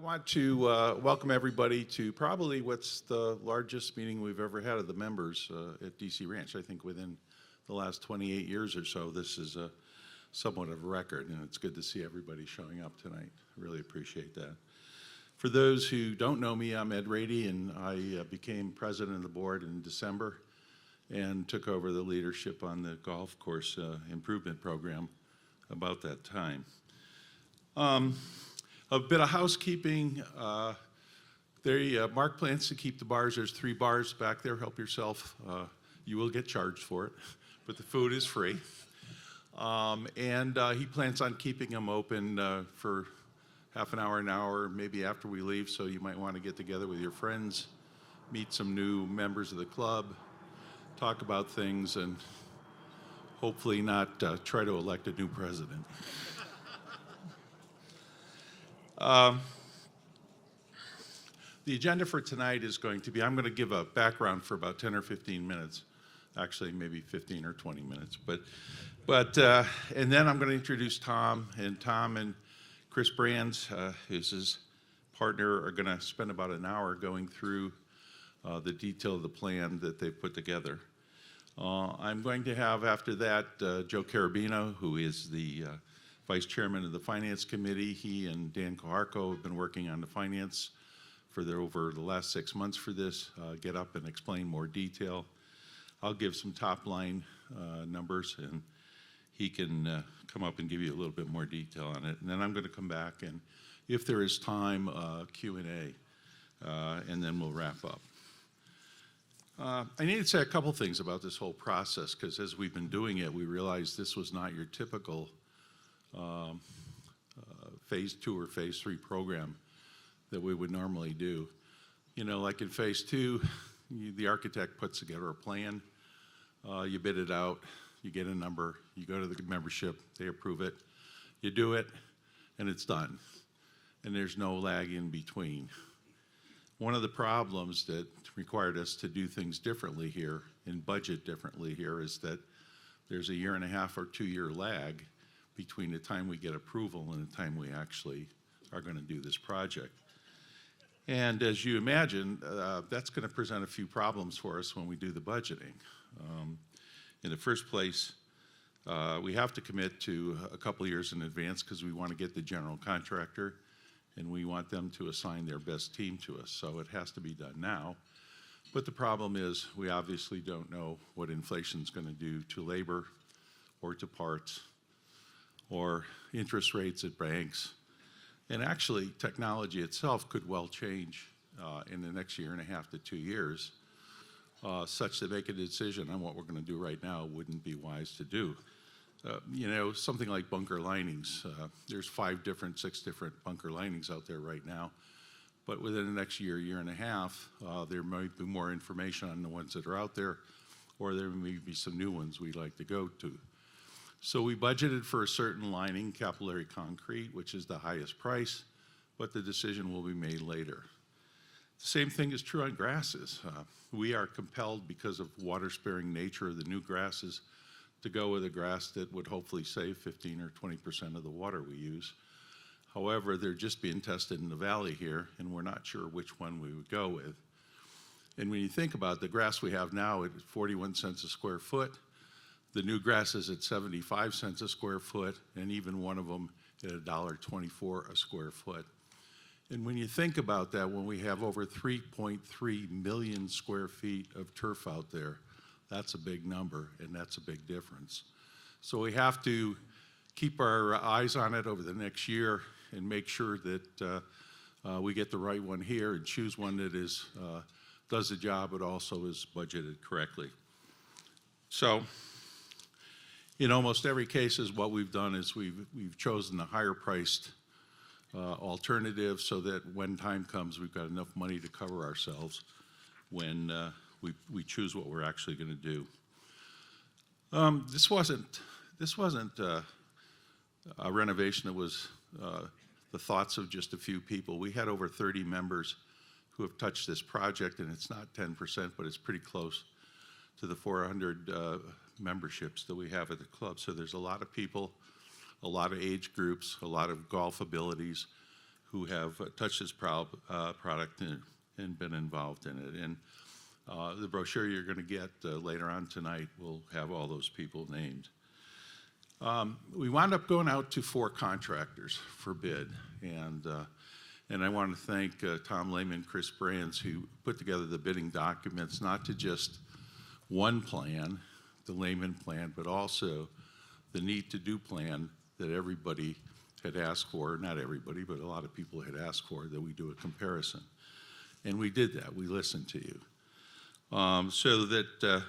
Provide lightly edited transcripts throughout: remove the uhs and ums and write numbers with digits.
want to welcome everybody to probably what's the largest meeting we've ever had of the members at DC Ranch. I think within the last 28 years or so, this is somewhat of a record, and it's good to see everybody showing up tonight. I really appreciate that. For those who don't know me, I'm Ed Rady, and I became president of the board in December and took over the leadership on the golf course improvement program about that time. A bit of housekeeping. Mark plans to keep the bars. There's 3 bars back there. Help yourself. You will get charged for it, but the food is free. He plans on keeping them open for half an hour, maybe after we leave, so you might want to get together with your friends, meet some new members of the club, talk about things, and hopefully not try to elect a new president. The agenda for tonight is going to be, I'm going to give a background for about 10 or 15 minutes, actually maybe 15 or 20 minutes, and then I'm going to introduce Tom and Chris Brands, who's his partner, are going to spend about an hour going through the detail of the plan that they've put together. I'm going to have after that Joe Carrabino, who is the Vice Chairman of the Finance Committee. He and Dan Koharko have been working on the finance for over the last 6 months for this, get up and explain more detail. I'll give some top line numbers, and he can come up and give you a little bit more detail on it. And then I'm going to come back, and if there is time, Q&A, and then we'll wrap up. I need to say a couple things about this whole process, because as we've been doing it, we realized this was not your typical phase 2 or phase 3 program that we would normally do. You know, like in phase 2, the architect puts together a plan, you bid it out, you get a number, you go to the membership, they approve it, you do it, and it's done. And there's no lag in between. One of the problems that required us to do things differently here and budget differently here is that there's a 1.5 or 2 year lag between the time we get approval and the time we actually are going to do this project. And as you imagine, that's going to present a few problems for us when we do the budgeting. In the first place, we have to commit to a couple of years in advance because we want to get the general contractor and we want them to assign their best team to us. So it has to be done now. But the problem is we obviously don't know what inflation is going to do to labor or to parts or interest rates at banks. And actually, technology itself could well change in the next 1.5 to 2 years, such that making a decision on what we're going to do right now wouldn't be wise to do. You know, something like bunker linings. There's 6 different bunker linings out there right now. But within the next 1.5 there might be more information on the ones that are out there, or there may be some new ones we'd like to go to. So we budgeted for a certain lining, capillary concrete, which is the highest price, but the decision will be made later. The same thing is true on grasses. We are compelled, because of water-sparing nature of the new grasses, to go with a grass that would hopefully save 15 or 20% of the water we use. However, they're just being tested in the valley here, and we're not sure which one we would go with. And when you think about the grass we have now at 41 cents a square foot, the new grass is at 75 cents a square foot, and even one of them at $1.24 a square foot. And when you think about that, when we have over 3.3 million square feet of turf out there, that's a big number, and that's a big difference. So we have to keep our eyes on it over the next year and make sure that we get the right one here and choose one that does the job but also is budgeted correctly. So in almost every case, what we've done is we've chosen the higher priced alternative so that when time comes, we've got enough money to cover ourselves when we choose what we're actually going to do. This wasn't a renovation that was the thoughts of just a few people. We had over 30 members who have touched this project, and it's not 10%, but it's pretty close to the 400 memberships that we have at the club. So there's a lot of people, a lot of age groups, a lot of golf abilities who have touched this product and been involved in it. And the brochure you're going to get later on tonight will have all those people named. We wound up going out to 4 contractors for bid, and I want to thank Tom Lehman, Chris Brands, who put together the bidding documents, not to just one plan, the Lehman plan, but also the need to do plan that everybody had asked for, not everybody, but a lot of people had asked for, that we do a comparison. And we did that, we listened to you. So that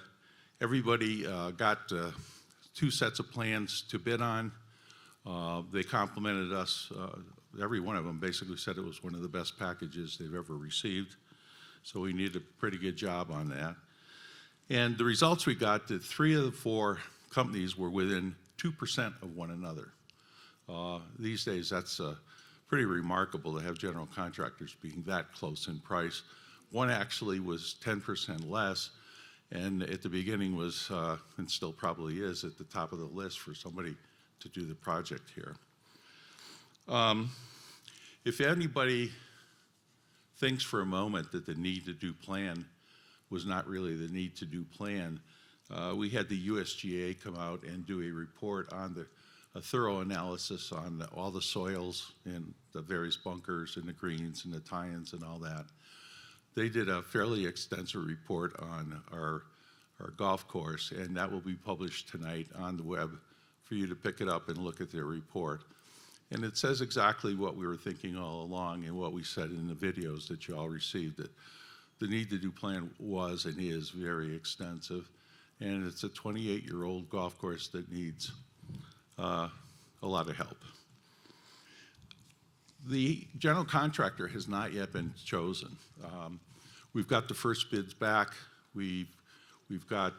everybody got 2 sets of plans to bid on. They complimented us. Every one of them basically said it was one of the best packages they've ever received. So we did a pretty good job on that. And the results we got, that 3 of the 4 companies were within 2% of one another. These days, that's pretty remarkable to have general contractors being that close in price. One actually was 10% less, and at the beginning was, and still probably is, at the top of the list for somebody to do the project here. If anybody thinks for a moment that the need to do plan was not really the need to do plan, we had the USGA come out and do a report on a thorough analysis on all the soils and the various bunkers and the greens and the tie-ins and all that. They did a fairly extensive report on our golf course, and that will be published tonight on the web for you to pick it up and look at their report. And it says exactly what we were thinking all along and what we said in the videos that you all received, that the need to do plan was and is very extensive, and it's a 28-year-old golf course that needs a lot of help. The general contractor has not yet been chosen. We've got the first bids back. We've got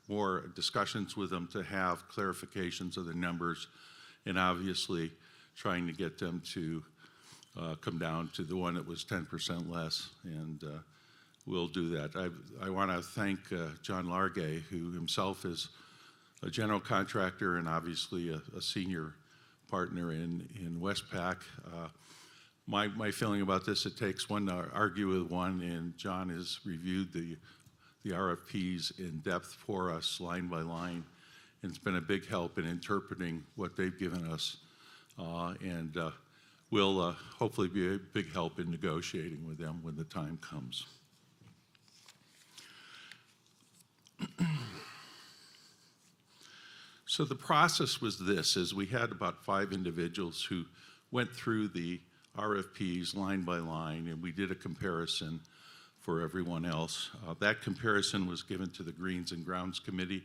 more discussions with them to have clarifications of the numbers, and obviously trying to get them to come down to the one that was 10% less, and we'll do that. I want to thank John Largay, who himself is a general contractor and obviously a senior partner in Westpac. My feeling about this, it takes one to argue with one, and John has reviewed the RFPs in depth for us, line by line, and it's been a big help in interpreting what they've given us, and will hopefully be a big help in negotiating with them when the time comes. So the process was this, is we had about 5 individuals who went through the RFPs line by line, and we did a comparison for everyone else. That comparison was given to the Greens and Grounds Committee,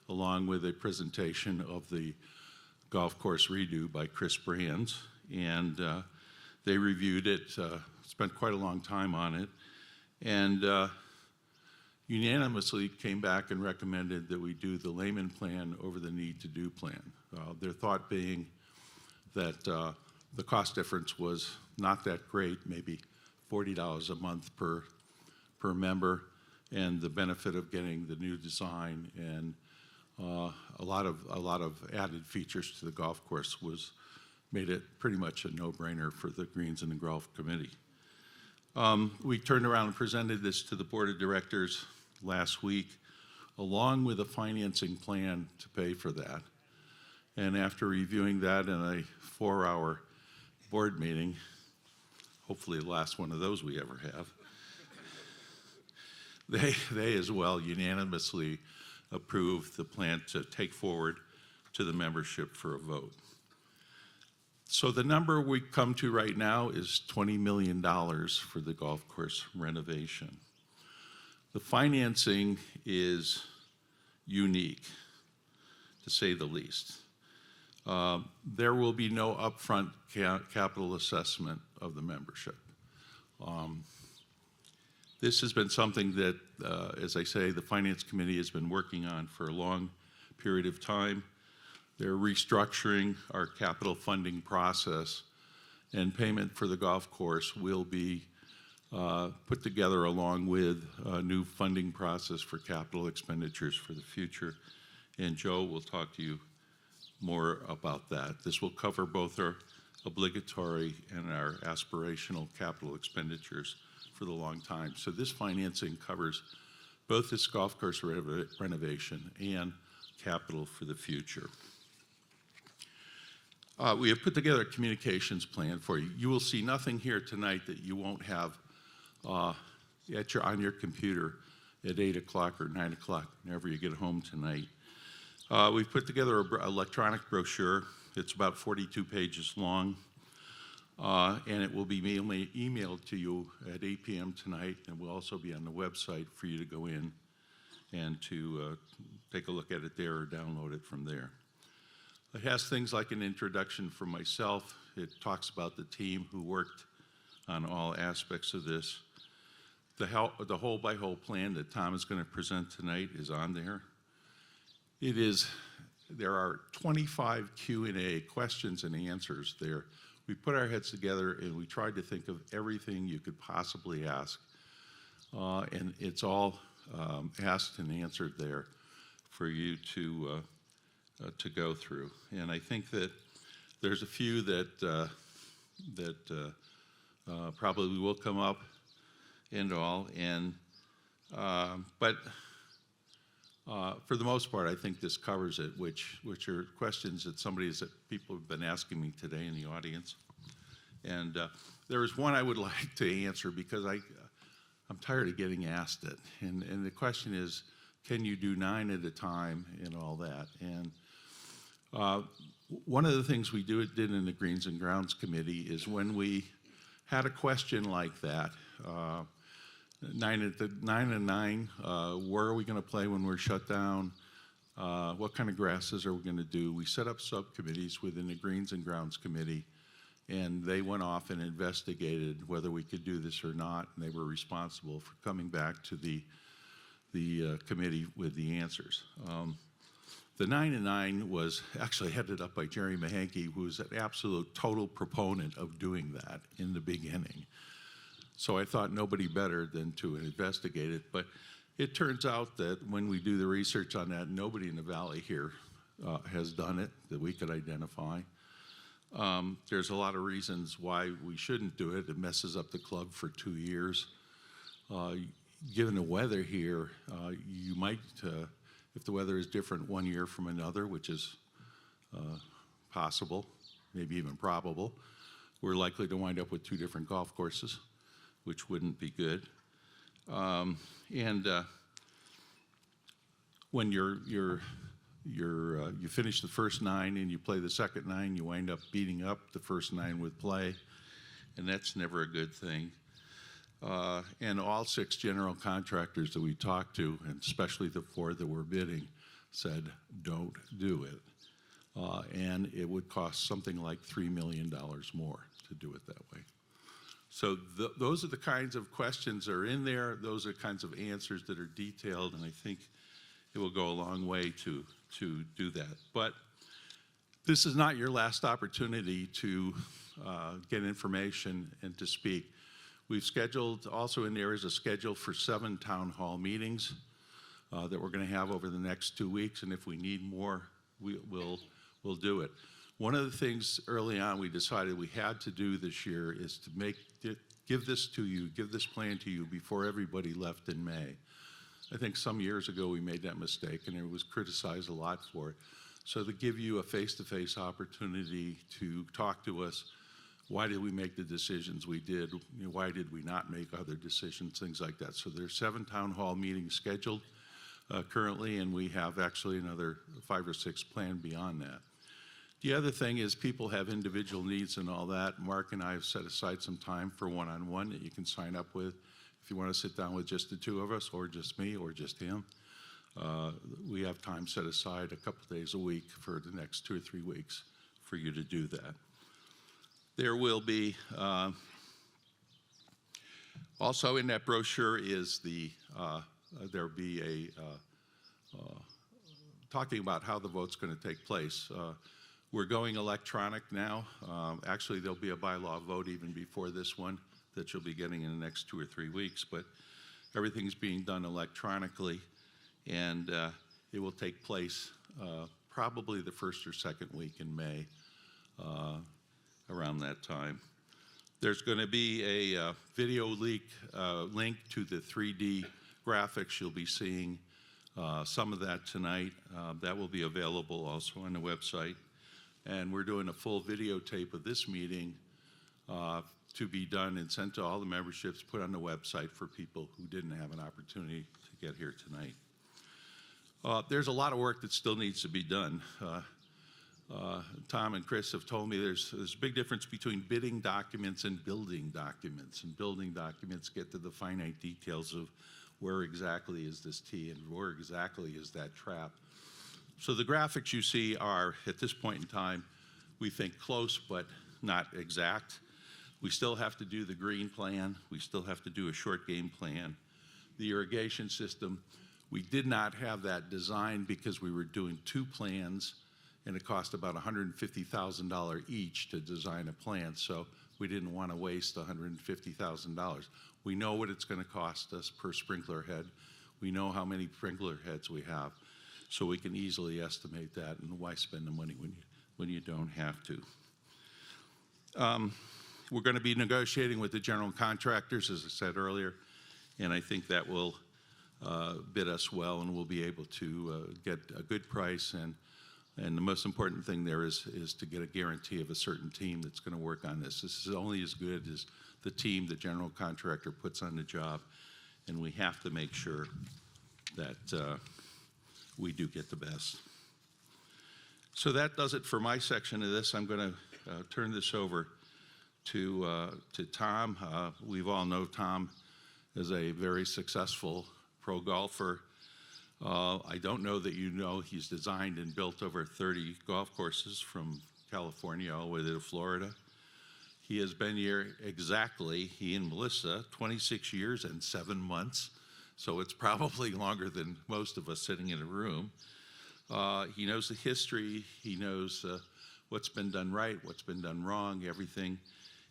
along with a presentation of the golf course redo by Chris Brands, and they reviewed it, spent quite a long time on it, and unanimously came back and recommended that we do the Lehman plan over the need to do plan. Their thought being that the cost difference was not that great, maybe $40 a month per member, and the benefit of getting the new design and a lot of added features to the golf course made it pretty much a no-brainer for the Greens and the Golf Committee. We turned around and presented this to the Board of Directors last week, along with a financing plan to pay for that. And after reviewing that in a 4-hour board meeting, hopefully the last one of those we ever have, they as well unanimously approved the plan to take forward to the membership for a vote. So the number we come to right now is $20 million for the golf course renovation. The financing is unique, to say the least. There will be no upfront capital assessment of the membership. This has been something that, as I say, the Finance Committee has been working on for a long period of time. They're restructuring our capital funding process, and payment for the golf course will be put together along with a new funding process for capital expenditures for the future. And Joe will talk to you more about that. This will cover both our obligatory and our aspirational capital expenditures for the long time. So this financing covers both this golf course renovation and capital for the future. We have put together a communications plan for you. You will see nothing here tonight that you won't have on your computer at 8 o'clock or 9 o'clock, whenever you get home tonight. We've put together an electronic brochure. It's about 42 pages long, and it will be emailed to you at 8 p.m. tonight, and will also be on the website for you to go in and to take a look at it there or download it from there. It has things like an introduction from myself. It talks about the team who worked on all aspects of this. The hole-by-hole plan that Tom is going to present tonight is on there. There are 25 Q&A, questions and answers there. We put our heads together and we tried to think of everything you could possibly ask. And it's all asked and answered there for you to go through. And I think that there's a few that probably will come up and all. But for the most part, I think this covers it, which are questions that people have been asking me today in the audience. And there is one I would like to answer because I'm tired of getting asked it. And the question is, can you do 9 at a time and all that? And one of the things we did in the Greens and Grounds Committee is when we had a question like that, 9 and 9, where are we going to play when we're shut down? What kind of grasses are we going to do? We set up subcommittees within the Greens and Grounds Committee, and they went off and investigated whether we could do this or not, and they were responsible for coming back to the committee with the answers. The 9 and 9 was actually headed up by Jerry Mahanke, who was an absolute total proponent of doing that in the beginning. So I thought nobody better than to investigate it. But it turns out that when we do the research on that, nobody in the valley here has done it that we could identify. There's a lot of reasons why we shouldn't do it. It messes up the club for 2 years. Given the weather here, you might, if the weather is different 1 year from another, which is possible, maybe even probable, we're likely to wind up with 2 different golf courses, which wouldn't be good. When you finish the first 9 and you play the second 9, you wind up beating up the first 9 with play, and that's never a good thing. And all 6 general contractors that we talked to, and especially the 4 that were bidding, said, don't do it. And it would cost something like $3 million more to do it that way. So those are the kinds of questions that are in there. Those are the kinds of answers that are detailed, and I think it will go a long way to do that. But this is not your last opportunity to get information and to speak. We've scheduled, also in there is a schedule for 7 town hall meetings that we're going to have over the next 2 weeks, and if we need more, we'll do it. One of the things early on we decided we had to do this year is to give this plan to you before everybody left in May. I think some years ago we made that mistake and it was criticized a lot for it. So to give you a face-to-face opportunity to talk to us, why did we make the decisions we did? Why did we not make other decisions, things like that. So there's 7 town hall meetings scheduled currently, and we have actually another 5 or 6 planned beyond that. The other thing is people have individual needs and all that. Mark and I have set aside some time for one-on-one that you can sign up with if you want to sit down with just the 2 of us or just me or just him. We have time set aside a couple days a week for the next 2 or 3 weeks for you to do that. There will be, also in that brochure is there'll be talking about how the vote's going to take place. We're going electronic now. Actually, there'll be a bylaw vote even before this one that you'll be getting in the next 2 or 3 weeks, but everything's being done electronically, and it will take place probably the 1st or 2nd week in May. around that time. There's going to be a video link to the 3D graphics. You'll be seeing some of that tonight. That will be available also on the website. And we're doing a full videotape of this meeting to be done and sent to all the memberships, put on the website for people who didn't have an opportunity to get here tonight. There's a lot of work that still needs to be done. Tom and Chris have told me there's a big difference between bidding documents and building documents. And building documents get to the finite details of where exactly is this T and where exactly is that trap. So the graphics you see are, at this point in time, we think close but not exact. We still have to do the green plan. We still have to do a short game plan. The irrigation system, we did not have that designed because we were doing two plans, and it cost about $150,000 each to design a plan, so we didn't want to waste $150,000. We know what it's going to cost us per sprinkler head. We know how many sprinkler heads we have, so we can easily estimate that, and why spend the money when you don't have to. We're going to be negotiating with the general contractors, as I said earlier, and I think that will bid us well, and we'll be able to get a good price. And the most important thing there is to get a guarantee of a certain team that's going to work on this. This is only as good as the team the general contractor puts on the job, and we have to make sure that we do get the best. So that does it for my section of this. I'm going to turn this over to Tom. We've all know Tom as a very successful pro golfer. I don't know that you know he's designed and built over 30 golf courses from California all the way to Florida. He has been here exactly, he and Melissa, 26 years and 7 months. So it's probably longer than most of us sitting in a room. He knows the history. He knows what's been done right, what's been done wrong, everything.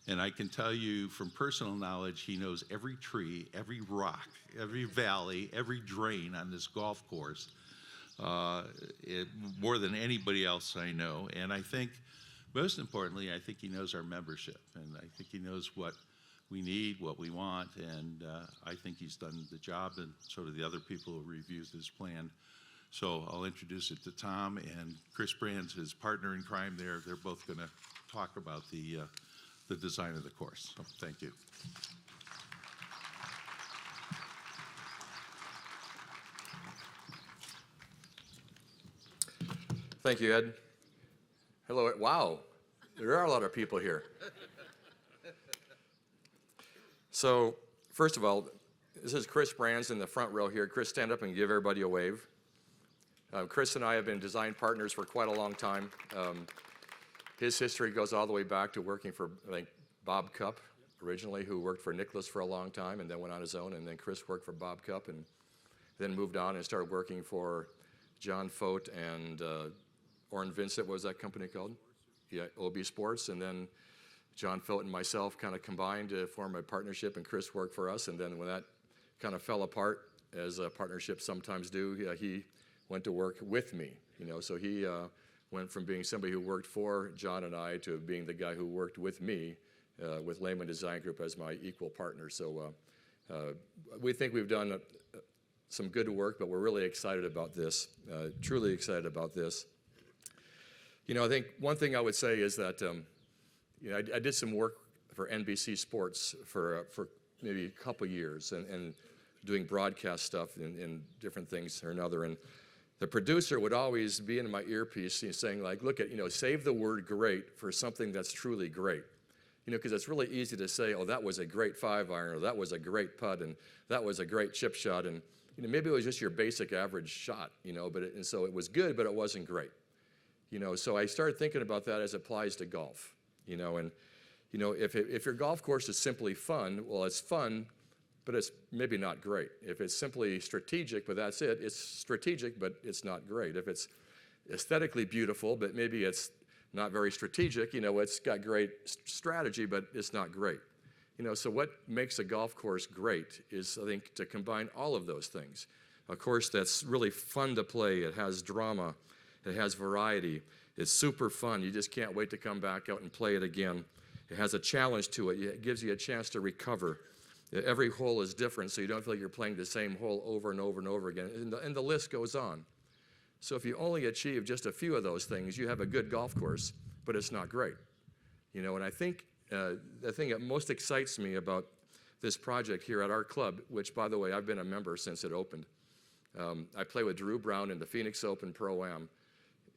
And I can tell you from personal knowledge, he knows every tree, every rock, every valley, every drain on this golf course, more than anybody else I know. And I think, most importantly, I think he knows our membership. And I think he knows what we need, what we want, and I think he's done the job, and so do the other people who reviewed his plan. So I'll introduce it to Tom, and Chris Brand's his partner in crime there. They're both going to talk about the design of the course. So thank you. Thank you, Ed. Hello. Wow, there are a lot of people here. So, first of all, this is Chris Brands in the front row here. Chris, stand up and give everybody a wave. Chris and I have been design partners for quite a long time. His history goes all the way back to working for, I think, Bob Cupp originally, who worked for Nicholas for a long time and then went on his own. And then Chris worked for Bob Cupp and then moved on and started working for John Fote and Orrin Vincent. What was that company called? Yeah, OB Sports. And then John Fote and myself kind of combined to form a partnership, and Chris worked for us. And then when that kind of fell apart, as partnerships sometimes do, he went to work with me. So he went from being somebody who worked for John and I to being the guy who worked with me with Lehman Design Group as my equal partner. So we think we've done some good work, but we're really excited about this, truly excited about this. I think one thing I would say is that I did some work for NBC Sports for maybe a couple years and doing broadcast stuff in different things or another. And the producer would always be in my earpiece saying, like, look at, save the word great for something that's truly great. Because it's really easy to say, oh, that was a great 5-iron, or that was a great putt, and that was a great chip shot. And maybe it was just your basic average shot, and so it was good, but it wasn't great. So I started thinking about that as it applies to golf. And if your golf course is simply fun, well, it's fun, but it's maybe not great. If it's simply strategic, but that's it, it's strategic, but it's not great. If it's aesthetically beautiful, but maybe it's not very strategic, it's got great strategy, but it's not great. So what makes a golf course great is, I think, to combine all of those things. A course that's really fun to play, it has drama, it has variety, It's super fun. You just can't wait to come back out and play it again. It has a challenge to it. It gives you a chance to recover. Every hole is different, so you don't feel like you're playing the same hole over and over and over again. And the list goes on. So if you only achieve just a few of those things, you have a good golf course, but it's not great. And I think the thing that most excites me about this project here at our club, which, by the way, I've been a member since it opened. I played with Drew Brown in the Phoenix Open Pro-Am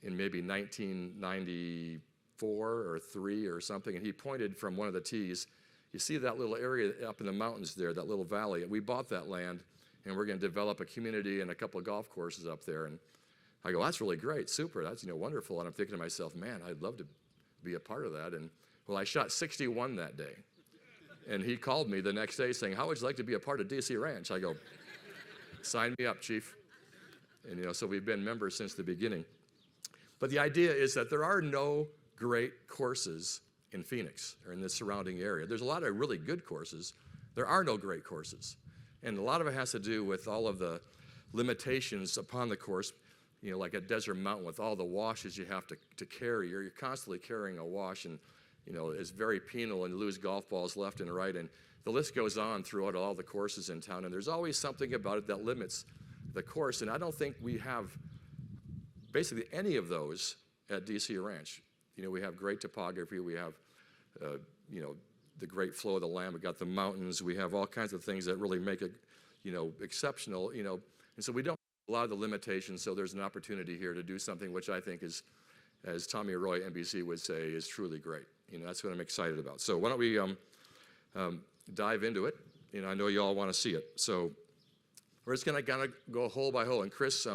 in maybe 1994 or 3 or something, and he pointed from one of the tees. You see that little area up in the mountains there, that little valley? We bought that land, and we're going to develop a community and a couple of golf courses up there. And I go, that's really great, super, that's wonderful. And I'm thinking to myself, man, I'd love to be a part of that. And well, I shot 61 that day. And he called me the next day saying, how would you like to be a part of DC Ranch? I go, sign me up, Chief. And so we've been members since the beginning. But the idea is that there are no great courses in Phoenix or in the surrounding area. There's a lot of really good courses. There are no great courses. And a lot of it has to do with all of the limitations upon the course, like at Desert Mountain with all the washes you have to carry. You're constantly carrying a wash, and it's very penal, and you lose golf balls left and right. And the list goes on throughout all the courses in town, and there's always something about it that limits the course. And I don't think we have basically any of those at DC Ranch. We have great topography. We have, the great flow of the land. We've got the mountains. We have all kinds of things that really make it, exceptional, And so we don't have a lot of the limitations, so there's an opportunity here to do something which I think is, as Tommy Roy, NBC, would say, is truly great. That's what I'm excited about. So why don't we dive into it? I know you all want to see it. So we're just going to go hole by hole. And Chris,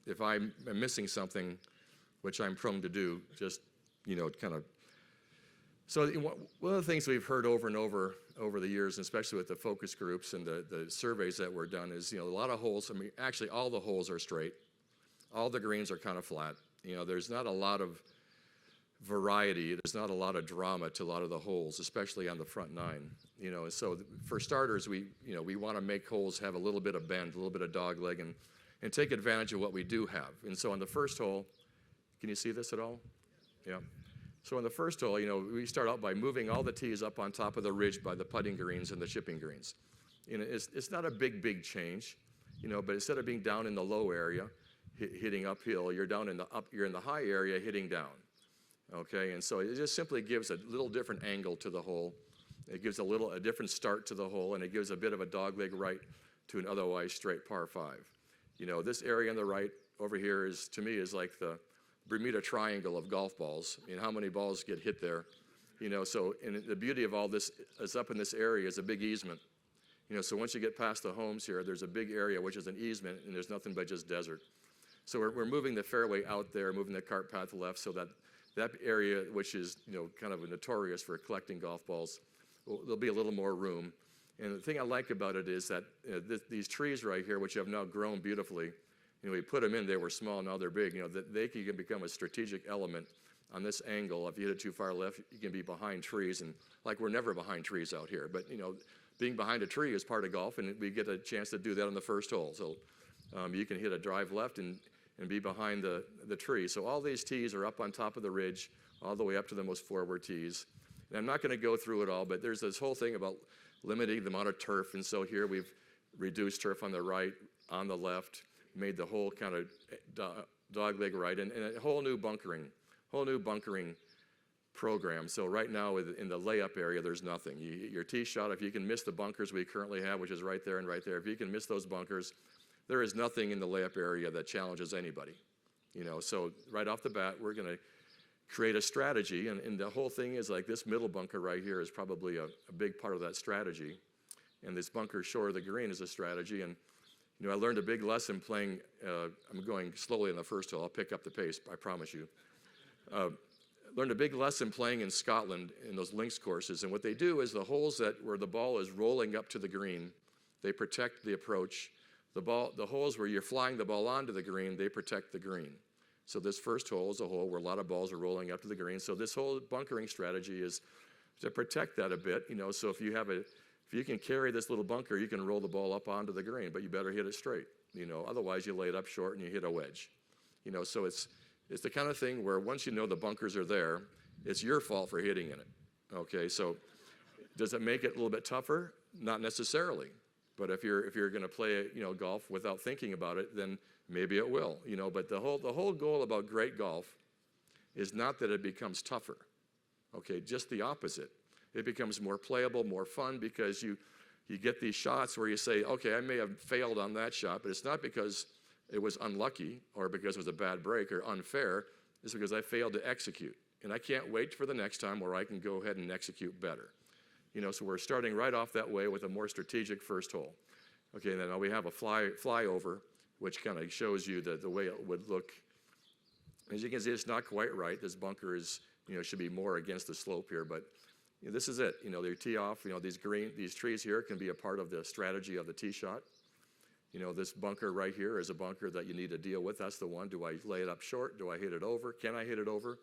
if I'm missing something, which I'm prone to do, just, kind of. So one of the things we've heard over and over the years, and especially with the focus groups and the surveys that were done, is, a lot of holes, actually all the holes are straight. All the greens are kind of flat. There's not a lot of variety. There's not a lot of drama to a lot of the holes, especially on the front 9. So for starters, we want to make holes have a little bit of bend, a little bit of dog leg, and take advantage of what we do have. And so on the first hole, can you see this at all? Yeah. So on the first hole, we start out by moving all the tees up on top of the ridge by the putting greens and the chipping greens. It's not a big change, but instead of being down in the low area, hitting uphill, you're in the high area hitting down. Okay, and so it just simply gives a little different angle to the hole. It gives a different start to the hole, and it gives a bit of a dogleg right to an otherwise straight par 5. This area on the right over here to me is like the Bermuda Triangle of golf balls. How many balls get hit there? So and the beauty of all this is up in this area is a big easement. So once you get past the homes here, there's a big area which is an easement, and there's nothing but just desert. So we're moving the fairway out there, moving the cart path left, so that area, which is kind of notorious for collecting golf balls, there'll be a little more room. And the thing I like about it is that these trees right here, which have now grown beautifully, we put them in, they were small, now they're big, that they can become a strategic element on this angle. If you hit it too far left, you can be behind trees, and like we're never behind trees out here, but being behind a tree is part of golf, and we get a chance to do that on the first hole. So you can hit a drive left and be behind the tree. So all these tees are up on top of the ridge, all the way up to the most forward tees. And I'm not going to go through it all, but there's this whole thing about limiting the amount of turf, and so here we've reduced turf on the right, on the left, made the whole kind of dogleg right, and a whole new bunkering program. So right now in the layup area, there's nothing. Your tee shot, if you can miss the bunkers we currently have, which is right there and right there, if you can miss those bunkers, there is nothing in the layup area that challenges anybody. So right off the bat, we're going to create a strategy, and the whole thing is like this middle bunker right here is probably a big part of that strategy, and this bunker shore of the green is a strategy. And I learned a big lesson playing. I'm going slowly in the first hole. I'll pick up the pace, I promise you. Learned a big lesson playing in Scotland in those links courses, and what they do is the holes where the ball is rolling up to the green, they protect the approach. The holes where you're flying the ball onto the green, they protect the green. So this first hole is a hole where a lot of balls are rolling up to the green. So this whole bunkering strategy is to protect that a bit. So if you can carry this little bunker, you can roll the ball up onto the green, but you better hit it straight. Otherwise you lay it up short and you hit a wedge. So It's the kind of thing where once you know the bunkers are there, it's your fault for hitting in it. Okay, so does it make it a little bit tougher? Not necessarily. But if you're going to play golf without thinking about it, then maybe it will. But the whole goal about great golf is not that it becomes tougher. Okay, just the opposite. It becomes more playable, more fun, because you get these shots where you say, okay, I may have failed on that shot, but it's not because it was unlucky or because it was a bad break or unfair. It's because I failed to execute. And I can't wait for the next time where I can go ahead and execute better. So we're starting right off that way with a more strategic first hole. Okay, and then we have a flyover, which kind of shows you the way it would look. As you can see, it's not quite right. This bunker is, should be more against the slope here, but this is it. They tee off. These trees here can be a part of the strategy of the tee shot. This bunker right here is a bunker that you need to deal with. That's the one. Do I lay it up short? Do I hit it over? Can I hit it over?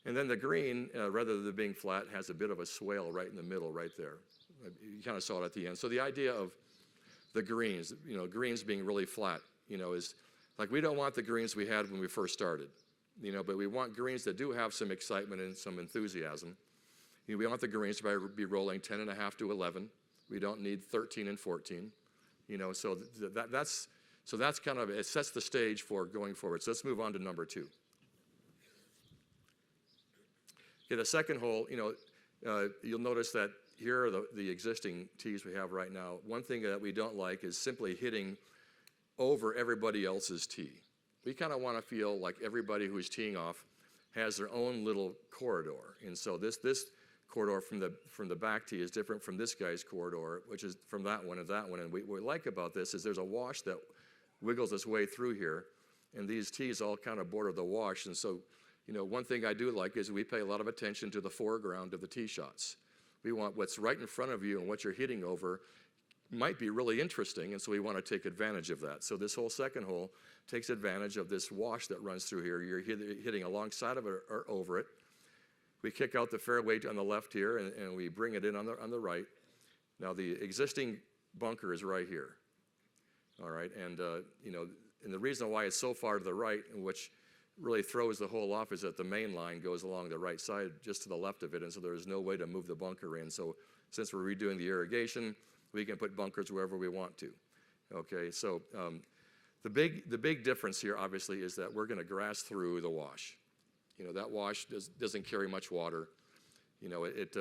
And then the green, rather than being flat, has a bit of a swale right in the middle, right there. You kind of saw it at the end. So the idea of the greens, greens being really flat, is like we don't want the greens we had when we first started, but we want greens that do have some excitement and some enthusiasm. We want the greens to be rolling 10.5 to 11. We don't need 13 and 14. So that's kind of, it sets the stage for going forward. So let's move on to number 2. Okay, the second hole, you'll notice that here are the existing tees we have right now. One thing that we don't like is simply hitting over everybody else's tee. We kind of want to feel like everybody who's teeing off has their own little corridor. And so this corridor from the back tee is different from this guy's corridor, which is from that one and that one. And what we like about this is there's a wash that wiggles its way through here, and these tees all kind of border the wash. And so one thing I do like is we pay a lot of attention to the foreground of the tee shots. We want what's right in front of you and what you're hitting over might be really interesting, and so we want to take advantage of that. So this whole second hole takes advantage of this wash that runs through here. You're hitting alongside of it or over it. We kick out the fairway on the left here, and we bring it in on the right. Now the existing bunker is right here. All right, and and the reason why it's so far to the right, and which really throws the hole off, is that the main line goes along the right side just to the left of it, and so there's no way to move the bunker in. So since we're redoing the irrigation, we can put bunkers wherever we want to. Okay, so the big difference here obviously is that we're going to grass through the wash. That wash doesn't carry much water. It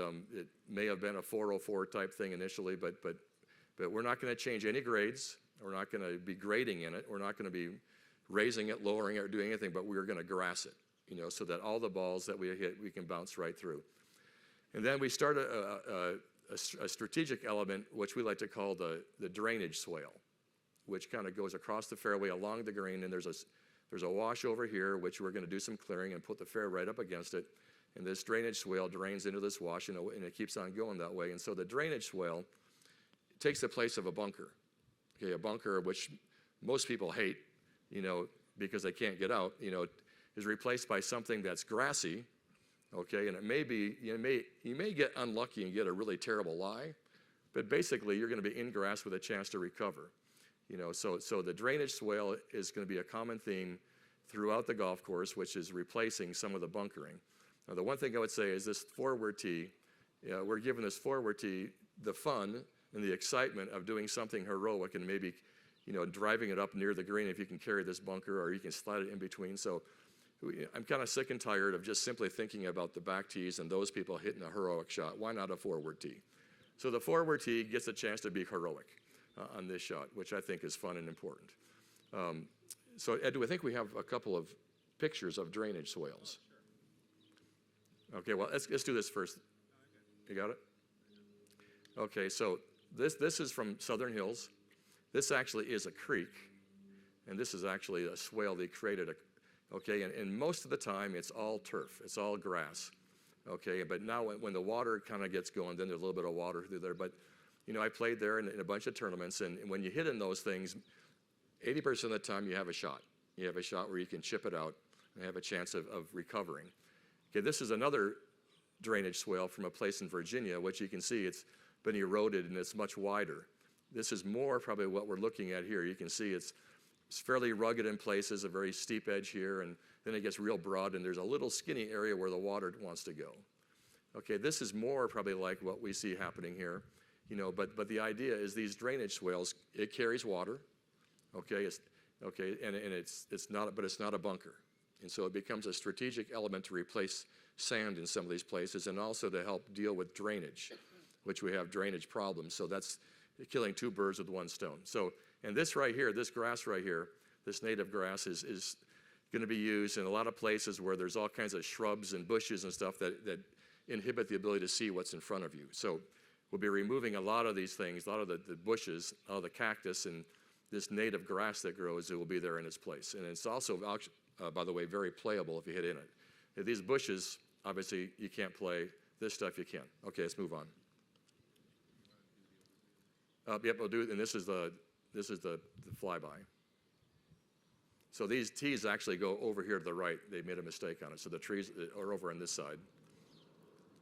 may have been a 404 type thing initially, but we're not going to change any grades. We're not going to be grading in it. We're not going to be raising it, lowering it, or doing anything, but we're going to grass it, so that all the balls that we hit, we can bounce right through. And then we start a strategic element, which we like to call the drainage swale, which kind of goes across the fairway along the green, and there's a wash over here, which we're going to do some clearing and put the fair right up against it. And this drainage swale drains into this wash, and it keeps on going that way. And so the drainage swale takes the place of a bunker. Okay, a bunker, which most people hate, because they can't get out, is replaced by something that's grassy. Okay, and it may be, you may get unlucky and get a really terrible lie, but basically you're going to be in grass with a chance to recover. So the drainage swale is going to be a common theme throughout the golf course, which is replacing some of the bunkering. Now, the one thing I would say is this forward tee, we're giving this forward tee the fun and the excitement of doing something heroic and maybe, driving it up near the green if you can carry this bunker, or you can slide it in between. So I'm kind of sick and tired of just simply thinking about the back tees and those people hitting a heroic shot. Why not a forward tee? So the forward tee gets a chance to be heroic on this shot, which I think is fun and important. So Ed, do I think we have a couple of pictures of drainage swales? Okay, well, let's do this first. You got it? Okay, so this is from Southern Hills. This actually is a creek, and this is actually a swale they created. Okay, and most of the time it's all turf, it's all grass. Okay, but now when the water kind of gets going, then there's a little bit of water through there. But I played there in a bunch of tournaments, and when you hit in those things, 80% of the time you have a shot. You have a shot where you can chip it out and have a chance of recovering. Okay, this is another drainage swale from a place in Virginia, which you can see it's been eroded and it's much wider. This is more probably what we're looking at here. You can see it's fairly rugged in places, a very steep edge here, and then it gets real broad, and there's a little skinny area where the water wants to go. Okay, this is more probably like what we see happening here, but the idea is these drainage swales, it carries water, okay, and it's not a bunker. And so it becomes a strategic element to replace sand in some of these places, and also to help deal with drainage, which we have drainage problems. So that's killing two birds with one stone. So, and this right here, this grass right here, this native grass is going to be used in a lot of places where there's all kinds of shrubs and bushes and stuff that inhibit the ability to see what's in front of you. So we'll be removing a lot of these things, a lot of the bushes, all the cactus, and this native grass that grows, it will be there in its place. And it's also, by the way, very playable if you hit in it. If these bushes, obviously, you can't play. This stuff you can. Okay, let's move on. Yep, we'll do it. And this is the flyby. So these tees actually go over here to the right. They made a mistake on it. So the trees are over on this side.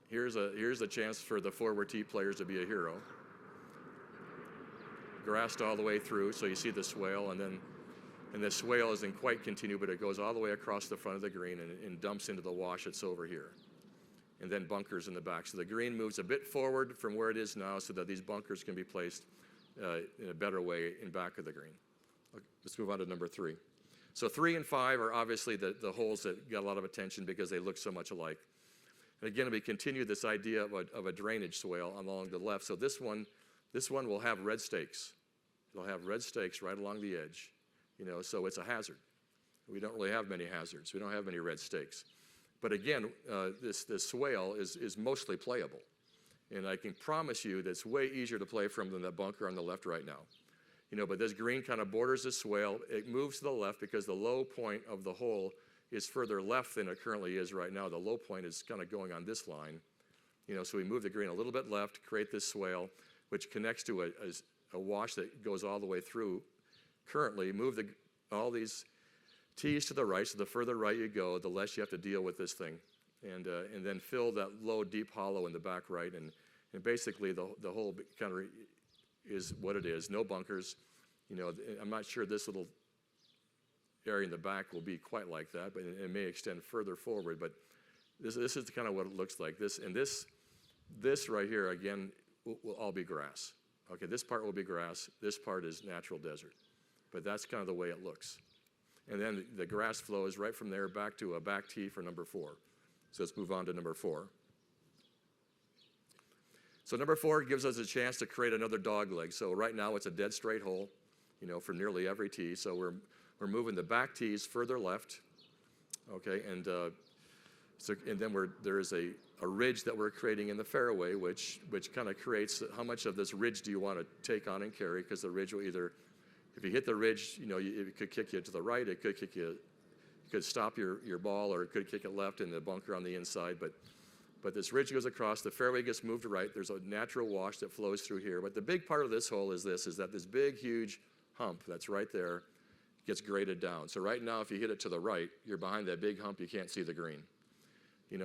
Here's a chance for the forward tee players to be a hero. Grassed all the way through, so you see the swale, and the swale isn't quite continued, but it goes all the way across the front of the green and dumps into the wash that's over here. And then bunkers in the back. So the green moves a bit forward from where it is now so that these bunkers can be placed in a better way in back of the green. Okay, let's move on to number 3. So 3 and 5 are obviously the holes that got a lot of attention because they look so much alike. And again, we continue this idea of a drainage swale along the left. So this one will have red stakes. It'll have red stakes right along the edge, so it's a hazard. We don't really have many hazards. We don't have many red stakes. But again, this swale is mostly playable. And I can promise you that it's way easier to play from than that bunker on the left right now. But this green kind of borders the swale. It moves to the left because the low point of the hole is further left than it currently is right now. The low point is kind of going on this line. So we move the green a little bit left, create this swale, which connects to a wash that goes all the way through. Currently, move all these tees to the right, so the further right you go, the less you have to deal with this thing. And then fill that low, deep hollow in the back right, and basically the hole kind of is what it is. No bunkers. I'm not sure this little area in the back will be quite like that, but it may extend further forward. But this is kind of what it looks like. This right here, again, will all be grass. Okay, this part will be grass. This part is natural desert. But that's kind of the way it looks. And then the grass flows right from there back to a back tee for number 4. So let's move on to number 4. So number 4 gives us a chance to create another dog leg. So right now it's a dead straight hole, for nearly every tee. So we're moving the back tees further left. Okay, and then there is a ridge that we're creating in the fairway, which kind of creates how much of this ridge do you want to take on and carry, because the ridge will either, if you hit the ridge, it could kick you to the right, it could stop your ball, or it could kick it left in the bunker on the inside. But this ridge goes across, the fairway gets moved to right, there's a natural wash that flows through here. But the big part of this hole is that this big, huge hump that's right there gets graded down. So right now, if you hit it to the right, you're behind that big hump, you can't see the green.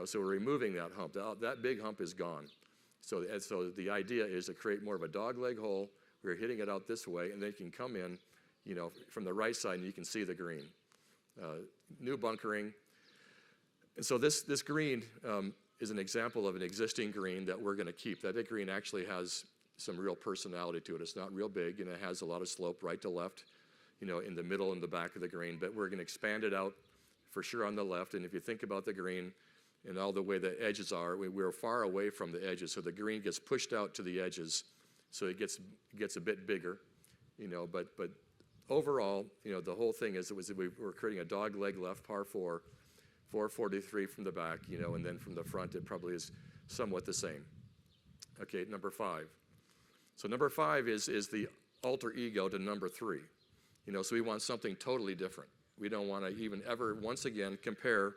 So we're removing that hump. That big hump is gone. So the idea is to create more of a dog leg hole. We're hitting it out this way, and then you can come in, from the right side, and you can see the green. New bunkering. And so this green is an example of an existing green that we're going to keep. That big green actually has some real personality to it. It's not real big, and it has a lot of slope right to left, in the middle and the back of the green. But we're going to expand it out for sure on the left. And if you think about the green and all the way the edges are, we're far away from the edges. So the green gets pushed out to the edges, so it gets a bit bigger, But overall, the whole thing is we're creating a dog leg left par 4, 443 from the back, and then from the front it probably is somewhat the same. Okay, number 5. So number 5 is the alter ego to number 3. So we want something totally different. We don't want to even ever once again compare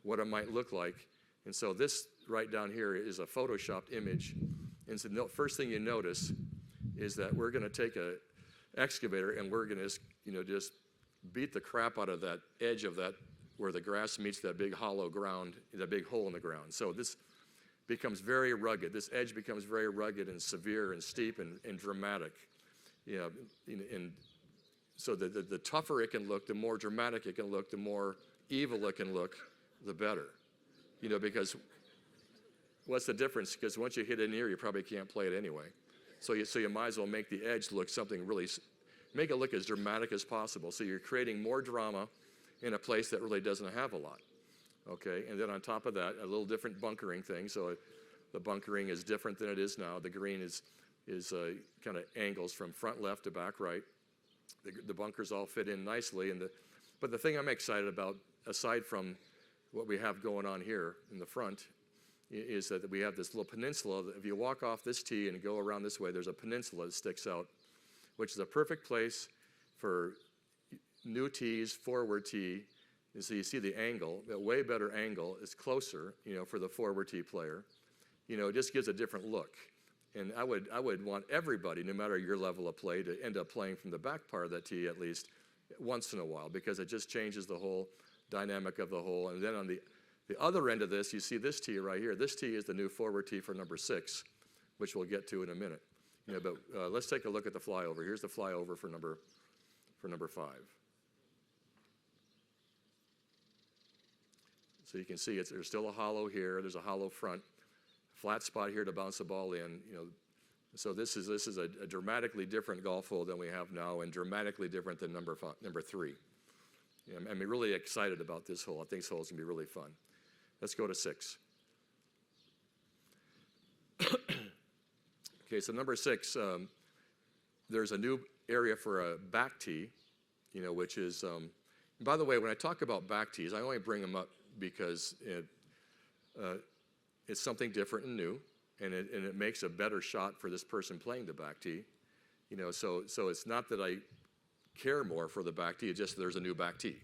what it might look like. And so this right down here is a photoshopped image. And so the first thing you notice is that we're going to take a excavator and we're going to just beat the crap out of that edge of that where the grass meets that big hollow ground, that big hole in the ground. So this becomes very rugged. This edge becomes very rugged and severe and steep and dramatic. And so the tougher it can look, the more dramatic it can look, the more evil it can look, the better. You know, because what's the difference? Because once you hit it in here, you probably can't play it anyway. So you might as well make the edge look something really, make it look as dramatic as possible. So you're creating more drama in a place that really doesn't have a lot. Okay, and then on top of that, a little different bunkering thing. So the bunkering is different than it is now. The green is kind of angles from front left to back right. The bunkers all fit in nicely. But the thing I'm excited about, aside from what we have going on here in the front, is that we have this little peninsula. If you walk off this tee and go around this way, there's a peninsula that sticks out, which is a perfect place for new tees, forward tee. And so you see the angle, a way better angle is closer, you know, for the forward tee player. You know, it just gives a different look. And I would want everybody, no matter your level of play, to end up playing from the back part of that tee at least once in a while, because it just changes the whole dynamic of the hole. And then on the other end of this, you see this tee right here. This tee is the new forward tee for number 6, which we'll get to in a minute. You know, but let's take a look at the flyover. Here's the flyover for number 5. So you can see there's still a hollow here. There's a hollow front, flat spot here to bounce the ball in. You know, so this is a dramatically different golf hole than we have now, and dramatically different than number 3. You know, I'm really excited about this hole. I think this hole is going to be really fun. Let's go to 6. Okay, so number 6, there's a new area for a back tee, you know, which is, by the way, when I talk about back tees, I only bring them up because it's something different and new, and it makes a better shot for this person playing the back tee. You know, so it's not that I care more for the back tee, it's just there's a new back tee,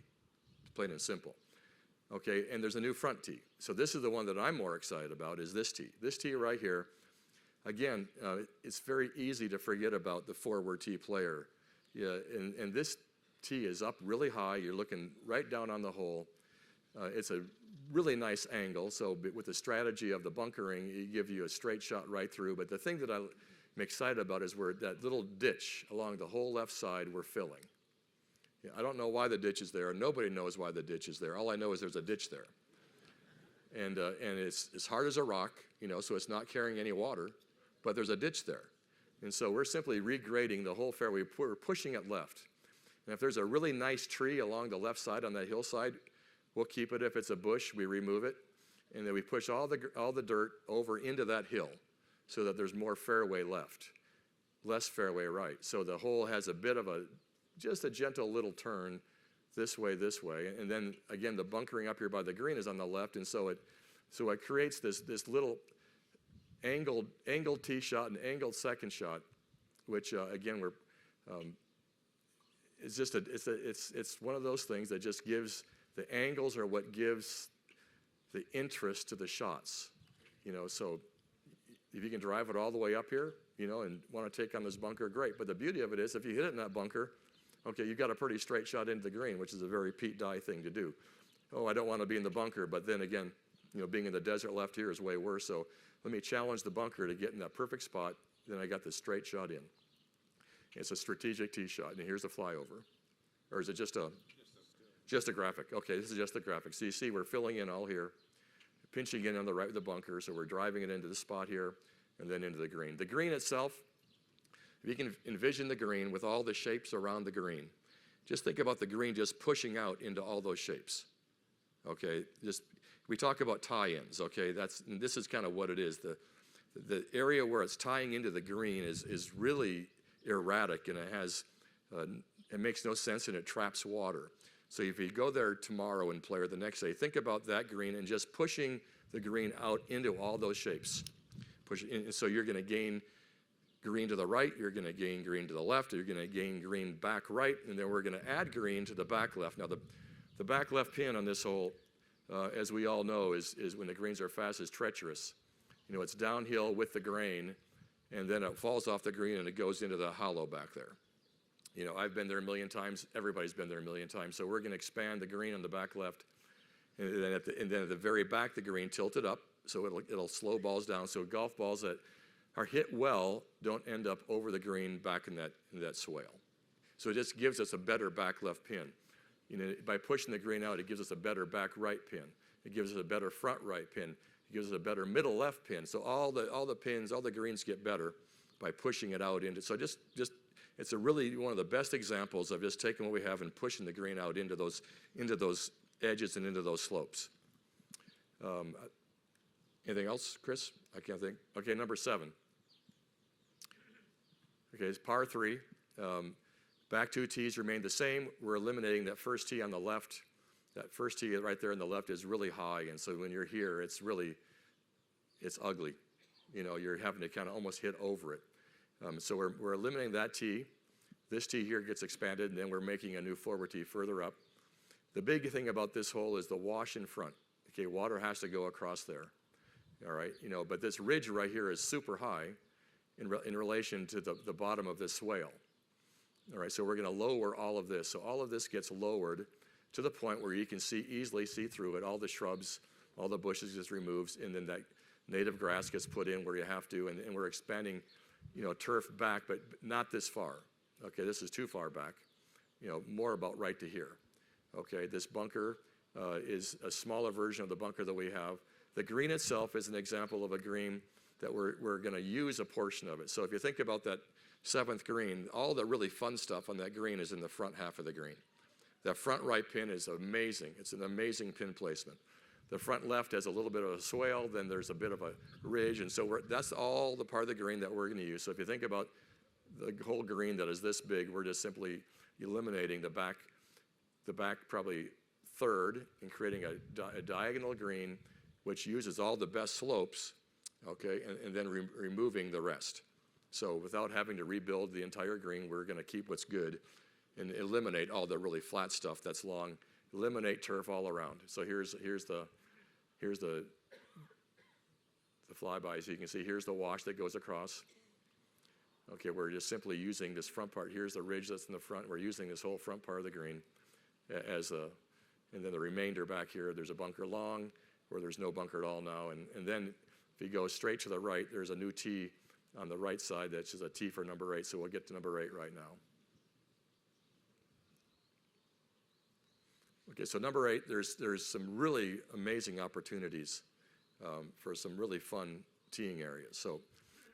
plain and simple. Okay, and there's a new front tee. So this is the one that I'm more excited about, is this tee. This tee right here, again, it's very easy to forget about the forward tee player. Yeah, and this tee is up really high. You're looking right down on the hole. It's a really nice angle, so with the strategy of the bunkering, it gives you a straight shot right through. But the thing that I'm excited about is where that little ditch along the whole left side we're filling. Yeah, I don't know why the ditch is there. Nobody knows why the ditch is there. All I know is there's a ditch there. And it's as hard as a rock, you know, so it's not carrying any water, but there's a ditch there. And so we're simply regrading the whole fairway. We're pushing it left. And if there's a really nice tree along the left side on that hillside, we'll keep it. If it's a bush, we remove it. And then we push all the dirt over into that hill so that there's more fairway left, less fairway right. So the hole has a bit of just a gentle little turn this way. And then, again, the bunkering up here by the green is on the left. And so it creates this little angled tee shot and angled second shot, which, again, it's one of those things that just gives, the angles are what gives the interest to the shots, you know. So if you can drive it all the way up here, you know, and want to take on this bunker, great. But the beauty of it is, if you hit it in that bunker, okay, you've got a pretty straight shot into the green, which is a very Pete Dye thing to do. Oh, I don't want to be in the bunker, but then again, you know, being in the desert left here is way worse. So let me challenge the bunker to get in that perfect spot. Then I got this straight shot in. It's a strategic tee shot, and here's the flyover. Or is it just a graphic? Okay, this is just the graphic. So you see we're filling in all here, pinching in on the right with the bunker, so we're driving it into the spot here, and then into the green. The green itself, if you can envision the green with all the shapes around the green, just think about the green just pushing out into all those shapes. Okay, we talk about tie-ins. Okay, this is kind of what it is. The area where it's tying into the green is really erratic, and it makes no sense, and it traps water. So if you go there tomorrow and play or the next day, think about that green and just pushing the green out into all those shapes. So you're going to gain green to the right, you're going to gain green to the left, you're going to gain green back right, and then we're going to add green to the back left. Now the back left pin on this hole, as we all know, is when the greens are fast, is treacherous. You know, it's downhill with the grain, and then it falls off the green and it goes into the hollow back there. You know, I've been there a million times. Everybody's been there a million times. So we're going to expand the green on the back left, and then at the very back, the green tilted up, so it'll slow balls down. So golf balls that are hit well don't end up over the green back in that swale. So it just gives us a better back left pin. By pushing the green out, it gives us a better back right pin. It gives us a better front right pin. It gives us a better middle left pin. So all the pins, all the greens get better by pushing it out into. So just it's a really one of the best examples of just taking what we have and pushing the green out into those edges and into those slopes. Anything else, Chris? I can't think. Okay, number 7. Okay, it's par 3. Back 2 tees remain the same. We're eliminating that first tee on the left. That first tee right there on the left is really high, and so when you're here, it's ugly. You're having to kind of almost hit over it. So we're eliminating that tee. This tee here gets expanded, and then we're making a new forward tee further up. The big thing about this hole is the wash in front. Okay, water has to go across there. All right, but this ridge right here is super high in relation to the bottom of this swale. All right, so we're going to lower all of this. So all of this gets lowered to the point where you can easily see through it. All the shrubs, all the bushes gets removed, and then that native grass gets put in where you have to, and we're expanding, turf back, but not this far. Okay, this is too far back. More about right to here. Okay, this bunker is a smaller version of the bunker that we have. The green itself is an example of a green that we're going to use a portion of it. So if you think about that 7th green, all the really fun stuff on that green is in the front half of the green. That front right pin is amazing. It's an amazing pin placement. The front left has a little bit of a swale, then there's a bit of a ridge, and so that's all the part of the green that we're going to use. So if you think about the whole green that is this big, we're just simply eliminating the back probably third and creating a diagonal green which uses all the best slopes, okay, and then removing the rest. So without having to rebuild the entire green, we're going to keep what's good and eliminate all the really flat stuff that's long. Eliminate turf all around. So here's the flyby. So you can see here's the wash that goes across. Okay, we're just simply using this front part. Here's the ridge that's in the front. We're using this whole front part of the green and then the remainder back here, there's a bunker long where there's no bunker at all now. And then if you go straight to the right, there's a new tee on the right side that's just a tee for number 8. So we'll get to number 8 right now. Okay, so number 8, there's some really amazing opportunities for some really fun teeing areas. So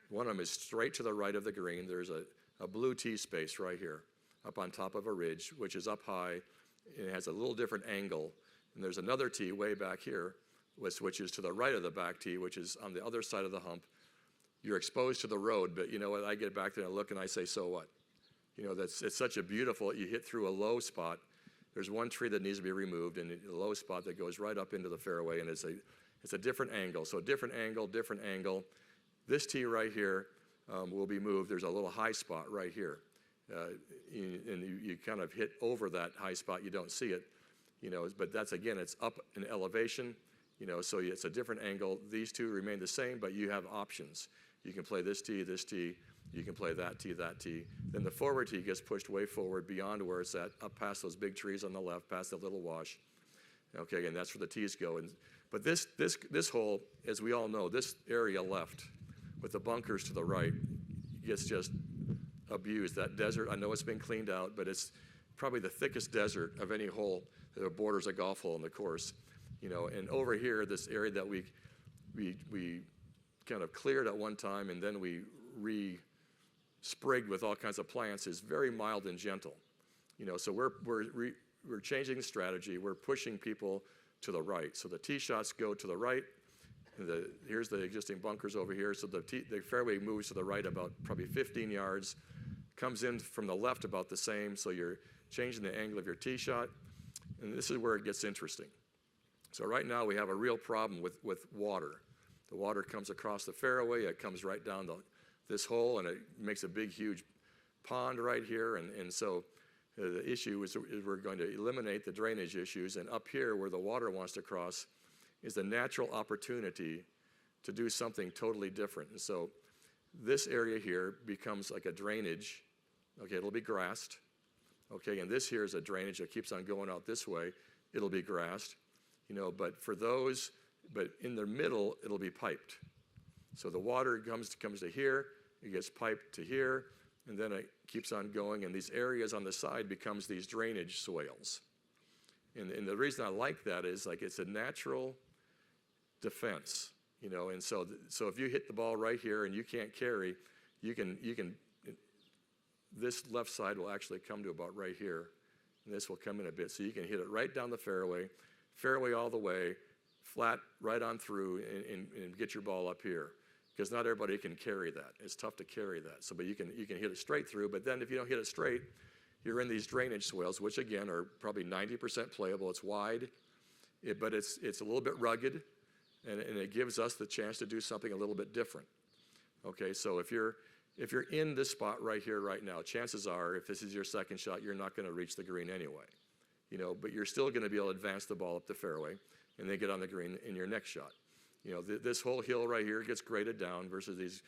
one of them is straight to the right of the green. There's a blue tee space right here up on top of a ridge, which is up high. It has a little different angle. And there's another tee way back here, which is to the right of the back tee, which is on the other side of the hump. You're exposed to the road, but you know what? I get back there and look and I say, so what? It's such a beautiful, you hit through a low spot. There's one tree that needs to be removed and a low spot that goes right up into the fairway, and it's a different angle. So different angle. This tee right here will be moved. There's a little high spot right here. And you kind of hit over that high spot. You don't see it, but that's, again, it's up in elevation, so it's a different angle. These two remain the same, but you have options. You can play this tee. You can play that tee. Then the forward tee gets pushed way forward beyond where it's at, up past those big trees on the left, past that little wash. Okay, and that's where the tees go. But this hole, as we all know, this area left with the bunkers to the right gets just abused. That desert, I know it's been cleaned out, but it's probably the thickest desert of any hole that borders a golf hole in the course. And over here, this area that we kind of cleared at one time and then we sprigged with all kinds of plants is very mild and gentle. So we're changing the strategy. We're pushing people to the right. So the tee shots go to the right. And here's the existing bunkers over here. So the fairway moves to the right about probably 15 yards, comes in from the left about the same. So you're changing the angle of your tee shot. And this is where it gets interesting. So right now we have a real problem with water. The water comes across the fairway. It comes right down this hole, and it makes a big, huge pond right here. And so the issue is we're going to eliminate the drainage issues. And up here where the water wants to cross is the natural opportunity to do something totally different. And so this area here becomes like a drainage. Okay, it'll be grassed. Okay, and this here is a drainage that keeps on going out this way. It'll be grassed, but in the middle, it'll be piped. So the water comes to here, it gets piped to here, and then it keeps on going, and these areas on the side becomes these drainage swales. And the reason I like that is like it's a natural defense, you know. And so if you hit the ball right here and you can't carry, you can this left side will actually come to about right here, and this will come in a bit, so you can hit it right down the fairway all the way, flat right on through, and get your ball up here. Because not everybody can carry that. It's tough to carry that. So, but you can hit it straight through. But then if you don't hit it straight, you're in these drainage swales, which again are probably 90% playable. It's wide, but it's a little bit rugged, and it gives us the chance to do something a little bit different. Okay, so if you're in this spot right here, right now, chances are, if this is your second shot, you're not going to reach the green anyway. You know, but you're still going to be able to advance the ball up the fairway, and then get on the green in your next shot. You know, this whole hill right here gets graded down versus these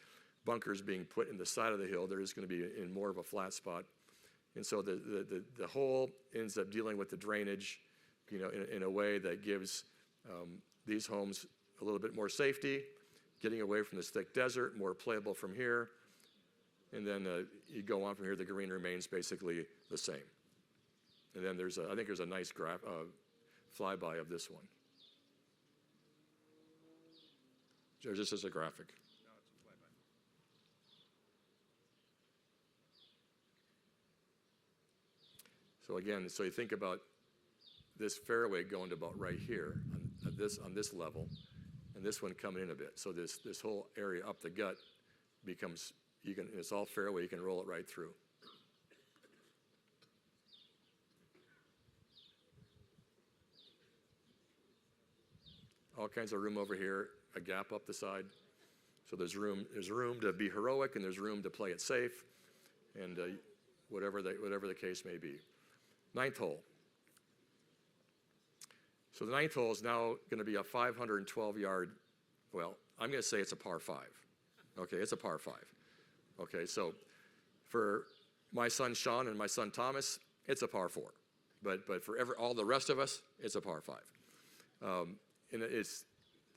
bunkers being put in the side of the hill. They're just going to be in more of a flat spot. And so the hole ends up dealing with the drainage, you know, in a way that gives these homes a little bit more safety, getting away from this thick desert, more playable from here. And then you go on from here, the green remains basically the same. And then I think there's a nice flyby of this one. Or just as a graphic. No, it's a flyby. So again, so you think about this fairway going to about right here on this level, and this one coming in a bit. So this whole area up the gut becomes, it's all fairway, you can roll it right through. All kinds of room over here, a gap up the side. So there's room to be heroic, and there's room to play it safe, and whatever the case may be. Ninth hole. So the ninth hole is now going to be a 512-yard, well, I'm going to say it's a par 5. Okay, it's a par 5. Okay, so for my son Sean and my son Thomas, it's a par 4. But for all the rest of us, it's a par 5. And it's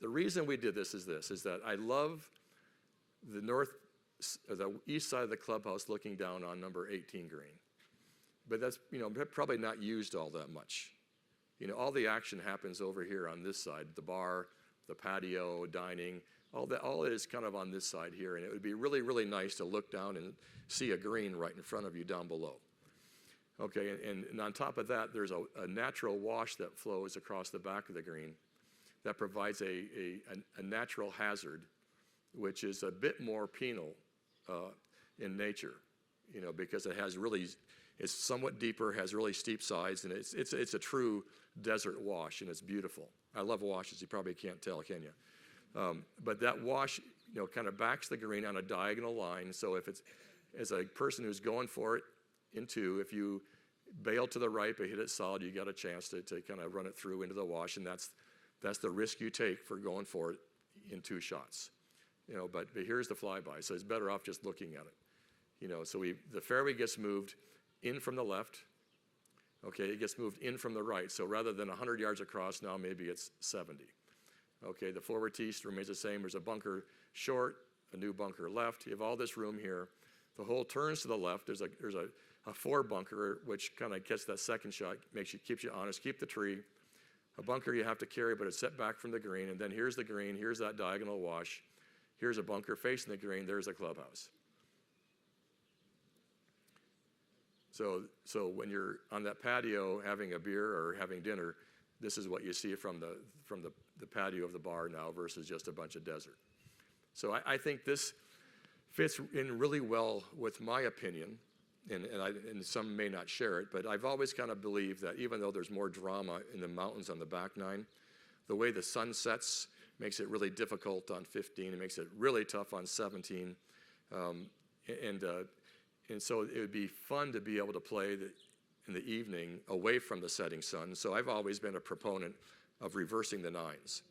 the reason we did this is that I love the east side of the clubhouse looking down on number 18 green. But that's, you know, probably not used all that much. You know, all the action happens over here on this side, the bar, the patio, dining, all it is kind of on this side here. And it would be really, really nice to look down and see a green right in front of you down below. Okay, and on top of that, there's a natural wash that flows across the back of the green that provides a natural hazard, which is a bit more penal in nature, you know, because it's somewhat deeper, has really steep sides, and it's a true desert wash, and it's beautiful. I love washes. You probably can't tell, can you? But that wash, you know, kind of backs the green on a diagonal line. So if it's, as a person who's going for it in two, if you bail to the right but hit it solid, you got a chance to kind of run it through into the wash, and that's the risk you take for going for it in 2 shots. You know, but here's the flyby, so it's better off just looking at it. You know, so the fairway gets moved in from the left. Okay, it gets moved in from the right. So rather than 100 yards across, now maybe it's 70. Okay, the forward tee remains the same. There's a bunker short, a new bunker left. You have all this room here. The hole turns to the left. There's a 4 bunker, which kind of gets that second shot, keeps you honest, keep the tree. A bunker you have to carry, but it's set back from the green. And then here's the green. Here's that diagonal wash. Here's a bunker facing the green. There's a clubhouse. So when you're on that patio having a beer or having dinner, this is what you see from the patio of the bar now versus just a bunch of desert. So I think this fits in really well with my opinion, and some may not share it, but I've always kind of believed that even though there's more drama in the mountains on the back nine, the way the sun sets makes it really difficult on 15. It makes it really tough on 17. And so it would be fun to be able to play in the evening away from the setting sun. So I've always been a proponent of reversing the nines.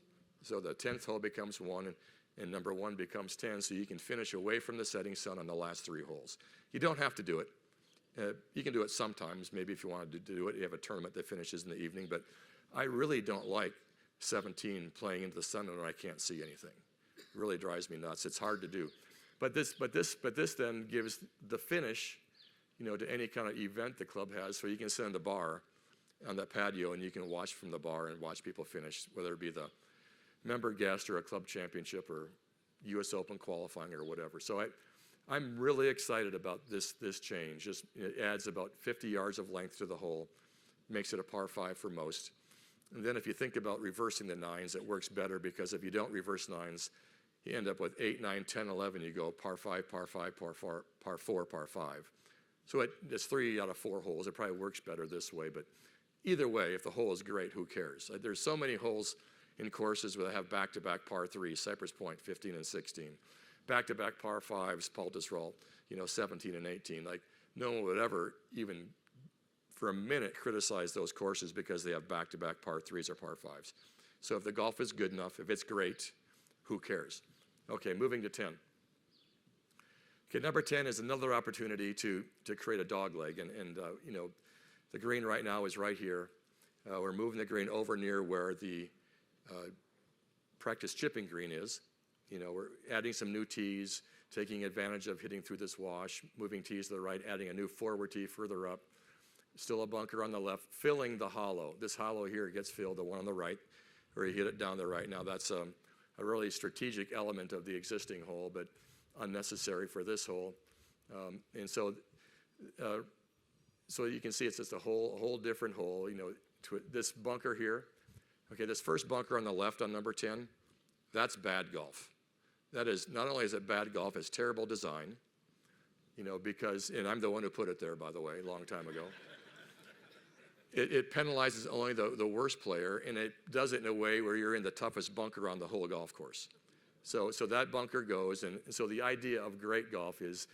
So the 10th hole becomes 1, and number 1 becomes 10, so you can finish away from the setting sun on the last 3 holes. You don't have to do it. You can do it sometimes, maybe if you wanted to do it. You have a tournament that finishes in the evening, but I really don't like 17 playing into the sun when I can't see anything. It really drives me nuts. It's hard to do. But this then gives the finish, you know, to any kind of event the club has. So you can sit in the bar on that patio, and you can watch from the bar and watch people finish, whether it be the member guest or a club championship or U.S. Open qualifying or whatever. So I'm really excited about this change. It adds about 50 yards of length to the hole, makes it a par 5 for most. And then if you think about reversing the nines, it works better, because if you don't reverse nines, you end up with 8, 9, 10, 11. You go par 5, par 5, par 4, par 4, par 5. So it's 3 out of 4 holes. It probably works better this way, but either way, if the hole is great, who cares? There's so many holes in courses where they have back-to-back par 3s, Cypress Point 15 and 16, back-to-back par 5s, Paul 17 and 18. Like, no one would ever even for a minute criticize those courses because they have back-to-back par 3s or par 5s. So if the golf is good enough, if it's great, who cares? Okay, moving to 10. Okay, number 10 is another opportunity to create a dog leg, and you know, the green right now is right here. We're moving the green over near where the practice chipping green is. You know, we're adding some new tees, taking advantage of hitting through this wash, moving tees to the right, adding a new forward tee further up. Still a bunker on the left, filling the hollow. This hollow here gets filled, the one on the right, where you hit it down the right. Now that's a really strategic element of the existing hole, but unnecessary for this hole. And so you can see it's just a whole different hole. You know, this bunker here. Okay, this first bunker on the left on number 10, that's bad golf. That is, not only is it bad golf, it's terrible design. You know, because, and I'm the one who put it there, by the way, a long time ago. It penalizes only the worst player, and it does it in a way where you're in the toughest bunker on the whole golf course. So that bunker goes, and so the idea of great golf is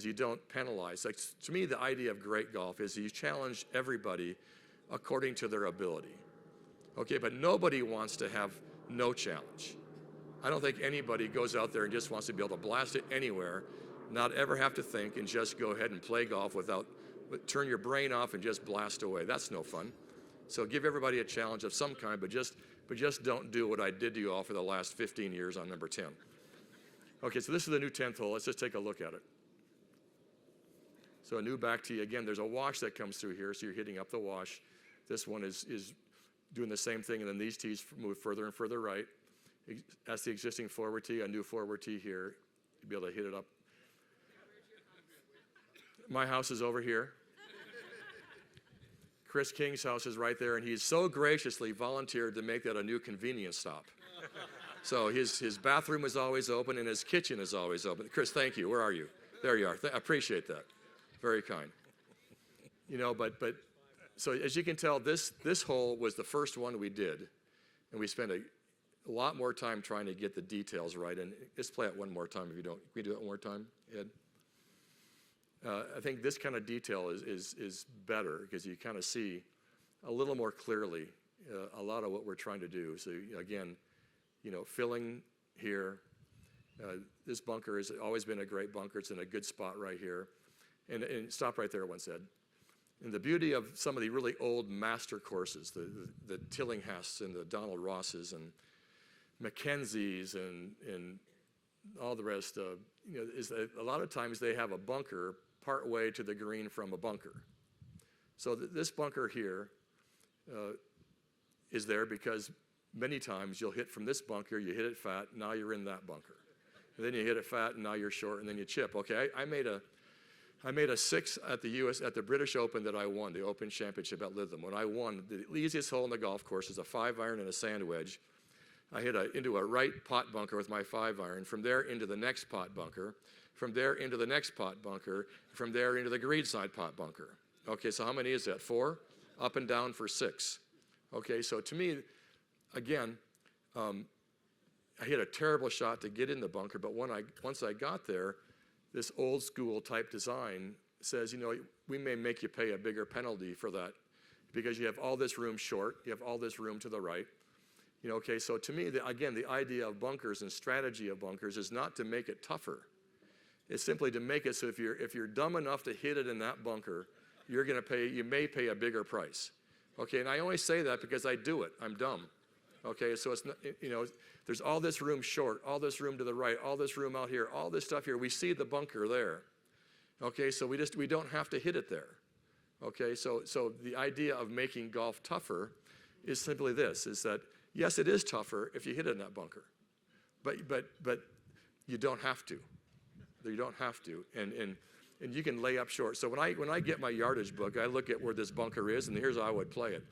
you don't penalize. Like, to me, the idea of great golf is you challenge everybody according to their ability. Okay, but nobody wants to have no challenge. I don't think anybody goes out there and just wants to be able to blast it anywhere, not ever have to think, and just go ahead and play golf turn your brain off and just blast away. That's no fun. So give everybody a challenge of some kind, but just don't do what I did to you all for the last 15 years on number 10. Okay, so this is the new 10th hole. Let's just take a look at it. So a new back tee. Again, there's a wash that comes through here, so you're hitting up the wash. This one is doing the same thing, and then these tees move further and further right. That's the existing forward tee, a new forward tee here. You'll be able to hit it up. My house is over here. Chris King's house is right there, and he's so graciously volunteered to make that a new convenience stop. So his bathroom is always open, and his kitchen is always open. Chris, thank you. Where are you? There you are. I appreciate that. Very kind. You know, but so as you can tell, this hole was the first one we did, and we spent a lot more time trying to get the details right. And let's play it one more time if you don't. Can we do it one more time, Ed? I think this kind of detail is better because you kind of see a little more clearly a lot of what we're trying to do. So again, you know, filling here. This bunker has always been a great bunker. It's in a good spot right here. And stop right there once, Ed. And the beauty of some of the really old master courses, the Tillinghast and the Donald Rosses and Mackenzie's and all the rest, you know, is that a lot of times they have a bunker part way to the green from a bunker. So this bunker here is there because many times you'll hit from this bunker, you hit it fat, now you're in that bunker. And then you hit it fat, and now you're short, and then you chip. Okay, I made a 6 at the British Open that I won, the Open Championship at Lytham. When I won, the easiest hole in the golf course is a 5-iron and a sand wedge. I hit into a right pot bunker with my 5-iron. From there into the next pot bunker. From there into the next pot bunker. From there into the green side pot bunker. Okay, so how many is that? 4? Up and down for 6. Okay, so to me, again, I hit a terrible shot to get in the bunker, but once I got there, this old school type design says, you know, we may make you pay a bigger penalty for that because you have all this room short, you have all this room to the right. You know, okay, so to me, again, the idea of bunkers and strategy of bunkers is not to make it tougher. It's simply to make it so if you're dumb enough to hit it in that bunker, you may pay a bigger price. Okay, and I only say that because I do it. I'm dumb. Okay, so it's not, you know, there's all this room short, all this room to the right, all this room out here, all this stuff here. We see the bunker there. Okay, so we don't have to hit it there. Okay, so the idea of making golf tougher is simply this, is that, yes, it is tougher if you hit it in that bunker, but you don't have to. You don't have to, and you can lay up short. So when I get my yardage book, I look at where this bunker is, and here's how I would play it.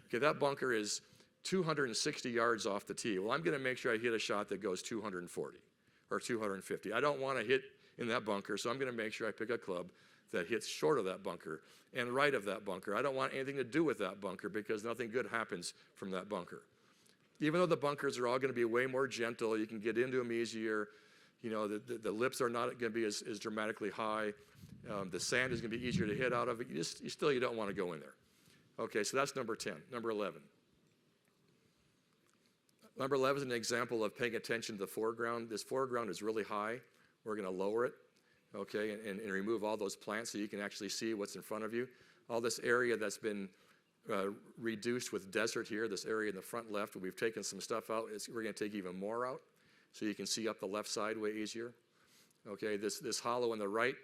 Okay, that bunker is 260 yards off the tee. Well, I'm going to make sure I hit a shot that goes 240 or 250. I don't want to hit in that bunker, so I'm going to make sure I pick a club that hits short of that bunker and right of that bunker. I don't want anything to do with that bunker because nothing good happens from that bunker. Even though the bunkers are all going to be way more gentle, you can get into them easier. You know, the lips are not going to be as dramatically high. The sand is going to be easier to hit out of it. You don't want to go in there. Okay, so that's number 10. Number 11. Number 11 is an example of paying attention to the foreground. This foreground is really high. We're going to lower it, okay, and remove all those plants so you can actually see what's in front of you. All this area that's been reduced with desert here, this area in the front left, we've taken some stuff out. We're going to take even more out so you can see up the left side way easier. Okay, this hollow on the right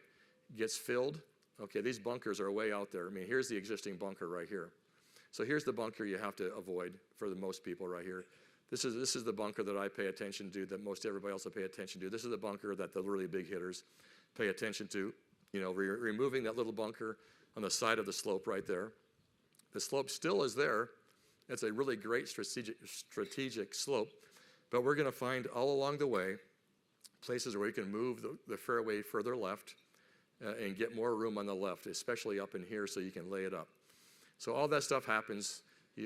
gets filled. Okay, these bunkers are way out there. I mean, here's the existing bunker right here. So here's the bunker you have to avoid for the most people right here. This is the bunker that I pay attention to, that most everybody else will pay attention to. This is the bunker that the really big hitters pay attention to. You know, removing that little bunker on the side of the slope right there. The slope still is there. It's a really great strategic slope, but we're going to find all along the way places where we can move the fairway further left and get more room on the left, especially up in here so you can lay it up. So all that stuff happens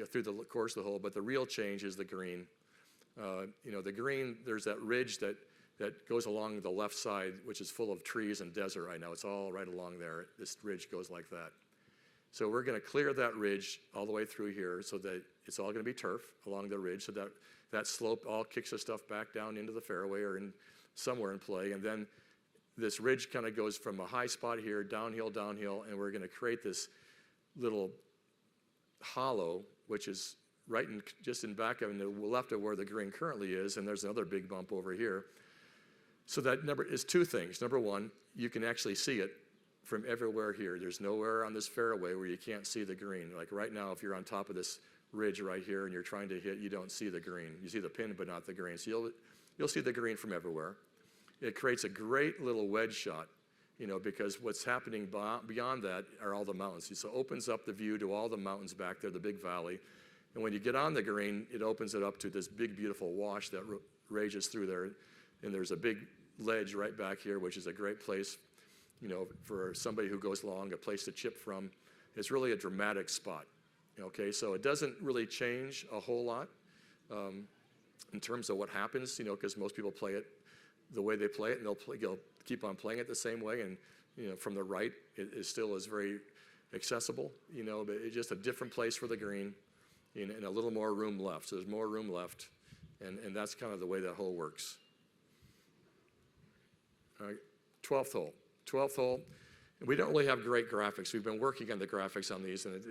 through the course of the hole, but the real change is the green. You know, the green, there's that ridge that goes along the left side, which is full of trees and desert right now. It's all right along there. This ridge goes like that. So we're going to clear that ridge all the way through here so that it's all going to be turf along the ridge, so that slope all kicks the stuff back down into the fairway or in somewhere in play. And then this ridge kind of goes from a high spot here, downhill, and we're going to create this little hollow, which is right just in back of, and the left of where the green currently is, and there's another big bump over here. So that number is two things. Number one, you can actually see it from everywhere here. There's nowhere on this fairway where you can't see the green. Like right now, if you're on top of this ridge right here and you're trying to hit, you don't see the green. You see the pin, but not the green. So you'll see the green from everywhere. It creates a great little wedge shot, you know, because what's happening beyond that are all the mountains. So it opens up the view to all the mountains back there, the big valley. And when you get on the green, it opens it up to this big, beautiful wash that rages through there. And there's a big ledge right back here, which is a great place, you know, for somebody who goes along, a place to chip from. It's really a dramatic spot. Okay, so it doesn't really change a whole lot in terms of what happens, you know, because most people play it the way they play it, and they'll keep on playing it the same way. And you know, from the right, it still is very accessible, you know, but it's just a different place for the green, and a little more room left. So there's more room left, and that's kind of the way that hole works. All right, 12th hole. 12th hole. We don't really have great graphics. We've been working on the graphics on these, and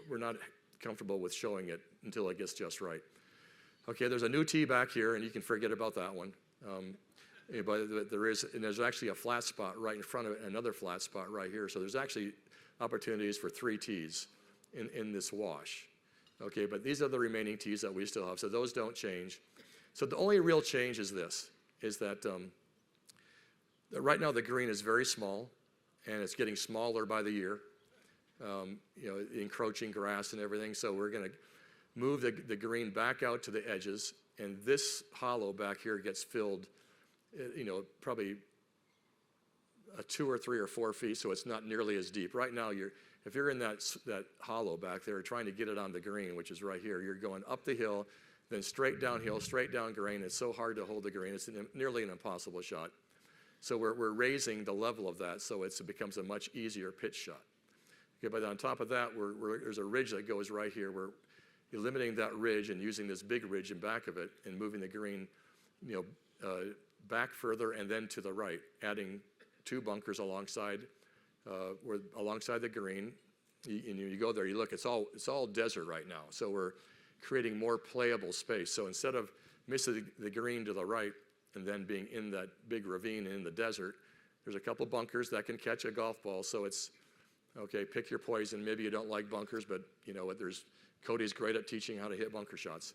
we're not comfortable with showing it until it gets just right. Okay, there's a new tee back here, and you can forget about that one. But there's actually a flat spot right in front of it, and another flat spot right here. So there's actually opportunities for 3 tees in this wash. Okay, but these are the remaining tees that we still have, so those don't change. So the only real change is this, is that right now the green is very small, and it's getting smaller by the year. You know, encroaching grass and everything. So we're going to move the green back out to the edges, and this hollow back here gets filled, you know, probably 2 or 3 or 4 feet, so it's not nearly as deep. Right now, if you're in that hollow back there trying to get it on the green, which is right here, you're going up the hill, then straight downhill, straight down green. It's so hard to hold the green. It's nearly an impossible shot. So we're raising the level of that so it becomes a much easier pitch shot. Okay, but on top of that, there's a ridge that goes right here. We're eliminating that ridge and using this big ridge in back of it and moving the green, you know, back further and then to the right, adding 2 bunkers alongside the green. You go there, you look, it's all desert right now. So we're creating more playable space. So instead of missing the green to the right and then being in that big ravine in the desert, there's a couple bunkers that can catch a golf ball. So it's Okay, pick your poison. Maybe you don't like bunkers, but you know what? Cody's great at teaching how to hit bunker shots.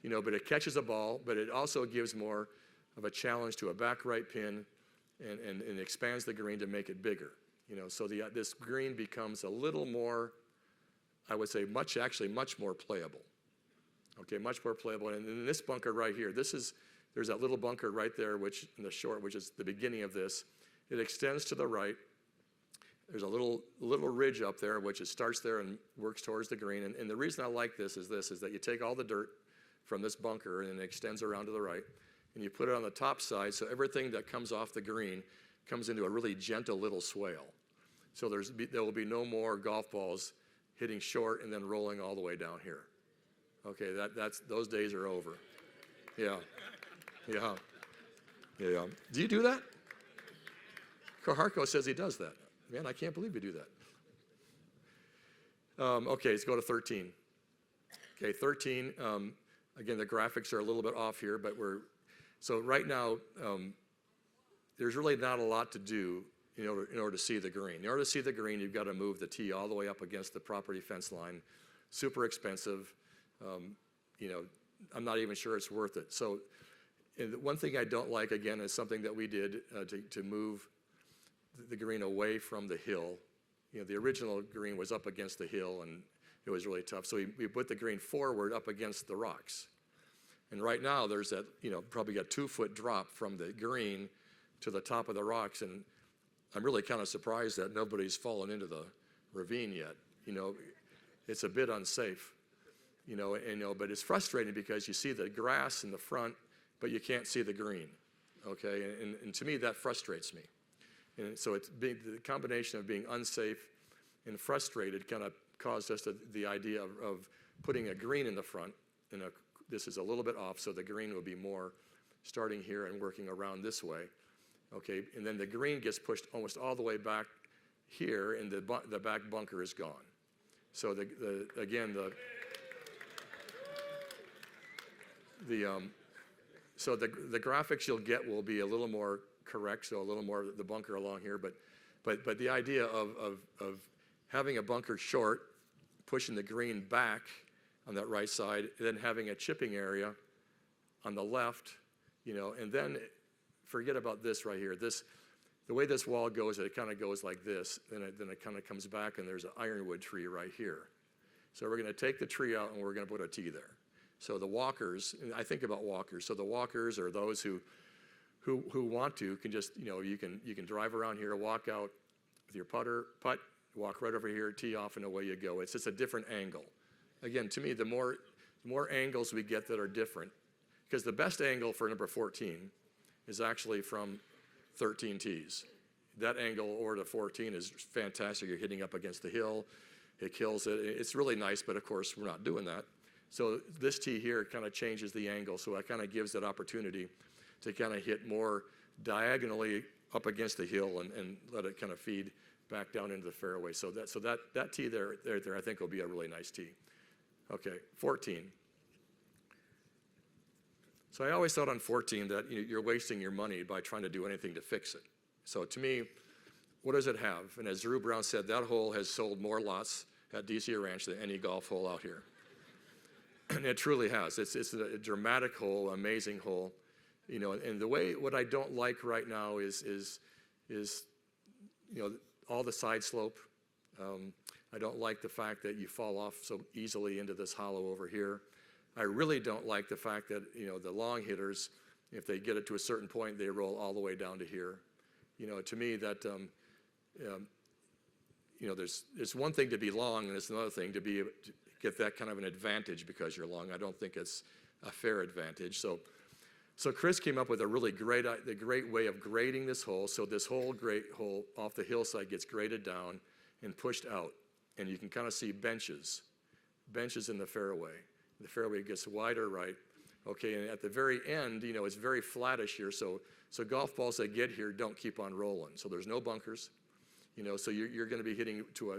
You know, but it catches a ball, but it also gives more of a challenge to a back right pin and expands the green to make it bigger. You know, so this green becomes a little more, I would say much more playable. Okay, much more playable. And in this bunker right here, there's that little bunker right there, which in the short, which is the beginning of this. It extends to the right. There's a little ridge up there, which it starts there and works towards the green. And the reason I like this is that you take all the dirt from this bunker and it extends around to the right, and you put it on the top side, so everything that comes off the green comes into a really gentle little swale. So there will be no more golf balls hitting short and then rolling all the way down here. Okay, those days are over. Yeah. Do you do that? Harco says he does that. Man, I can't believe you do that. Okay, let's go to 13. Okay, 13. Again, the graphics are a little bit off here, but so right now, there's really not a lot to do in order to see the green. In order to see the green, you've got to move the tee all the way up against the property fence line. Super expensive. You know, I'm not even sure it's worth it. So, and one thing I don't like, again, is something that we did to move the green away from the hill. You know, the original green was up against the hill, and it was really tough. So we put the green forward up against the rocks. And right now there's that, you know, probably a 2-foot drop from the green to the top of the rocks. And I'm really kind of surprised that nobody's fallen into the ravine yet. You know, it's a bit unsafe, but it's frustrating because you see the grass in the front, but you can't see the green. Okay, and to me that frustrates me. And so the combination of being unsafe and frustrated kind of caused us the idea of putting a green in the front. And this is a little bit off, so the green will be more starting here and working around this way. Okay, and then the green gets pushed almost all the way back here, and the back bunker is gone. So the graphics you'll get will be a little more correct, so a little more the bunker along here, but the idea of having a bunker short, pushing the green back on that right side, and then having a chipping area on the left, and then forget about this right here. The way this wall goes, it kind of goes like this, then it kind of comes back, and there's an ironwood tree right here. So we're going to take the tree out, and we're going to put a tee there. So the walkers, and I think about walkers. So the walkers are those who want to can just, you can drive around here, walk out with your putt, walk right over here, tee off, and away you go. It's just a different angle. Again, to me, the more angles we get that are different, because the best angle for number 14 is actually from 13 tees. That angle over to 14 is fantastic. You're hitting up against the hill. It kills it. It's really nice, but of course, we're not doing that. So this tee here kind of changes the angle, so it kind of gives that opportunity to kind of hit more diagonally up against the hill and let it kind of feed back down into the fairway. So that tee there I think will be a really nice tee. Okay, 14. So I always thought on 14 that you're wasting your money by trying to do anything to fix it. So to me, what does it have? And as Drew Brown said, that hole has sold more lots at DC Ranch than any golf hole out here. And it truly has. It's a dramatic hole, amazing hole. And what I don't like right now is all the side slope. I don't like the fact that you fall off so easily into this hollow over here. I really don't like the fact that, the long hitters, if they get it to a certain point, they roll all the way down to here. To me that, it's one thing to be long and it's another thing to get that kind of an advantage because you're long. I don't think it's a fair advantage. So Chris came up with a really great way of grading this hole. So this whole great hole off the hillside gets graded down and pushed out. And you can kind of see benches in the fairway. The fairway gets wider right. Okay, and at the very end, it's very flattish here. So golf balls that get here don't keep on rolling. So there's no bunkers. So you're going to be hitting to a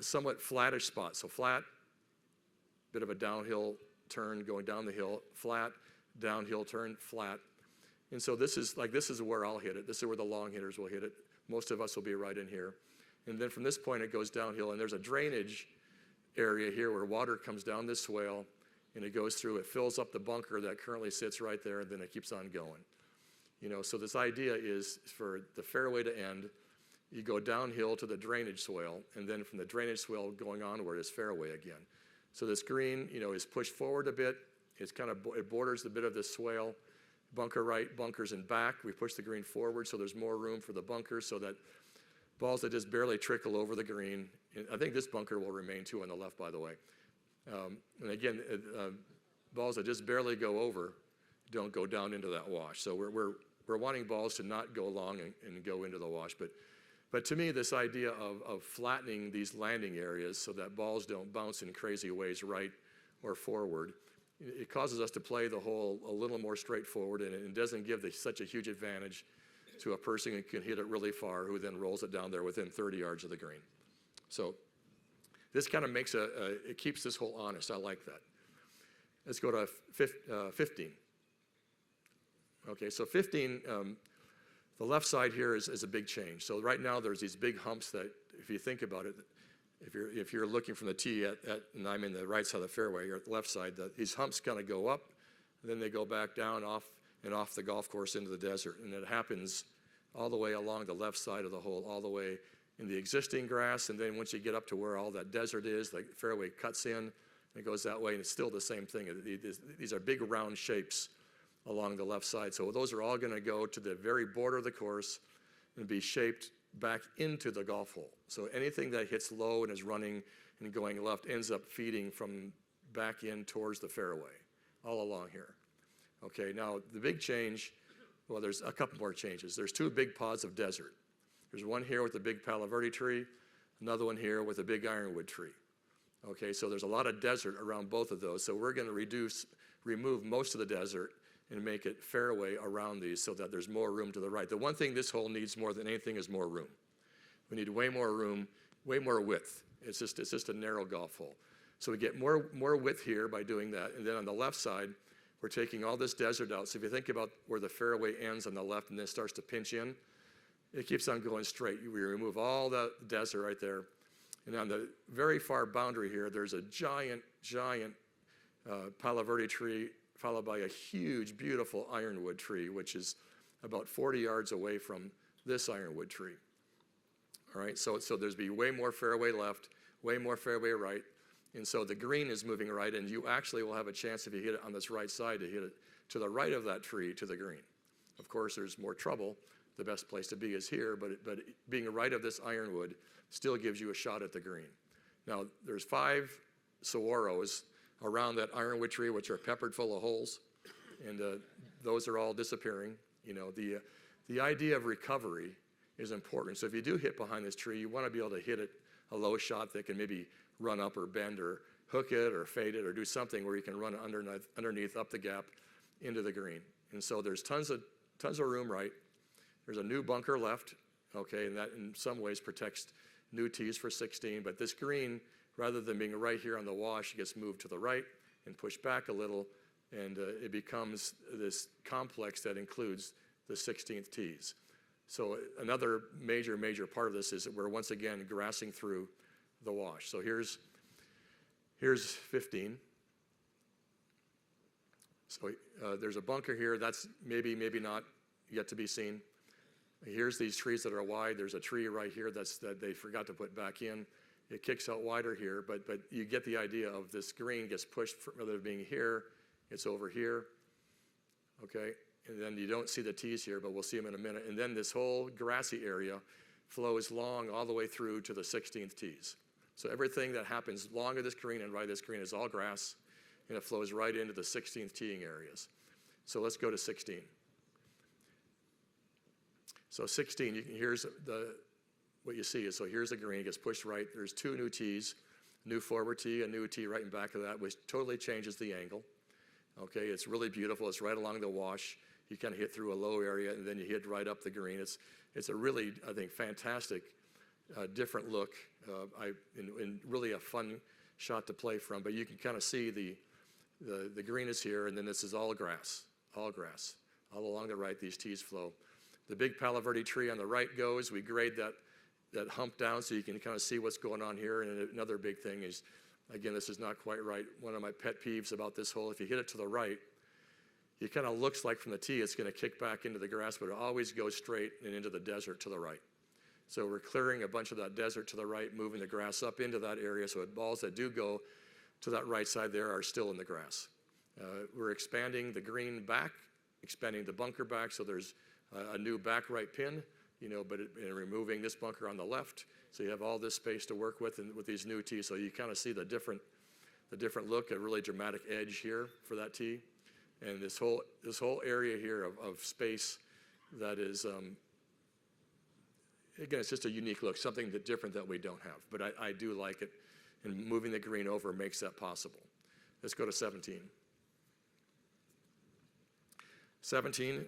somewhat flattish spot. So flat, bit of a downhill turn going down the hill, flat, downhill turn, flat. And so this is where I'll hit it. This is where the long hitters will hit it. Most of us will be right in here. And then from this point, it goes downhill, and there's a drainage area here where water comes down this swale, and it goes through, it fills up the bunker that currently sits right there, and then it keeps on going. So this idea is for the fairway to end, you go downhill to the drainage swale, and then from the drainage swale going onward is fairway again. So this green, is pushed forward a bit. It borders a bit of this swale. Bunker right, bunkers in back. We push the green forward so there's more room for the bunkers so that balls that just barely trickle over the green. And I think this bunker will remain too on the left, by the way. And again, balls that just barely go over don't go down into that wash. So we're wanting balls to not go long and go into the wash. But to me, this idea of flattening these landing areas so that balls don't bounce in crazy ways right or forward, it causes us to play the hole a little more straightforward, and it doesn't give such a huge advantage to a person who can hit it really far, who then rolls it down there within 30 yards of the green. So this kind of makes it keeps this hole honest. I like that. Let's go to 15. Okay, so 15, the left side here is a big change. So right now there's these big humps that, if you think about it, if you're looking from the tee and I'm in the right side of the fairway, you're at the left side, these humps kind of go up, and then they go back down off the golf course into the desert. And it happens all the way along the left side of the hole, all the way in the existing grass, and then once you get up to where all that desert is, the fairway cuts in, and it goes that way, and it's still the same thing. These are big round shapes along the left side. So those are all going to go to the very border of the course and be shaped back into the golf hole. So anything that hits low and is running and going left ends up feeding from back in towards the fairway, all along here. Okay, now the big change, well, there's a couple more changes. There's two big pods of desert. There's one here with a big Palo Verde tree, another one here with a big ironwood tree. Okay, so there's a lot of desert around both of those. So we're going to remove most of the desert and make it fairway around these so that there's more room to the right. The one thing this hole needs more than anything is more room. We need way more room, way more width. It's just a narrow golf hole. So we get more width here by doing that. And then on the left side, we're taking all this desert out. So if you think about where the fairway ends on the left and then starts to pinch in, it keeps on going straight. We remove all the desert right there. And on the very far boundary here, there's a giant Palo Verde tree followed by a huge, beautiful ironwood tree, which is about 40 yards away from this ironwood tree. All right, so there's be way more fairway left, way more fairway right, and so the green is moving right, and you actually will have a chance if you hit it on this right side to hit it to the right of that tree to the green. Of course, there's more trouble. The best place to be is here, but being right of this ironwood still gives you a shot at the green. Now, there's 5 saguaros around that ironwood tree, which are peppered full of holes, and those are all disappearing. The idea of recovery is important. So if you do hit behind this tree, you want to be able to hit it a low shot that can maybe run up or bend or hook it or fade it or do something where you can run underneath up the gap into the green. And so there's tons of room right. There's a new bunker left, okay, and that in some ways protects new tees for 16, but this green, rather than being right here on the wash, gets moved to the right and pushed back a little, and it becomes this complex that includes the 16th tees. So another major part of this is that we're once again grassing through the wash. So here's 15. So there's a bunker here. That's maybe not yet to be seen. Here's these trees that are wide. There's a tree right here that they forgot to put back in. It kicks out wider here, but you get the idea of this green gets pushed rather than being here, it's over here, okay? And then you don't see the tees here, but we'll see them in a minute. And then this whole grassy area flows long all the way through to the 16th tees. So everything that happens along this green and right of this green is all grass, and it flows right into the 16th teeing areas. So let's go to 16. So 16, here's what you see is, so here's the green, it gets pushed right. There's 2 new tees, new forward tee, a new tee right in back of that, which totally changes the angle. Okay, it's really beautiful. It's right along the wash. You kind of hit through a low area, and then you hit right up the green. It's a really, I think, fantastic, different look, and really a fun shot to play from. But you can kind of see the green is here, and then this is all grass. All along the right. These tees flow. The big Palo Verde tree on the right goes. We grade that hump down so you can kind of see what's going on here. And another big thing is, again, this is not quite right. One of my pet peeves about this hole, if you hit it to the right, it kind of looks like from the tee it's going to kick back into the grass, but it always goes straight and into the desert to the right. So we're clearing a bunch of that desert to the right, moving the grass up into that area so that balls that do go to that right side there are still in the grass. We're expanding the green back, expanding the bunker back, so there's a new back right pin, but and removing this bunker on the left, so you have all this space to work with, and with these new tees, so you kind of see the different look, a really dramatic edge here for that tee, and this whole area here of space that is, again, it's just a unique look, something different that we don't have, but I do like it, and moving the green over makes that possible. Let's go to 17. 17,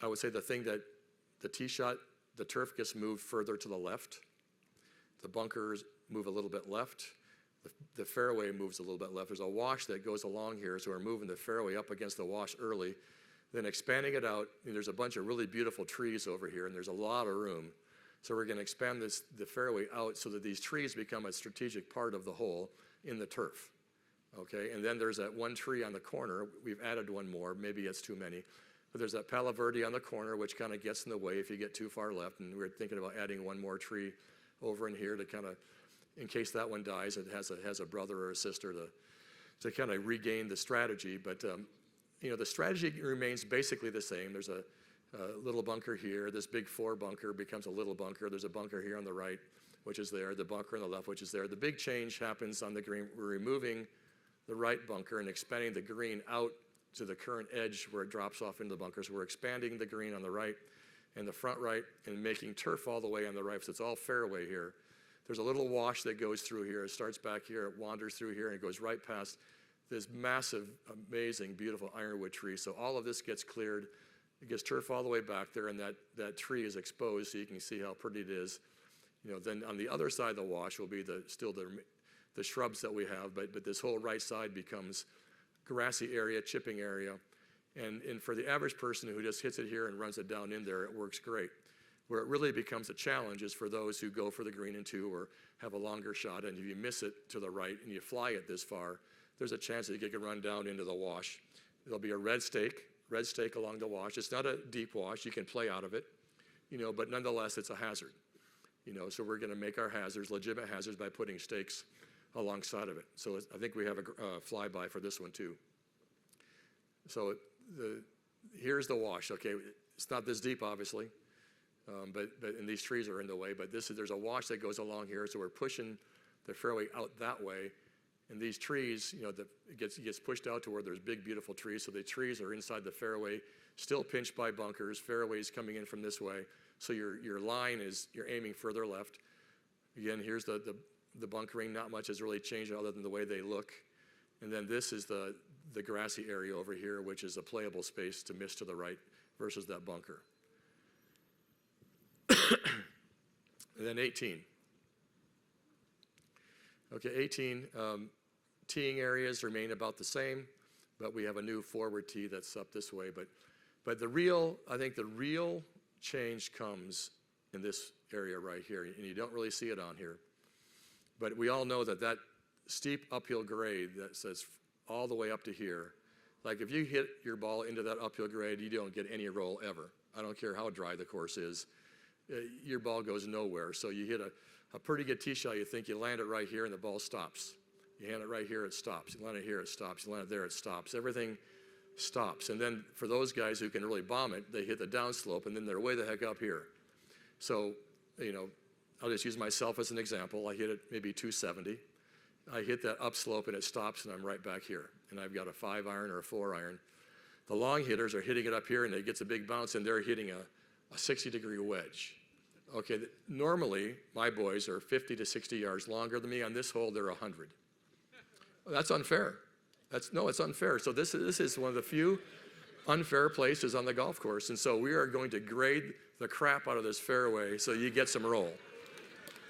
I would say the thing that the tee shot, the turf gets moved further to the left. The bunkers move a little bit left. The fairway moves a little bit left. There's a wash that goes along here, so we're moving the fairway up against the wash early, then expanding it out. And there's a bunch of really beautiful trees over here, and there's a lot of room. So we're going to expand the fairway out so that these trees become a strategic part of the hole in the turf. Okay, and then there's that one tree on the corner. We've added one more. Maybe it's too many. But there's that Palo Verde on the corner, which kind of gets in the way if you get too far left. And we're thinking about adding one more tree over in here to kind of, in case that one dies, it has a brother or a sister to kind of regain the strategy. But the strategy remains basically the same. There's a little bunker here. This big 4 bunker becomes a little bunker. There's a bunker here on the right, which is there. The bunker on the left, which is there. The big change happens on the green. We're removing the right bunker and expanding the green out to the current edge where it drops off into the bunkers. We're expanding the green on the right and the front right and making turf all the way on the right, so it's all fairway here. There's a little wash that goes through here. It starts back here, it wanders through here, and it goes right past this massive, amazing, beautiful ironwood tree. So all of this gets cleared. It gets turf all the way back there, and that tree is exposed so you can see how pretty it is. Then on the other side of the wash will be still the shrubs that we have, but this whole right side becomes grassy area, chipping area. And for the average person who just hits it here and runs it down in there, it works great. Where it really becomes a challenge is for those who go for the green and 2 or have a longer shot, and if you miss it to the right and you fly it this far, there's a chance that you can run down into the wash. There'll be a red stake along the wash. It's not a deep wash, you can play out of it, but nonetheless it's a hazard. So we're gonna make our hazards legitimate hazards by putting stakes alongside of it. So I think we have a flyby for this one too. So here's the wash, okay? It's not this deep, obviously, and these trees are in the way, but there's a wash that goes along here, so we're pushing the fairway out that way. And these trees, it gets pushed out to where there's big, beautiful trees, so the trees are inside the fairway, still pinched by bunkers, fairways coming in from this way. So your line is, you're aiming further left. Again, here's the bunkering, not much has really changed other than the way they look. And then this is the grassy area over here, which is a playable space to miss to the right versus that bunker. And then 18. Okay, 18, teeing areas remain about the same, but we have a new forward tee that's up this way. But I think the real change comes in this area right here, and you don't really see it on here. But we all know that steep uphill grade that says all the way up to here, like if you hit your ball into that uphill grade, you don't get any roll ever. I don't care how dry the course is. Your ball goes nowhere. So you hit a pretty good tee shot, you think you land it right here and the ball stops. You hand it right here, it stops. You land it here, it stops. You land it there, it stops. Everything stops. And then for those guys who can really bomb it, they hit the downslope and then they're way the heck up here. So, I'll just use myself as an example. I hit it maybe 270. I hit that upslope and it stops and I'm right back here. And I've got a 5-iron or a 4-iron. The long hitters are hitting it up here and it gets a big bounce and they're hitting a 60-degree wedge. Okay, normally my boys are 50 to 60 yards longer than me. On this hole, they're 100. That's unfair. It's unfair. So this is one of the few unfair places on the golf course. And so we are going to grade the crap out of this fairway so you get some roll.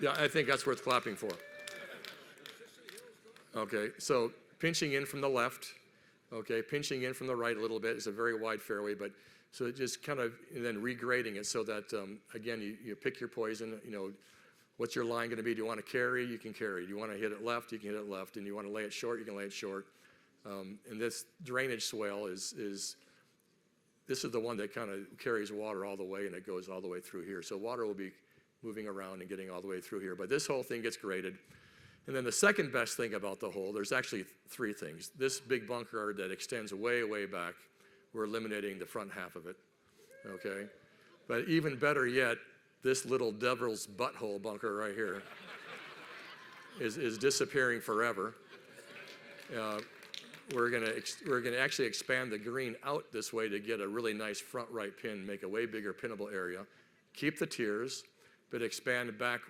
Yeah, I think that's worth clapping for. Okay, so pinching in from the left, okay, pinching in from the right a little bit. It's a very wide fairway, but So it just kind of, and then regrading it so that, again, you pick your poison, what's your line going to be? Do you want to carry? You can carry. Do you want to hit it left? You can hit it left. And you want to lay it short? You can lay it short. And this drainage swale this is the one that kind of carries water all the way, and it goes all the way through here. So water will be moving around and getting all the way through here. But this whole thing gets graded. And then the second best thing about the hole, there's actually three things. This big bunker that extends way, way back, we're eliminating the front half of it, okay? But even better yet, this little devil's butthole bunker right here is disappearing forever. We're gonna actually expand the green out this way to get a really nice front right pin, make a way bigger pinnable area. Keep the tiers, but expand back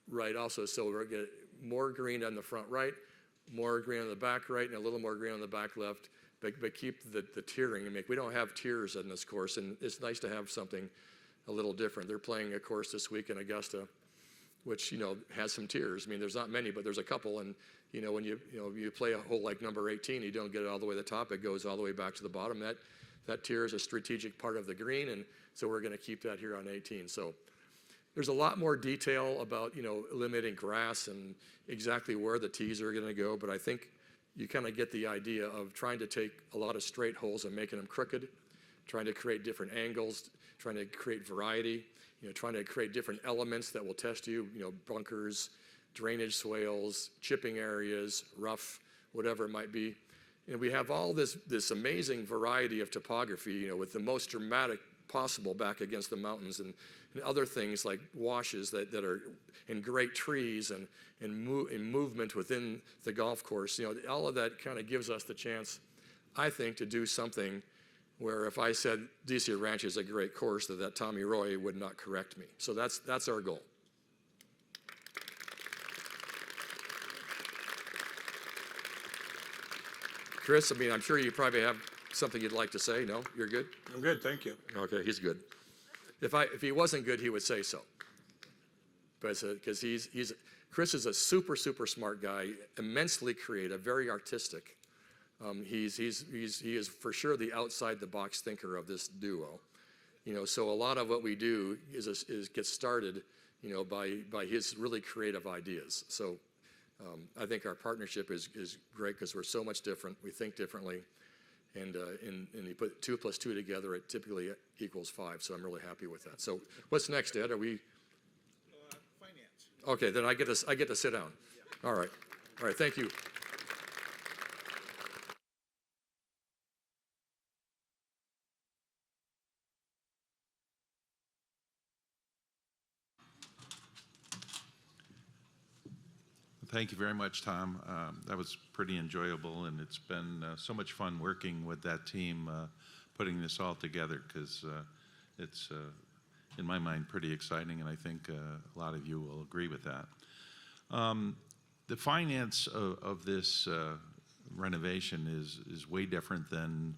right also, so we're gonna get more green on the front right, more green on the back right, and a little more green on the back left. But keep the tiering. We don't have tiers in this course, and it's nice to have something a little different. They're playing a course this week in Augusta, which has some tiers. There's not many, but there's a couple. And when you play a hole like number 18, you don't get it all the way to the top. It goes all the way back to the bottom. That tier is a strategic part of the green, and so we're going to keep that here on 18. So there's a lot more detail about eliminating grass and exactly where the tees are going to go, but I think you kind of get the idea of trying to take a lot of straight holes and making them crooked, trying to create different angles, trying to create variety, trying to create different elements that will test you, bunkers, drainage swales, chipping areas, rough, whatever it might be. And we have all this amazing variety of topography, with the most dramatic possible back against the mountains, and other things like washes that are in great trees and movement within the golf course. All of that kind of gives us the chance, I think, to do something where if I said DC Ranch is a great course, that Tommy Roy would not correct me. So that's our goal. Chris, I'm sure you probably have something you'd like to say. No, you're good? I'm good, thank you. Okay, he's good. If he wasn't good, he would say so. But because Chris is a super smart guy, immensely creative, very artistic. He is for sure the outside the box thinker of this duo. So a lot of what we do is gets started, by his really creative ideas. So I think our partnership is great because we're so much different. We think differently. And you put 2 + 2 together, it typically equals 5. So I'm really happy with that. So what's next, Ed? Are we? Finance. Okay, then I get to sit down. Yeah. All right. Thank you. Thank you very much, Tom. That was pretty enjoyable, and it's been so much fun working with that team, putting this all together, because it's, in my mind, pretty exciting, and I think a lot of you will agree with that. The finance of this renovation is way different than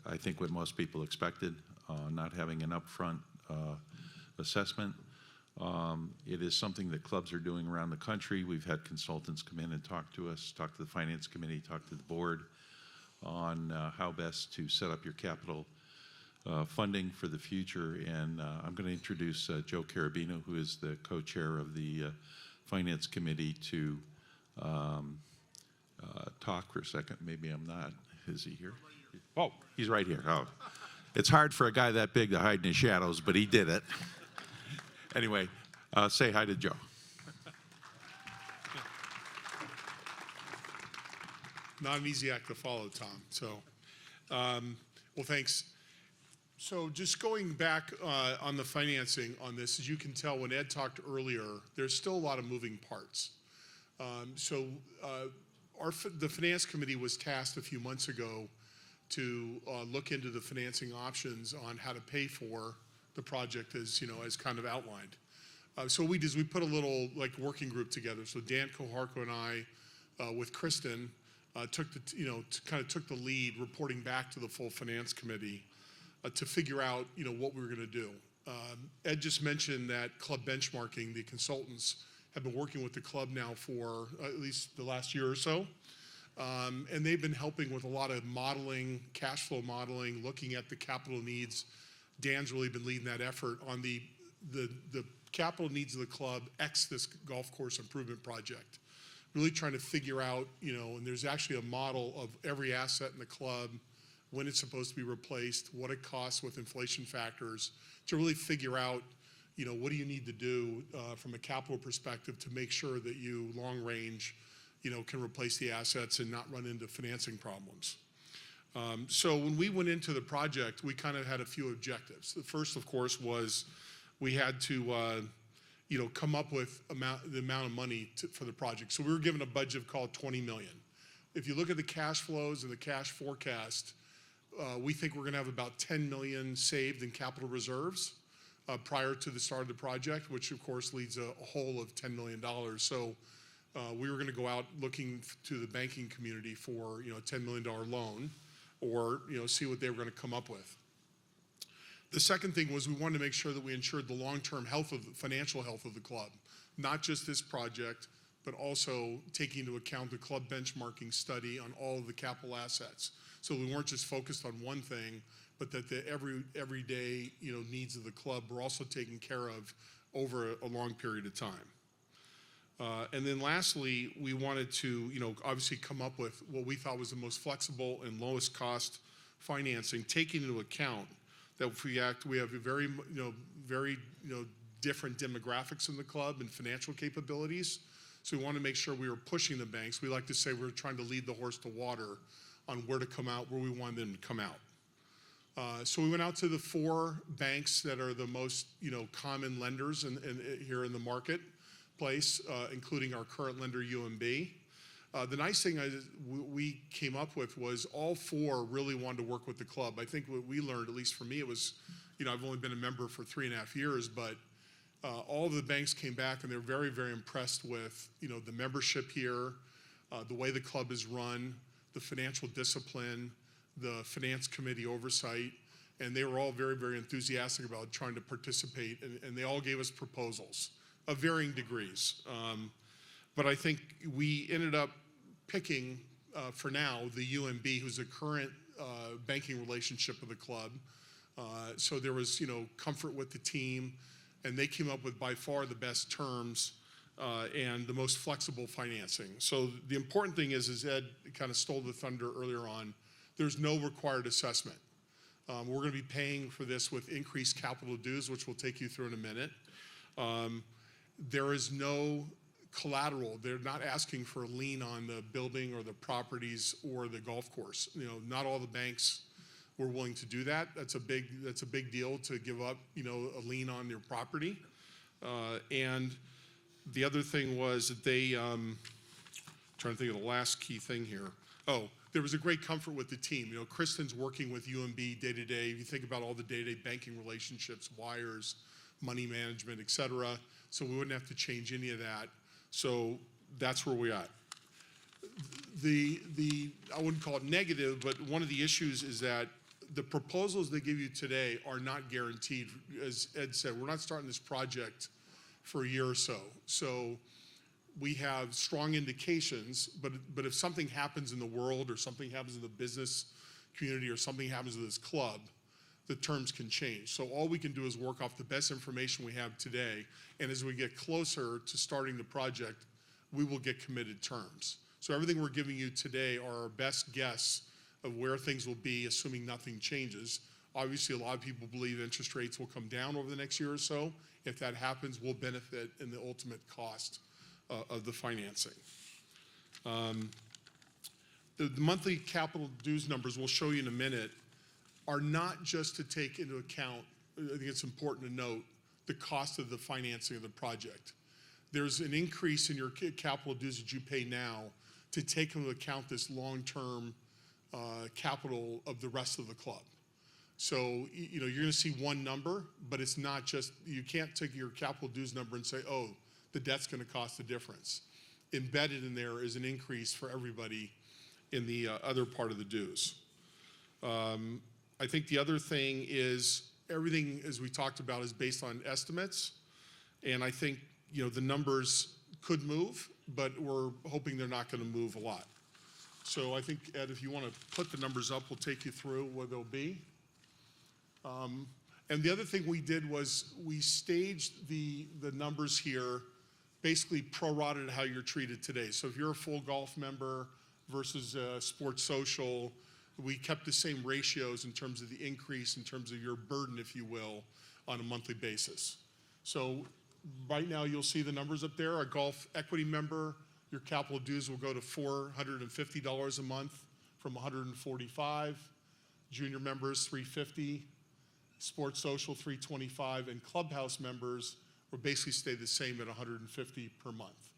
I think what most people expected, not having an upfront assessment. It is something that clubs are doing around the country. We've had consultants come in and talk to us, talk to the finance committee, talk to the board on how best to set up your capital funding for the future. And I'm going to introduce Joe Carrabino, who is the co-chair of the finance committee, to talk for a second. Maybe I'm not. Is he here? Oh, he's right here. Oh, it's hard for a guy that big to hide in his shadows, but he did it. Anyway, say hi to Joe. Not an easy act to follow, Tom. So, well, thanks. So just going back on the financing on this, as you can tell, when Ed talked earlier, there's still a lot of moving parts. The finance committee was tasked a few months ago to look into the financing options on how to pay for the project, as as kind of outlined. So what we did is we put a little working group together. So Dan Koharko and I, with Kristen, took the lead, reporting back to the full finance committee to figure out what we were going to do. Ed just mentioned that club benchmarking, the consultants have been working with the club now for at least the last year or so. And they've been helping with a lot of modeling, cash flow modeling, looking at the capital needs. Dan's really been leading that effort on the capital needs of the club, this golf course improvement project. Really trying to figure out, and there's actually a model of every asset in the club, when it's supposed to be replaced, what it costs with inflation factors, to really figure out, what do you need to do from a capital perspective to make sure that you, long range, can replace the assets and not run into financing problems. So when we went into the project, we kind of had a few objectives. The first, of course, was we had to, come up with the amount of money for the project. So we were given a budget called $20 million. If you look at the cash flows and the cash forecast, we think we're going to have about $10 million saved in capital reserves prior to the start of the project, which of course leaves a hole of $10 million. So we were going to go out looking to the banking community for a $10 million loan, or see what they were going to come up with. The second thing was we wanted to make sure that we ensured the long-term financial health of the club, not just this project, but also taking into account the club benchmarking study on all of the capital assets. So we weren't just focused on one thing, but that the everyday needs of the club were also taken care of over a long period of time. And then lastly, we wanted to obviously come up with what we thought was the most flexible and lowest cost financing, taking into account that we have a very different demographics in the club and financial capabilities. So we want to make sure we were pushing the banks. We like to say we're trying to lead the horse to water on where to come out, where we wanted them to come out. So we went out to the 4 banks that are the most common lenders here in the marketplace, including our current lender, UMB. The nice thing we came up with was all 4 really wanted to work with the club. I think what we learned, at least for me, it was, I've only been a member for 3.5 years, but all of the banks came back and they're very, very impressed with, the membership here, the way the club is run, the financial discipline, the finance committee oversight, and they were all very, very enthusiastic about trying to participate, and they all gave us proposals of varying degrees. But I think we ended up picking, for now, the UMB, who's a current banking relationship with the club. So there was, comfort with the team, and they came up with by far the best terms and the most flexible financing. So the important thing is Ed kind of stole the thunder earlier on, there's no required assessment. We're going to be paying for this with increased capital dues, which we'll take you through in a minute. There is no collateral. They're not asking for a lien on the building or the properties or the golf course. Not all the banks were willing to do that. That's a big deal to give up, a lien on your property. And the other thing was that they, trying to think of the last key thing here. Oh, there was a great comfort with the team. Kristen's working with UMB day to day. If you think about all the day-to-day banking relationships, wires, money management, et cetera. So we wouldn't have to change any of that. So that's where we're at. I wouldn't call it negative, but one of the issues is that the proposals they give you today are not guaranteed. As Ed said, we're not starting this project for a year or so. So we have strong indications, but if something happens in the world or something happens in the business community or something happens to this club, the terms can change. So all we can do is work off the best information we have today, and as we get closer to starting the project, we will get committed terms. So everything we're giving you today are our best guess of where things will be, assuming nothing changes. Obviously, a lot of people believe interest rates will come down over the next year or so. If that happens, we'll benefit in the ultimate cost of the financing. The monthly capital dues numbers we'll show you in a minute are not just to take into account, I think it's important to note, the cost of the financing of the project. There's an increase in your capital dues that you pay now to take into account this long-term capital of the rest of the club. So, you're gonna see one number, but it's not just, you can't take your capital dues number and say, oh, the debt's gonna cost the difference. Embedded in there is an increase for everybody in the other part of the dues. I think the other thing is everything, as we talked about, is based on estimates. And I think, the numbers could move, but we're hoping they're not gonna move a lot. So I think, Ed, if you want to put the numbers up, we'll take you through what they'll be. And the other thing we did was we staged the numbers here, basically prorated how you're treated today. So if you're a full golf member versus a sports social, we kept the same ratios in terms of the increase, in terms of your burden, if you will, on a monthly basis. So right now you'll see the numbers up there. A golf equity member, your capital dues will go to $450 a month from $145. Junior members, $350. Sports social, $325, and clubhouse members will basically stay the same at $150 per month.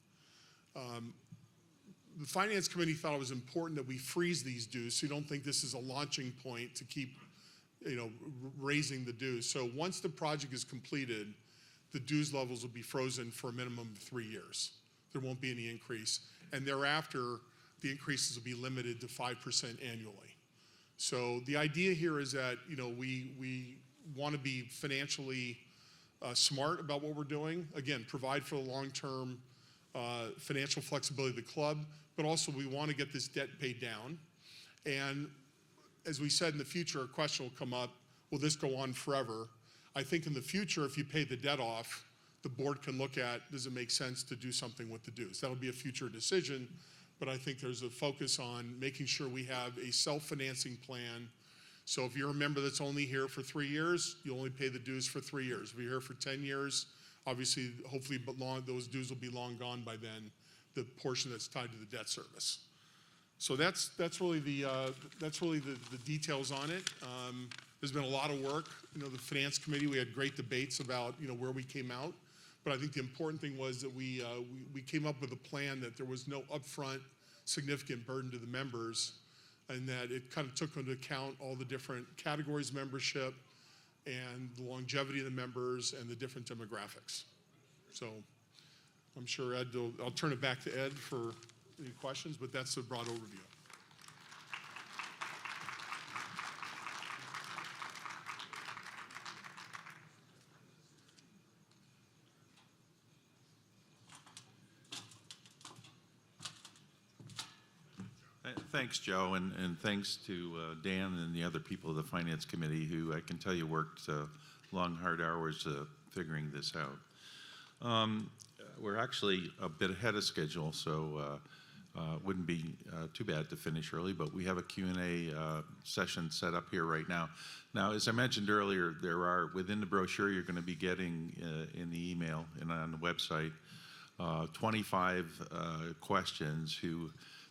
The Finance Committee thought it was important that we freeze these dues, so you don't think this is a launching point to keep, raising the dues. So once the project is completed, the dues levels will be frozen for a minimum of 3 years. There won't be any increase, and thereafter, the increases will be limited to 5% annually. So the idea here is that, we want to be financially smart about what we're doing. Again, provide for the long-term financial flexibility of the club, but also we want to get this debt paid down. And as we said, in the future, a question will come up, will this go on forever? I think in the future, if you pay the debt off, the board can look at, does it make sense to do something with the dues? That'll be a future decision, but I think there's a focus on making sure we have a self-financing plan. So if you're a member that's only here for 3 years, you only pay the dues for 3 years. If you're here for 10 years, obviously, hopefully, those dues will be long gone by then, the portion that's tied to the debt service. So that's really the details on it. There's been a lot of work. The Finance Committee, we had great debates about where we came out. But I think the important thing was that we came up with a plan that there was no upfront significant burden to the members, and that it kind of took into account all the different categories of membership and the longevity of the members and the different demographics. So I'm sure Ed, I'll turn it back to Ed for any questions, but that's a broad overview. Thanks, Joe, and thanks to Dan and the other people of the Finance Committee who I can tell you worked long, hard hours figuring this out. We're actually a bit ahead of schedule, so it wouldn't be too bad to finish early, but we have a Q&A session set up here right now. Now, as I mentioned earlier, there are, within the brochure you're going to be getting in the email and on the website, 25 questions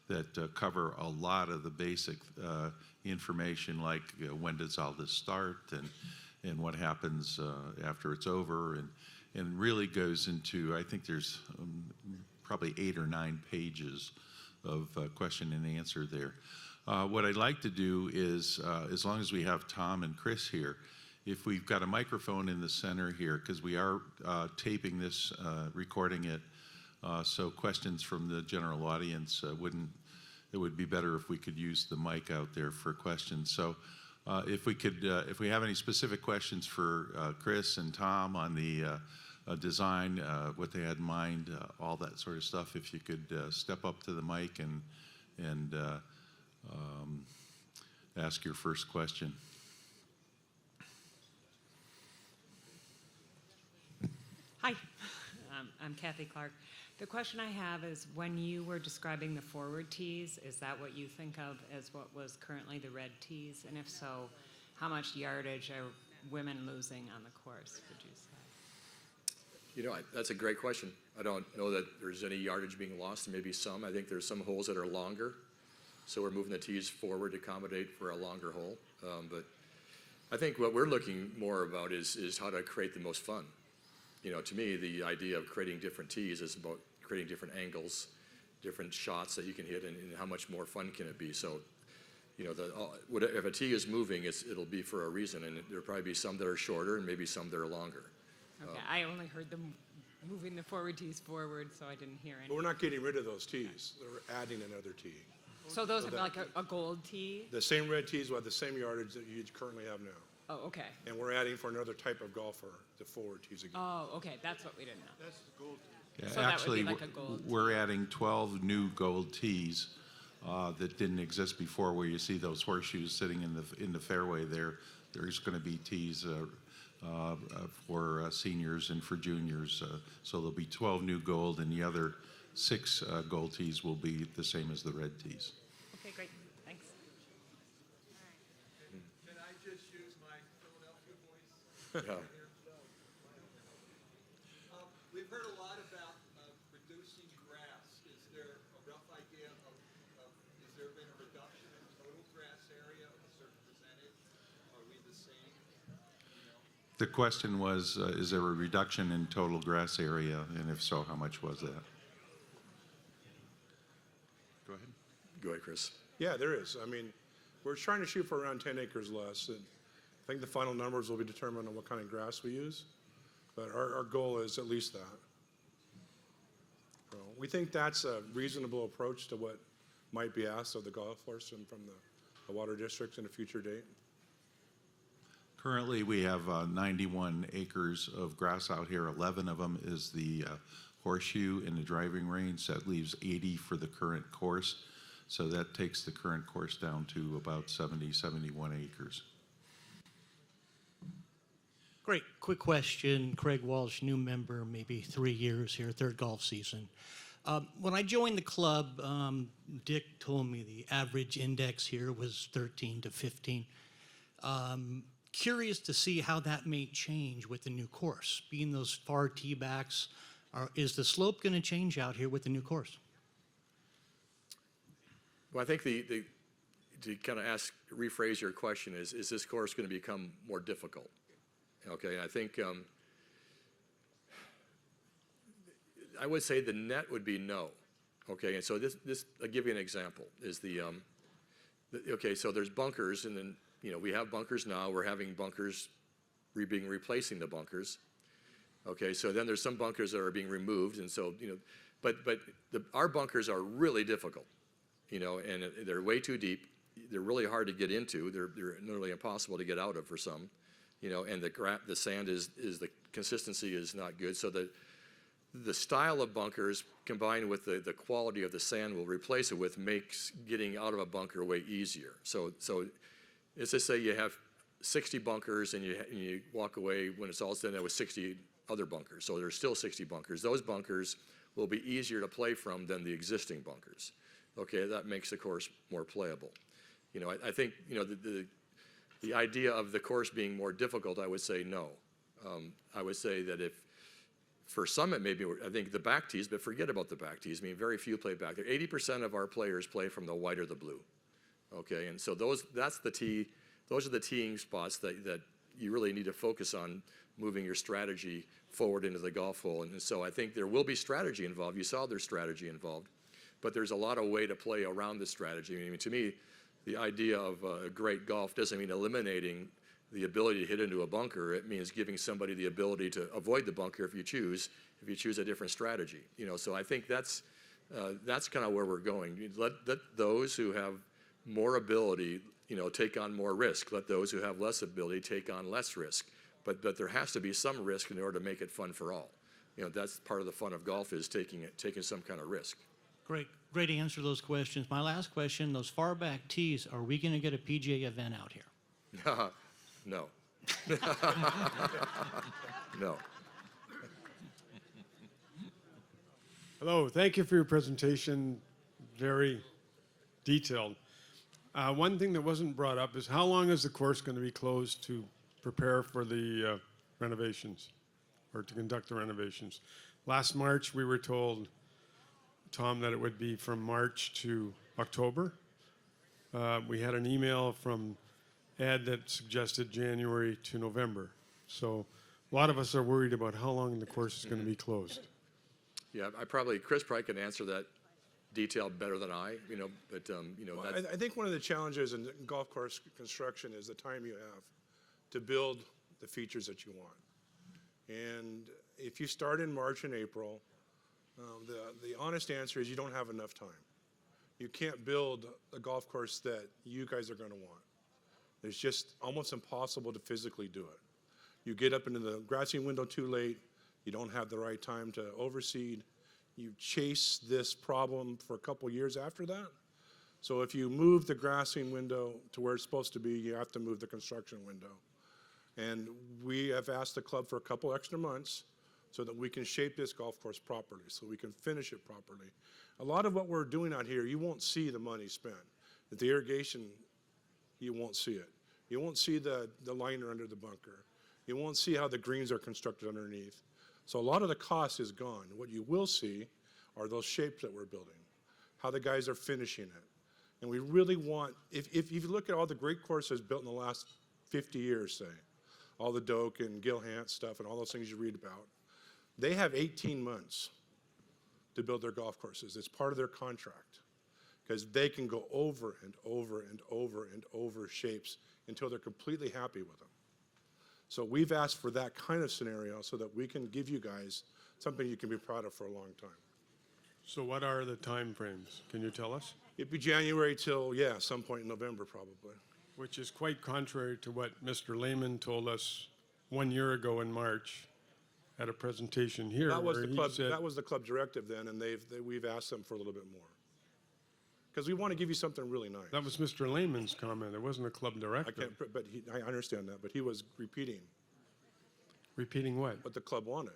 that cover a lot of the basic information, like when does all this start and what happens after it's over, and really goes into, I think there's probably 8 or 9 pages of question and answer there. What I'd like to do is, as long as we have Tom and Chris here, if we've got a microphone in the center here, because we are taping this, recording it, so questions from the general audience it would be better if we could use the mic out there for questions. So if we have any specific questions for Chris and Tom on the design, what they had in mind, all that sort of stuff, if you could step up to the mic and ask your first question. Hi, I'm Kathy Clark. The question I have is, when you were describing the forward tees, is that what you think of as what was currently the red tees? And if so, how much yardage are women losing on the course, would you say? That's a great question. I don't know that there's any yardage being lost, and maybe some. I think there's some holes that are longer, so we're moving the tees forward to accommodate for a longer hole. But I think what we're looking more about is how to create the most fun. To me, the idea of creating different tees is about creating different angles, different shots that you can hit, and how much more fun can it be. So, if a tee is moving, it'll be for a reason, and there'll probably be some that are shorter and maybe some that are longer. Okay, I only heard them moving the forward tees forward, so I didn't hear any. But we're not getting rid of those tees. We're adding another tee. So those are like a gold tee? The same red tees will have the same yardage that you currently have now. Oh, okay. And we're adding for another type of golfer, the forward tees again. Oh, okay, that's what we didn't know. That's the gold tee. Yeah, So that would be actually, like a gold we're adding 12 new gold tees that didn't exist before, where you see those horseshoes sitting in the fairway there. There's going to be tees for seniors and for juniors. So there'll be 12 new gold, and the other 6 gold tees will be the same as the red tees. Okay, great, thanks. Can I just use my Philadelphia voice? Yeah. We've heard a lot about reducing grass. Is there a rough idea of, has there been a reduction in total grass area of a certain percentage? Are we the same? You know? The question was, is there a reduction in total grass area, and if so, how much was that? Go ahead. Go ahead, Chris. Yeah, there is. I mean, we're trying to shoot for around 10 acres less. And I think the final numbers will be determined on what kind of grass we use, but our goal is at least that. So we think that's a reasonable approach to what might be asked of the golf course and from the water districts in a future date. Currently, we have 91 acres of grass out here. 11 of them is the horseshoe in the driving range. That leaves 80 for the current course. So that takes the current course down to about 70, 71 acres. Great. Quick question. Craig Walsh, new member, maybe 3 years here, third golf season. When I joined the club, Dick told me the average index here was 13 to 15. Curious to see how that may change with the new course. Being those far tee backs, is the slope going to change out here with the new course? Well, I think to kind of rephrase your question is this course going to become more difficult? Okay, I think I would say the net would be no. Okay, and so this I'll give you an example. Is okay, so there's bunkers, and then we have bunkers now. We're having bunkers replacing the bunkers. Okay, so then there's some bunkers that are being removed, and so but our bunkers are really difficult, and they're way too deep. They're really hard to get into. They're nearly impossible to get out of for some. And the sand the consistency is not good. So the style of bunkers combined with the quality of the sand we'll replace it with makes getting out of a bunker way easier. So let's just say you have 60 bunkers and you walk away when it's all said and done with 60 other bunkers. So there's still 60 bunkers. Those bunkers will be easier to play from than the existing bunkers. Okay, that makes the course more playable. I think the idea of the course being more difficult, I would say no. I would say that if, for some it may be, I think the back tees, but forget about the back tees. I mean, very few play back there. 80% of our players play from the white or the blue. Okay, and so those are the teeing spots that you really need to focus on moving your strategy forward into the golf hole. And so I think there will be strategy involved. You saw there's strategy involved, but there's a lot of way to play around the strategy. I mean, to me, the idea of great golf doesn't mean eliminating the ability to hit into a bunker. It means giving somebody the ability to avoid the bunker if you choose a different strategy. So I think that's kind of where we're going. Let those who have more ability, take on more risk. Let those who have less ability take on less risk. But there has to be some risk in order to make it fun for all. That's part of the fun of golf, is taking some kind of risk. Great answer to those questions. My last question, those far back tees, are we going to get a PGA event out here? No. No. Hello, thank you for your presentation, very detailed. One thing that wasn't brought up is how long is the course going to be closed to prepare for the renovations, or to conduct the renovations? Last March, we were told, Tom, that it would be from March to October. We had an email from Ed that suggested January to November. So a lot of us are worried about how long the course is going to be closed. Yeah, Chris probably can answer that detail better than I, but Well, that's, I think one of the challenges in golf course construction is the time you have to build the features that you want. And if you start in March and April, the honest answer is you don't have enough time. You can't build a golf course that you guys are going to want. It's just almost impossible to physically do it. You get up into the grassy window too late. You don't have the right time to overseed. You chase this problem for a couple years after that. So if you move the grassing window to where it's supposed to be, you have to move the construction window. And we have asked the club for a couple extra months so that we can shape this golf course properly, so we can finish it properly. A lot of what we're doing out here, you won't see the money spent. At the irrigation, you won't see it. You won't see the liner under the bunker. You won't see how the greens are constructed underneath. So a lot of the cost is gone. What you will see are those shapes that we're building, how the guys are finishing it. And we really want, if you look at all the great courses built in the last 50 years, say, all the Doak and Gil Hant stuff and all those things you read about, they have 18 months to build their golf courses. It's part of their contract because they can go over and over and over and over shapes until they're completely happy with them. So we've asked for that kind of scenario so that we can give you guys something you can be proud of for a long time. So what are the time frames? Can you tell us? It'd be January till, yeah, some point in November probably. Which is quite contrary to what Mr. Lehman told us 1 year ago in March at a presentation here. That was where the he club, said- that was the club directive then, and we've asked them for a little bit more. Because we want to give you something really nice. That was Mr. Lehman's comment. It wasn't a club I director. can't, but I understand that, but he was repeating Repeating what? what the club wanted.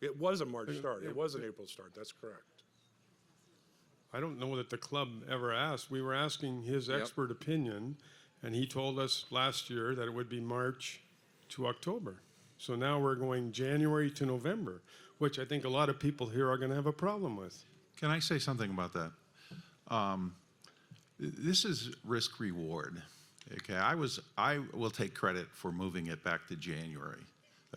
It was a March start. It was an April start. That's correct. I don't know that the club ever asked. We were asking his Yep. expert opinion, and he told us last year that it would be March to October. So now we're going January to November, which I think a lot of people here are going to have a problem with. Can I say something about that? This is risk reward. Okay, I will take credit for moving it back to January.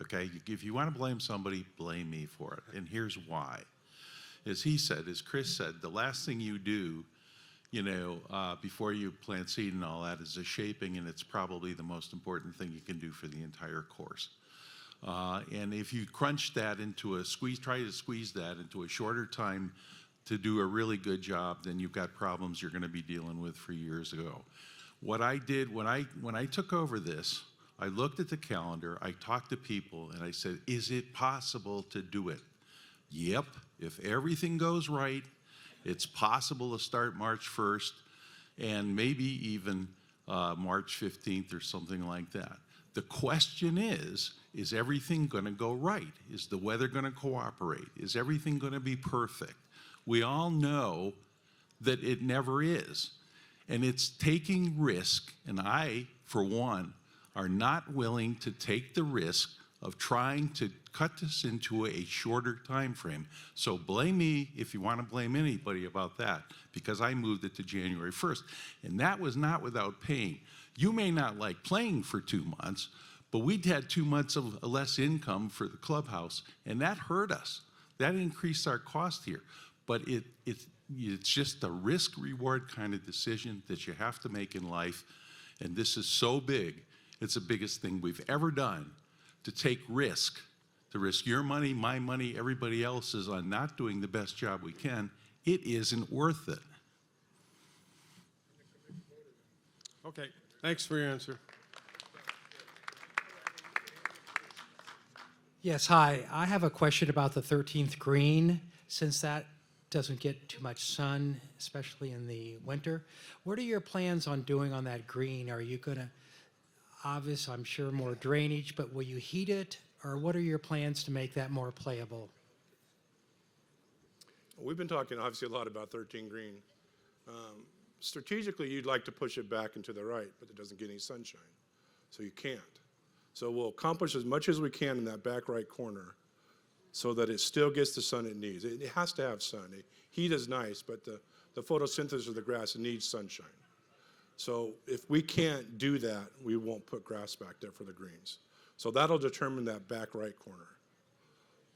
Okay, if you want to blame somebody, blame me for it. And here's why. As he said, as Chris said, the last thing you do, before you plant seed and all that is a shaping, and it's probably the most important thing you can do for the entire course. And if you crunch that into try to squeeze that into a shorter time to do a really good job, then you've got problems you're going to be dealing with for years ago. What I did when I took over this, I looked at the calendar, I talked to people, and I said, is it possible to do it? Yep, if everything goes right, it's possible to start March 1st and maybe even March 15th or something like that. The question is everything going to go right? Is the weather going to cooperate? Is everything going to be perfect? We all know that it never is. And it's taking risk, and I, for one, are not willing to take the risk of trying to cut this into a shorter time frame. So blame me if you want to blame anybody about that, because I moved it to January 1st. And that was not without pain. You may not like playing for 2 months, but we'd had 2 months of less income for the clubhouse, and that hurt us. That increased our cost here. But it's just a risk-reward kind of decision that you have to make in life. And this is so big. It's the biggest thing we've ever done, to take risk, to risk your money, my money, everybody else's on not doing the best job we can. It isn't worth it. Okay, thanks for your answer. Yes, hi. I have a question about the 13th green. Since that doesn't get too much sun, especially in the winter, what are your plans on doing on that green? Are you going to, obvious, I'm sure, more drainage, but will you heat it? Or what are your plans to make that more playable? We've been talking obviously a lot about 13 green. Strategically, you'd like to push it back and to the right, but it doesn't get any sunshine, so you can't. So we'll accomplish as much as we can in that back right corner so that it still gets the sun it needs. It has to have sun. Heat is nice, but the photosynthesis of the grass needs sunshine. So if we can't do that, we won't put grass back there for the greens. So that'll determine that back right corner.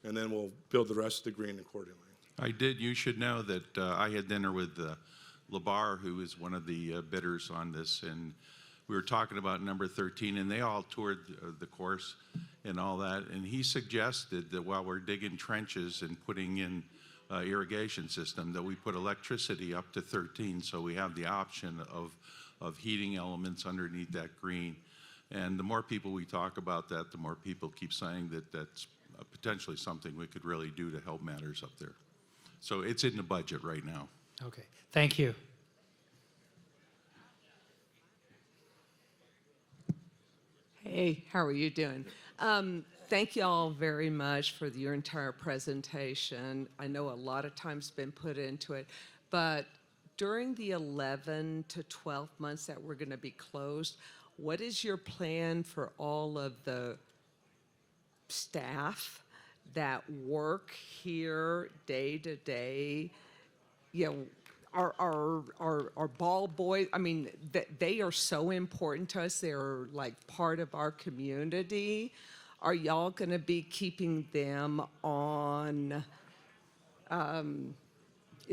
And then we'll build the rest of the green accordingly. I did. You should know that I had dinner with Labar, who is one of the bidders on this, and we were talking about number 13, and they all toured the course and all that, and he suggested that while we're digging trenches and putting in irrigation system, that we put electricity up to 13, so we have the option of heating elements underneath that green. And the more people we talk about that, the more people keep saying that that's potentially something we could really do to help matters up there. So it's in the budget right now. Okay, thank you. Hey, how are you doing? Thank you all very much for your entire presentation. I know a lot of time's been put into it, but during the 11 to 12 months that we're going to be closed, what is your plan for all of the staff that work here day to day? You know, our ball boys, I mean, they are so important to us. They're like part of our community. Are y'all going to be keeping them on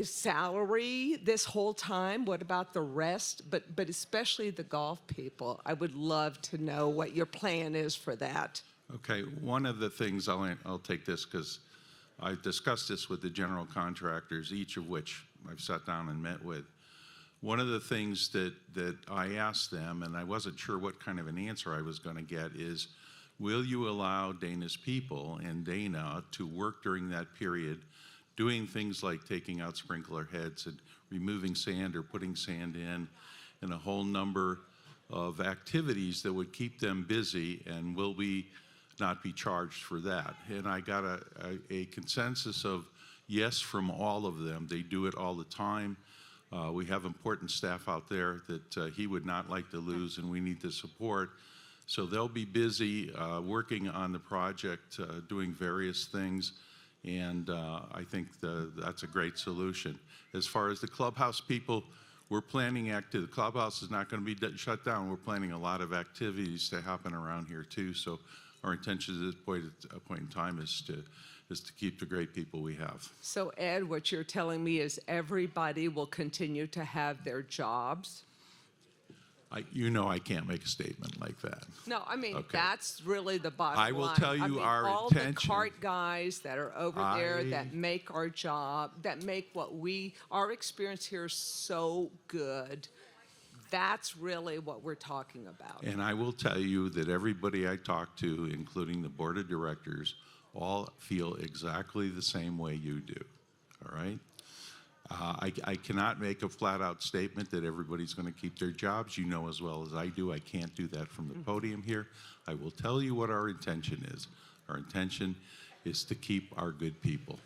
salary this whole time? What about the rest? But especially the golf people. I would love to know what your plan is for that. Okay, one of the things, I'll take this because I've discussed this with the general contractors, each of which I've sat down and met with. One of the things that I asked them, and I wasn't sure what kind of an answer I was going to get, is will you allow Dana's people and Dana to work during that period doing things like taking out sprinkler heads and removing sand or putting sand in, and a whole number of activities that would keep them busy, and will we not be charged for that? And I got a consensus of yes from all of them. They do it all the time. We have important staff out there that he would not like to lose, and we need to support. So they'll be busy working on the project, doing various things, and I think that's a great solution. As far as the clubhouse people, we're planning the clubhouse is not going to be shut down. We're planning a lot of activities to happen around here too. So our intention at this point in time is to keep the great people we have. So Ed, what you're telling me is everybody will continue to have their jobs? I can't make a statement like that. No, I mean, Okay. that's really the bottom line. I will tell you I mean, our all intention. the cart guys that are over there that make our job, that make our experience here so good. That's really what we're talking about. And I will tell you that everybody I talk to, including the board of directors, all feel exactly the same way you do, all right? I cannot make a flat-out statement that everybody's going to keep their jobs. You know as well as I do, I can't do that from the podium here. I will tell you what our intention is. Our intention is to keep our good people.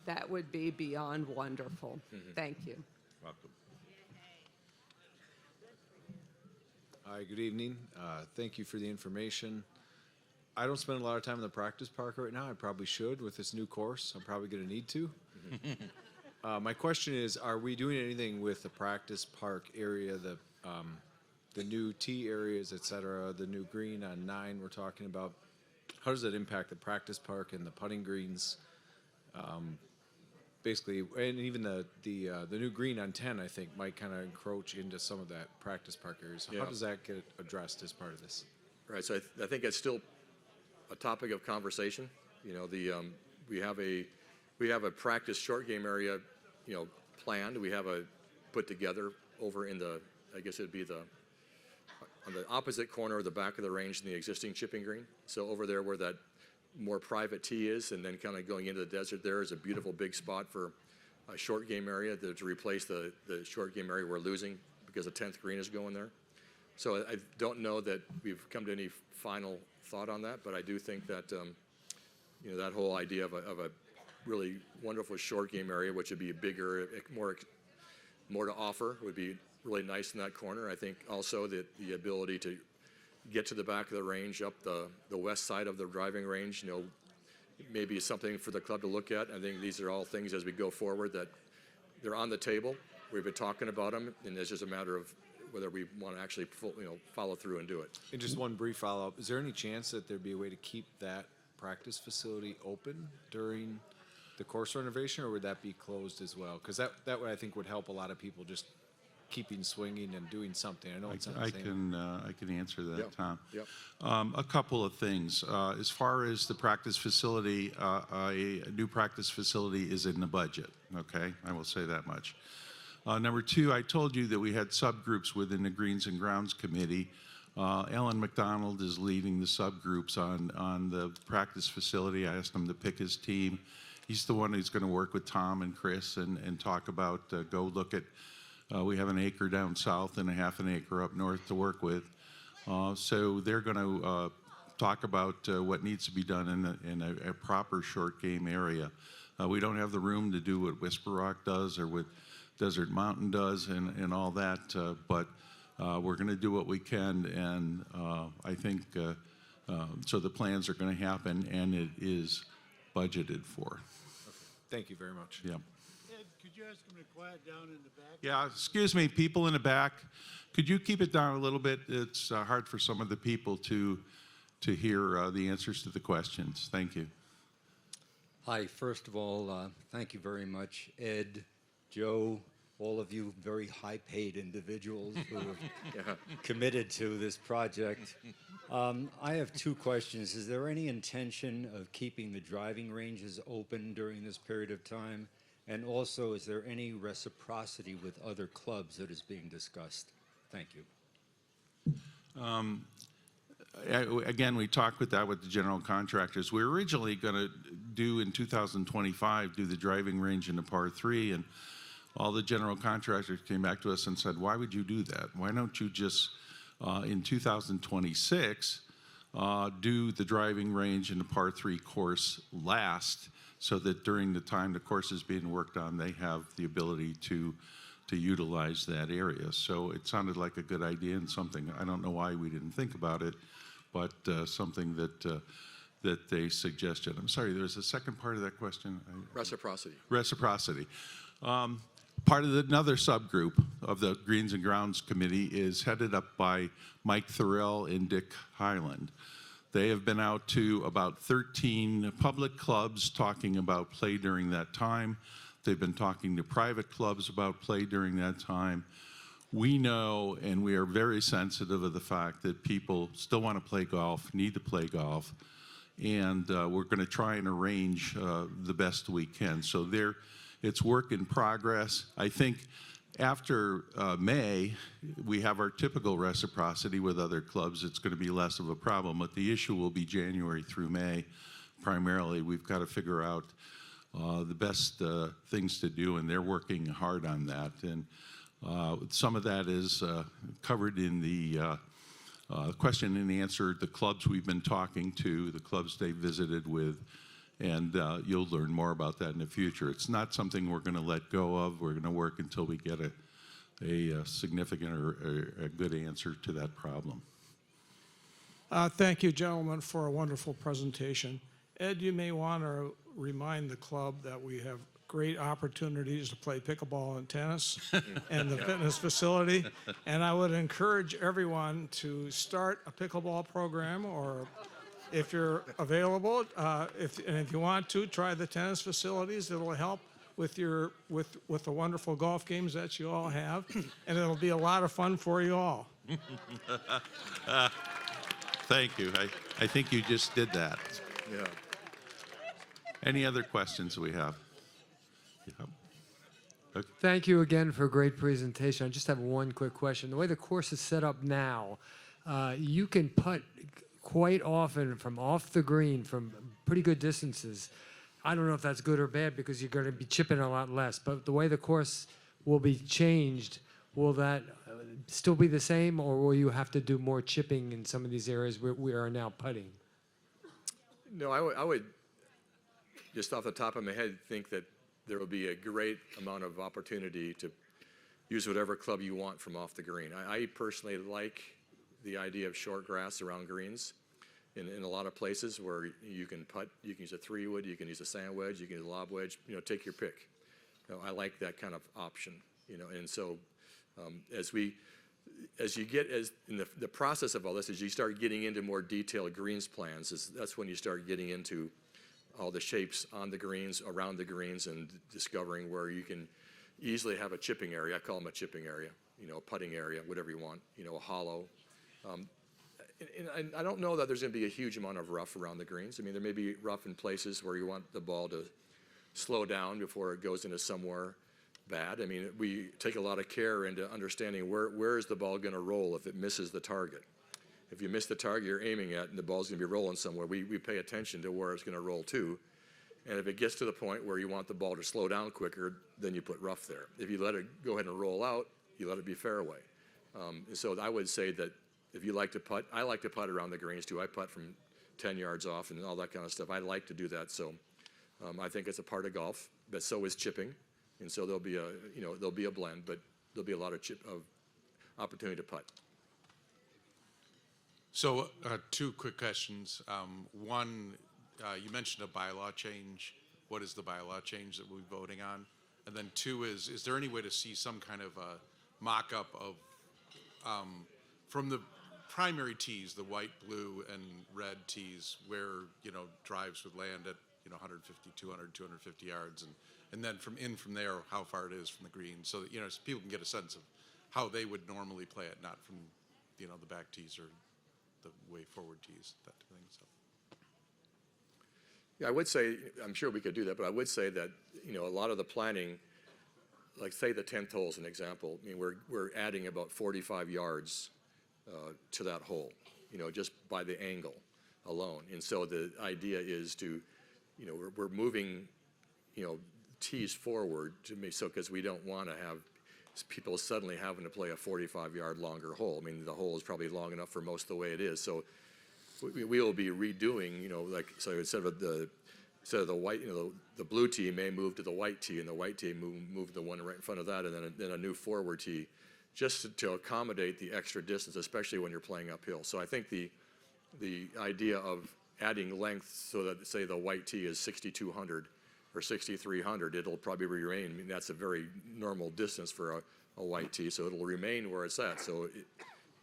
That would be beyond wonderful. Thank you. Welcome. Hi, good evening. Thank you for the information. I don't spend a lot of time in the practice park right now. I probably should with this new course. I'm probably going to need to. My question is, are we doing anything with the practice park area, the new tee areas, et cetera, the new green on 9 we're talking about? How does that impact the practice park and the putting greens? Basically, and even the new green on 10, I think, might kind of encroach into some of that practice park area. So Yeah. how does that get addressed as part of this? Right, so I think it's still a topic of conversation. You know, we have a practice short game area, you know, planned. We have put together over in I guess it'd be on the opposite corner of the back of the range in the existing chipping green. So over there where that more private tee is, and then kind of going into the desert, there is a beautiful big spot for a short game area to replace the short game area we're losing because the 10th green is going there. So I don't know that we've come to any final thought on that, but I do think that you know, that whole idea of a really wonderful short game area, which would be a bigger, more to offer, would be really nice in that corner. I think also that the ability to get to the back of the range, up the west side of the driving range, you know, maybe something for the club to look at. I think these are all things as we go forward that they're on the table. We've been talking about them, and it's just a matter of whether we want to actually follow through and do it. And just one brief follow-up. Is there any chance that there'd be a way to keep that practice facility open during the course renovation, or would that be closed as well? Because that would, I think, would help a lot of people just keeping swinging and doing something. I know it's not the same. I can answer that, Yep. Tom. Yep. A couple of things. As far as the practice facility, a new practice facility is in the budget, okay? I will say that much. Number two, I told you that we had subgroups within the Greens and Grounds Committee. Ellen McDonald is leading the subgroups on the practice facility. I asked him to pick his team. He's the one who's going to work with Tom and Chris and talk about, go look at, we have an acre down south and a half an acre up north to work with. So they're going to talk about what needs to be done in a proper short game area. We don't have the room to do what Whisper Rock does or what Desert Mountain does and all that, but we're going to do what we can, and I think so the plans are going to happen, and it is budgeted for. Thank you very much. Yeah. Ed, could you ask them to quiet down in the back? Yeah, excuse me, people in the back, could you keep it down a little bit? It's hard for some of the people to hear the answers to the questions. Thank you. Hi, first of all, thank you very much, Ed, Joe, all of you very high-paid individuals who have committed to this project. I have two questions. Is there any intention of keeping the driving ranges open during this period of time? And also, is there any reciprocity with other clubs that is being discussed? Thank you. Again, we talked with the general contractors. We were originally going to do in 2025, do the driving range in the par 3, and all the general contractors came back to us and said, why would you do that? Why don't you just, in 2026, do the driving range and the par 3 course last, so that during the time the course is being worked on, they have the ability to utilize that area. So it sounded like a good idea and something, I don't know why we didn't think about it, but something that they suggested. I'm sorry, there was a second part of that question. Reciprocity. Reciprocity. Part of another subgroup of the Greens and Grounds Committee is headed up by Mike Thorell and Dick Highland. They have been out to about 13 public clubs talking about play during that time. They've been talking to private clubs about play during that time. We know, and we are very sensitive of the fact that people still want to play golf, need to play golf, and we're going to try and arrange the best we can. So it's work in progress. I think after May, we have our typical reciprocity with other clubs. It's going to be less of a problem, but the issue will be January through May. Primarily, we've got to figure out the best things to do, and they're working hard on that. And some of that is covered in the question and answer, the clubs we've been talking to, the clubs they visited with, and you'll learn more about that in the future. It's not something we're going to let go of. We're going to work until we get a significant or a good answer to that problem. Thank you, gentlemen, for a wonderful presentation. Ed, you may want to remind the club that we have great opportunities to play pickleball and tennis and the fitness facility. And I would encourage everyone to start a pickleball program, or if you're available, if you want to, try the tennis facilities. It'll help with with the wonderful golf games that you all have, and it'll be a lot of fun for you all. Thank you. I think you just did that. Yeah. Any other questions we have? Yeah. Okay. Thank you again for a great presentation. I just have one quick question. The way the course is set up now, you can putt quite often from off the green from pretty good distances. I don't know if that's good or bad because you're going to be chipping a lot less, but the way the course will be changed, will that still be the same, or will you have to do more chipping in some of these areas where we are now putting? No, I would just off the top of my head think that there will be a great amount of opportunity to use whatever club you want from off the green. I personally like the idea of short grass around greens in a lot of places where you can putt. You can use a 3-wood, you can use a sand wedge, you can use a lob wedge, take your pick. I like that kind of option, and so as you get in the process of all this, as you start getting into more detailed greens plans, that's when you start getting into all the shapes on the greens, around the greens, and discovering where you can easily have a chipping area. I call them a chipping area, a putting area, whatever you want, a hollow. And I don't know that there's going to be a huge amount of rough around the greens. I mean, there may be rough in places where you want the ball to slow down before it goes into somewhere bad. I mean, we take a lot of care into understanding where is the ball going to roll if it misses the target. If you miss the target you're aiming at and the ball's going to be rolling somewhere, we pay attention to where it's going to roll to. And if it gets to the point where you want the ball to slow down quicker, then you put rough there. If you let it go ahead and roll out, you let it be fairway. And so I would say that if you like to putt, I like to putt around the greens too. I putt from 10 yards off and all that kind of stuff. I like to do that. So I think it's a part of golf, but so is chipping. And so there'll be a blend, but there'll be a lot of opportunity to putt. So, two quick questions. One, you mentioned a bylaw change. What is the bylaw change that we'll be voting on? And then two is there any way to see some kind of a mock-up of, from the primary tees, the white, blue, and red tees, where, drives would land at, 150, 200, 250 yards, and then from there, how far it is from the green, so that, so people can get a sense of how they would normally play it, not from, the back tees or the way forward tees, that type of thing, so. Yeah, I would say, I'm sure we could do that, but I would say that, a lot of the planning, like say the 10th hole as an example, I mean, we're adding about 45 yards to that hole, just by the angle alone. And so the idea is to, we're moving, tees forward to me, so because we don't want to have people suddenly having to play a 45-yard longer hole. I mean, the hole is probably long enough for most of the way it is. So we will be redoing, like, so instead of the white, the blue tee may move to the white tee, and the white tee move to the one right in front of that, and then a new forward tee, just to accommodate the extra distance, especially when you're playing uphill. So I think the idea of adding length so that, say, the white tee is 6,200 or 6,300, it'll probably remain. I mean, that's a very normal distance for a white tee, so it'll remain where it's at. So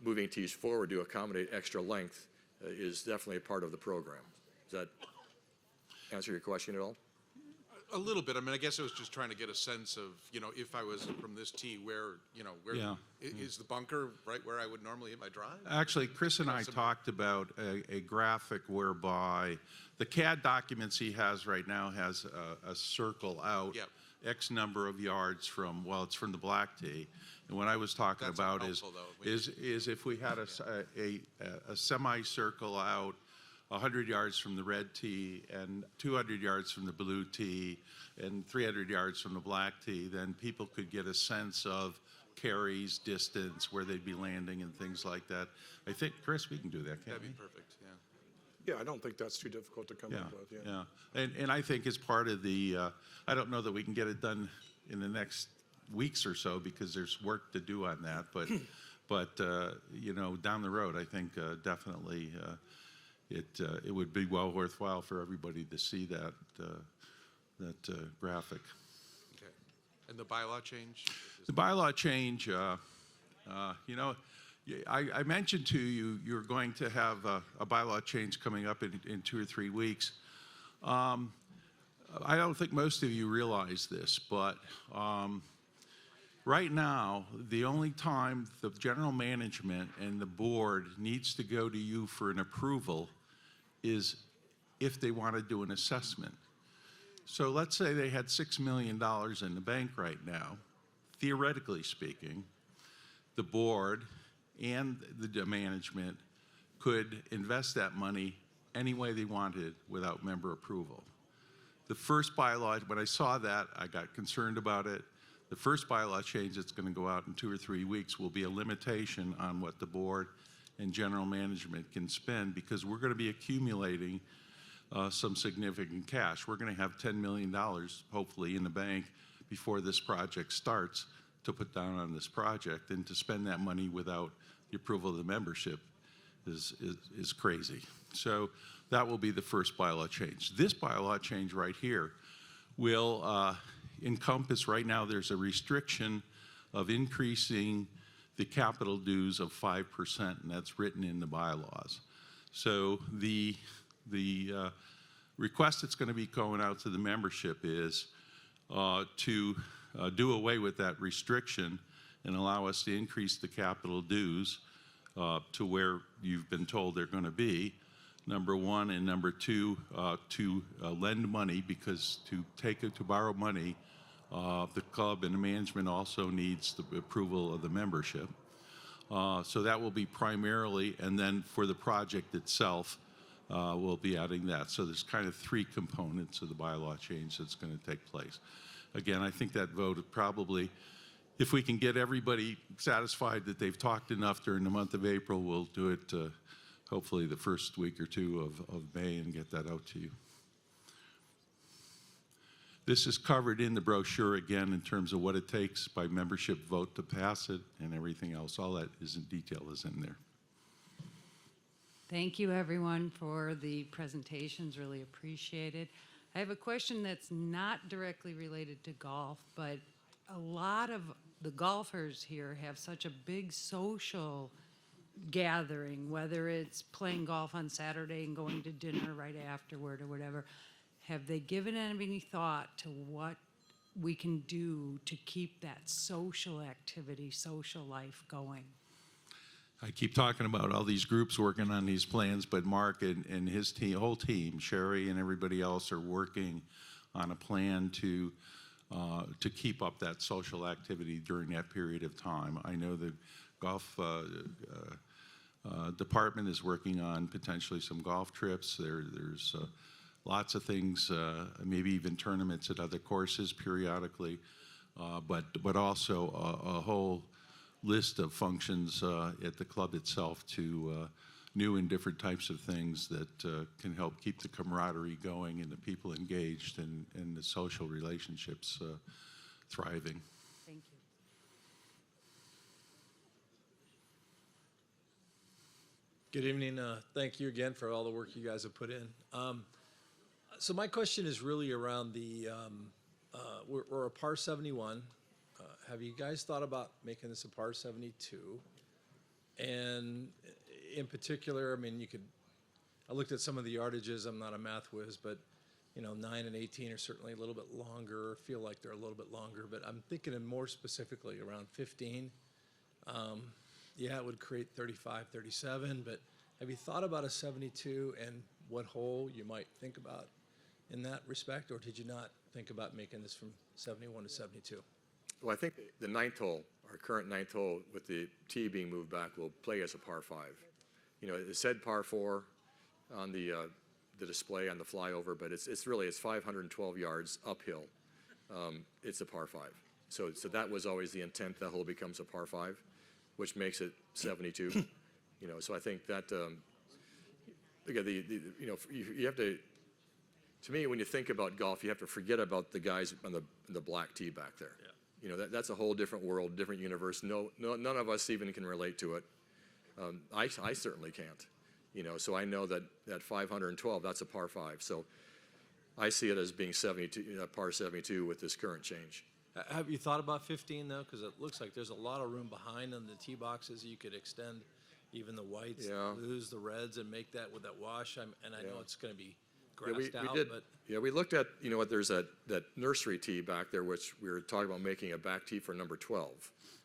moving tees forward to accommodate extra length is definitely a part of the program. Does that answer your question at all? A little bit. I mean, I guess I was just trying to get a sense of, if I was from this tee, where Yeah. Is the bunker right where I would normally hit my drive? Actually, Chris and I talked about a graphic whereby the CAD documents he has right now has a circle out Yep. X number of yards from, well, it's from the black tee. And what I was talking That's about helpful, though. is if we had a semicircle out 100 yards from the red tee and 200 yards from the blue tee and 300 yards from the black tee, then people could get a sense of carries, distance, where they'd be landing and things like that. I think, Chris, we can do that, can't That'd we? be perfect, yeah. Yeah, I don't think that's too difficult to come Yeah, up with, yeah. And I think as part of the, I don't know that we can get it done in the next weeks or so because there's work to do on that, but down the road, I think definitely it would be well worthwhile for everybody to see that graphic. Okay. And the bylaw change? The bylaw change, I mentioned to you, you're going to have a bylaw change coming up in 2 or 3 weeks. I don't think most of you realize this, but right now, the only time the general management and the board needs to go to you for an approval is if they want to do an assessment. So let's say they had $6 million in the bank right now. Theoretically speaking, the board and the management could invest that money any way they wanted without member approval. The first bylaw, when I saw that, I got concerned about it. The first bylaw change that's going to go out in 2 or 3 weeks will be a limitation on what the board and general management can spend, because we're going to be accumulating some significant cash. We're going to have $10 million, hopefully, in the bank before this project starts to put down on this project, and to spend that money without the approval of the membership is crazy. So that will be the first bylaw change. This bylaw change right here will encompass, right now there's a restriction of increasing the capital dues of 5%, and that's written in the bylaws. So the request that's going to be going out to the membership is to do away with that restriction and allow us to increase the capital dues to where you've been told they're going to be, number one, and number two, to lend money, because to borrow money, the club and the management also needs the approval of the membership. So that will be primarily, and then for the project itself, we'll be adding that. So there's kind of 3 components of the bylaw change that's going to take place. Again, I think that vote probably if we can get everybody satisfied that they've talked enough during the month of April, we'll do it hopefully the first week or two of May and get that out to you. This is covered in the brochure again in terms of what it takes by membership vote to pass it and everything else. All that is in detail is in there. Thank you, everyone, for the presentations. Really appreciated. I have a question that's not directly related to golf, but a lot of the golfers here have such a big social gathering, whether it's playing golf on Saturday and going to dinner right afterward or whatever. Have they given any thought to what we can do to keep that social activity, social life going? I keep talking about all these groups working on these plans, but Mark and his team, whole team, Sherry and everybody else are working on a plan to keep up that social activity during that period of time. I know the golf department is working on potentially some golf trips. There's lots of things, maybe even tournaments at other courses periodically, but also a whole list of functions at the club itself to new and different types of things that can help keep the camaraderie going and the people engaged and the social relationships thriving. Thank you. Good evening. Thank you again for all the work you guys have put in. So my question is really around the, we're a par 71. Have you guys thought about making this a par 72? And in particular, I mean, I looked at some of the yardages. I'm not a math whiz, but 9 and 18 are certainly a little bit longer, feel like they're a little bit longer, but I'm thinking of more specifically around 15. Yeah, it would create 35, 37, but have you thought about a 72 and what hole you might think about in that respect, or did you not think about making this from 71 to 72? Well, I think the ninth hole, our current ninth hole, with the tee being moved back, will play as a par 5. It said par 4 on the display on the flyover, but it's really 512 yards uphill. It's a par 5. So that was always the intent. That hole becomes a par 5, which makes it 72. So I think that again, you have to. To me, when you think about golf, you have to forget about the guys on the black tee back there. Yeah. That's a whole different world, different universe. None of us even can relate to it. I certainly can't. So I know that 512, that's a par 5. So I see it as being 72, par 72 with this current change. Have you thought about 15 though? Because it looks like there's a lot of room behind on the tee boxes. You could extend even the whites, the blues, the reds, and make that with that wash. And I know it's going to be grassed out. But we looked at, there's that nursery tee back there, which we were talking about making a back tee for number 12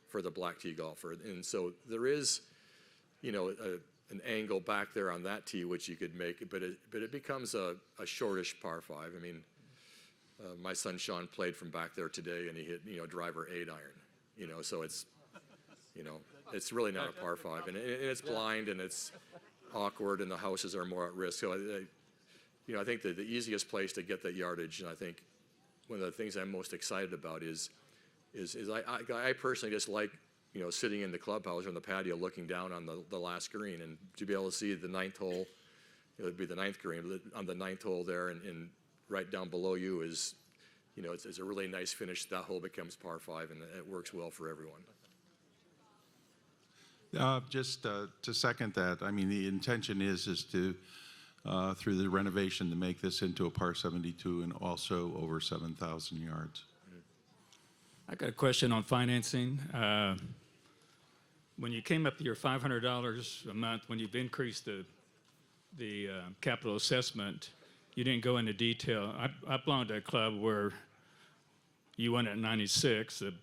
for the black tee golfer. And so there is, an angle back there on that tee which you could make, but it becomes a shortish par 5. I mean, my son Sean played from back there today, and he hit, driver 8 iron. So it's, it's really not a par 5, and it's blind and it's awkward, and the houses are more at risk. So I think that the easiest place to get that yardage, and I think one of the things I'm most excited about is I personally just like, sitting in the clubhouse or in the patio looking down on the last green, and to be able to see the ninth hole, it would be the ninth green, on the ninth hole there, and right down below you is, it's a really nice finish. That hole becomes par 5, and it works well for everyone. Just to second that, I mean, the intention is to through the renovation to make this into a par 72 and also over 7,000 yards. I got a question on financing. When you came up to your $500 a month, when you've increased the capital assessment, you didn't go into detail. I belong to a club where you won at 96. It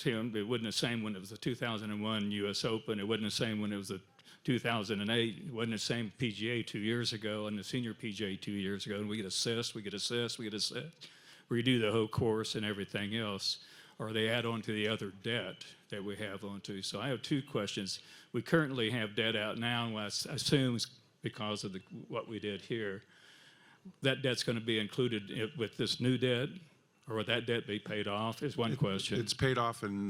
wasn't the same when it was the 2001 U.S. Open. It wasn't the same when it was the 2008. It wasn't the same PGA 2 years ago and the senior PGA 2 years ago. And we get assessed. We redo the whole course and everything else, or they add on to the other debt that we have onto. So I have 2 questions. We currently have debt out now, and I assume it's because of what we did here. That debt's going to be included with this new debt, Or would that debt be paid off is one question. It's paid off in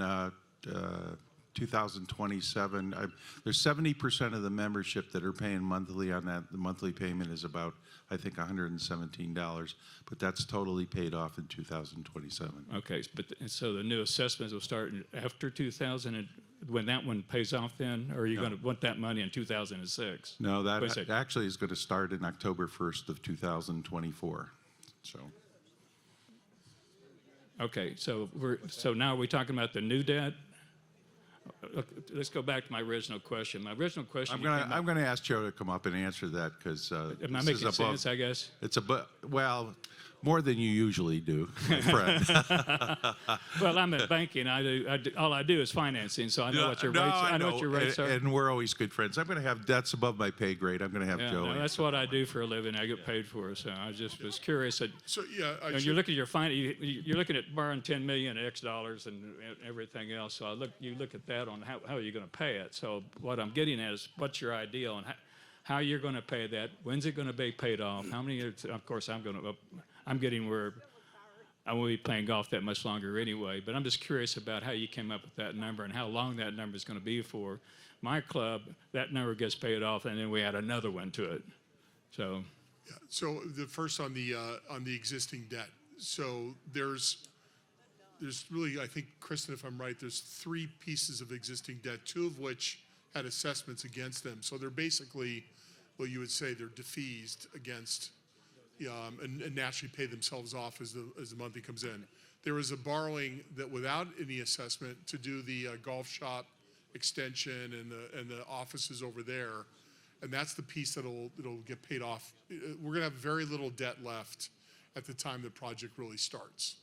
2027. There's 70% of the membership that are paying monthly on that. The monthly payment is about, I think, $117, but that's totally paid off in 2027. Okay, but so the new assessments will start after 2000, and when that one pays off then? Or are you going to want that money in 2006? No, Wait a that second. actually is going to start in October 1st of 2024. So. Okay, so now are we talking about the new debt? Let's go back to my original question. My original question. I'm gonna ask Joe to come up and answer that because Am I making sense, I guess? It's well, more than you usually do, my friend. Well, I'm in banking. All I do is financing, so I know what your rates. I know what your rates are. And we're always good friends. I'm gonna have debts above my pay grade. I'm gonna have Yeah, Joe. no, that's what I do for a living. I get paid for it, so I just was curious. So yeah, You're looking at you're looking at borrowing $10 million X dollars and everything else. So you look at that on how are you going to pay it. So what I'm getting at is what's your idea on how you're going to pay that? When's it going to be paid off? How many years? Of course, I'm getting where I won't be playing golf that much longer anyway. But I'm just curious about how you came up with that number and how long that number is going to be for. My club, that number gets paid off, and then we add another one to it. So. Yeah, so the first on the existing debt. So there's really, I think, Kristen, if I'm right, there's 3 pieces of existing debt, 2 of which had assessments against them. So they're basically, well, you would say they're defeased against, and naturally pay themselves off as the monthly comes in. There was a borrowing that without any assessment to do the golf shop extension and the offices over there. And that's the piece it'll get paid off. We're gonna have very little debt left at the time the project really starts.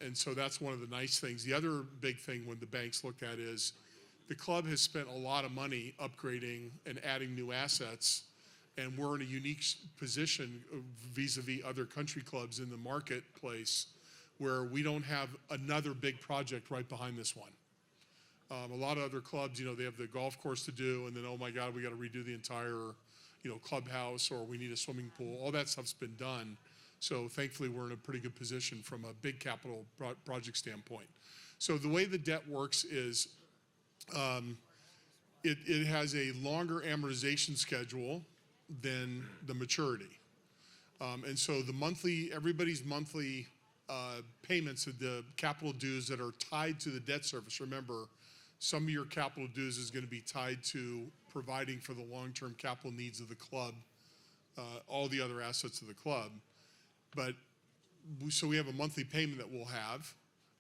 And so that's one of the nice things. The other big thing when the banks looked at is the club has spent a lot of money upgrading and adding new assets, and we're in a unique position vis-a-vis other country clubs in the marketplace where we don't have another big project right behind this one. A lot of other clubs, they have the golf course to do, and then, oh my God, we got to redo the entire, clubhouse, or we need a swimming pool. All that stuff's been done. So thankfully, we're in a pretty good position from a big capital project standpoint. So the way the debt works is it has a longer amortization schedule than the maturity. And so everybody's monthly payments of the capital dues that are tied to the debt service. Remember, some of your capital dues is going to be tied to providing for the long-term capital needs of the club, all the other assets of the club. So we have a monthly payment that we'll have,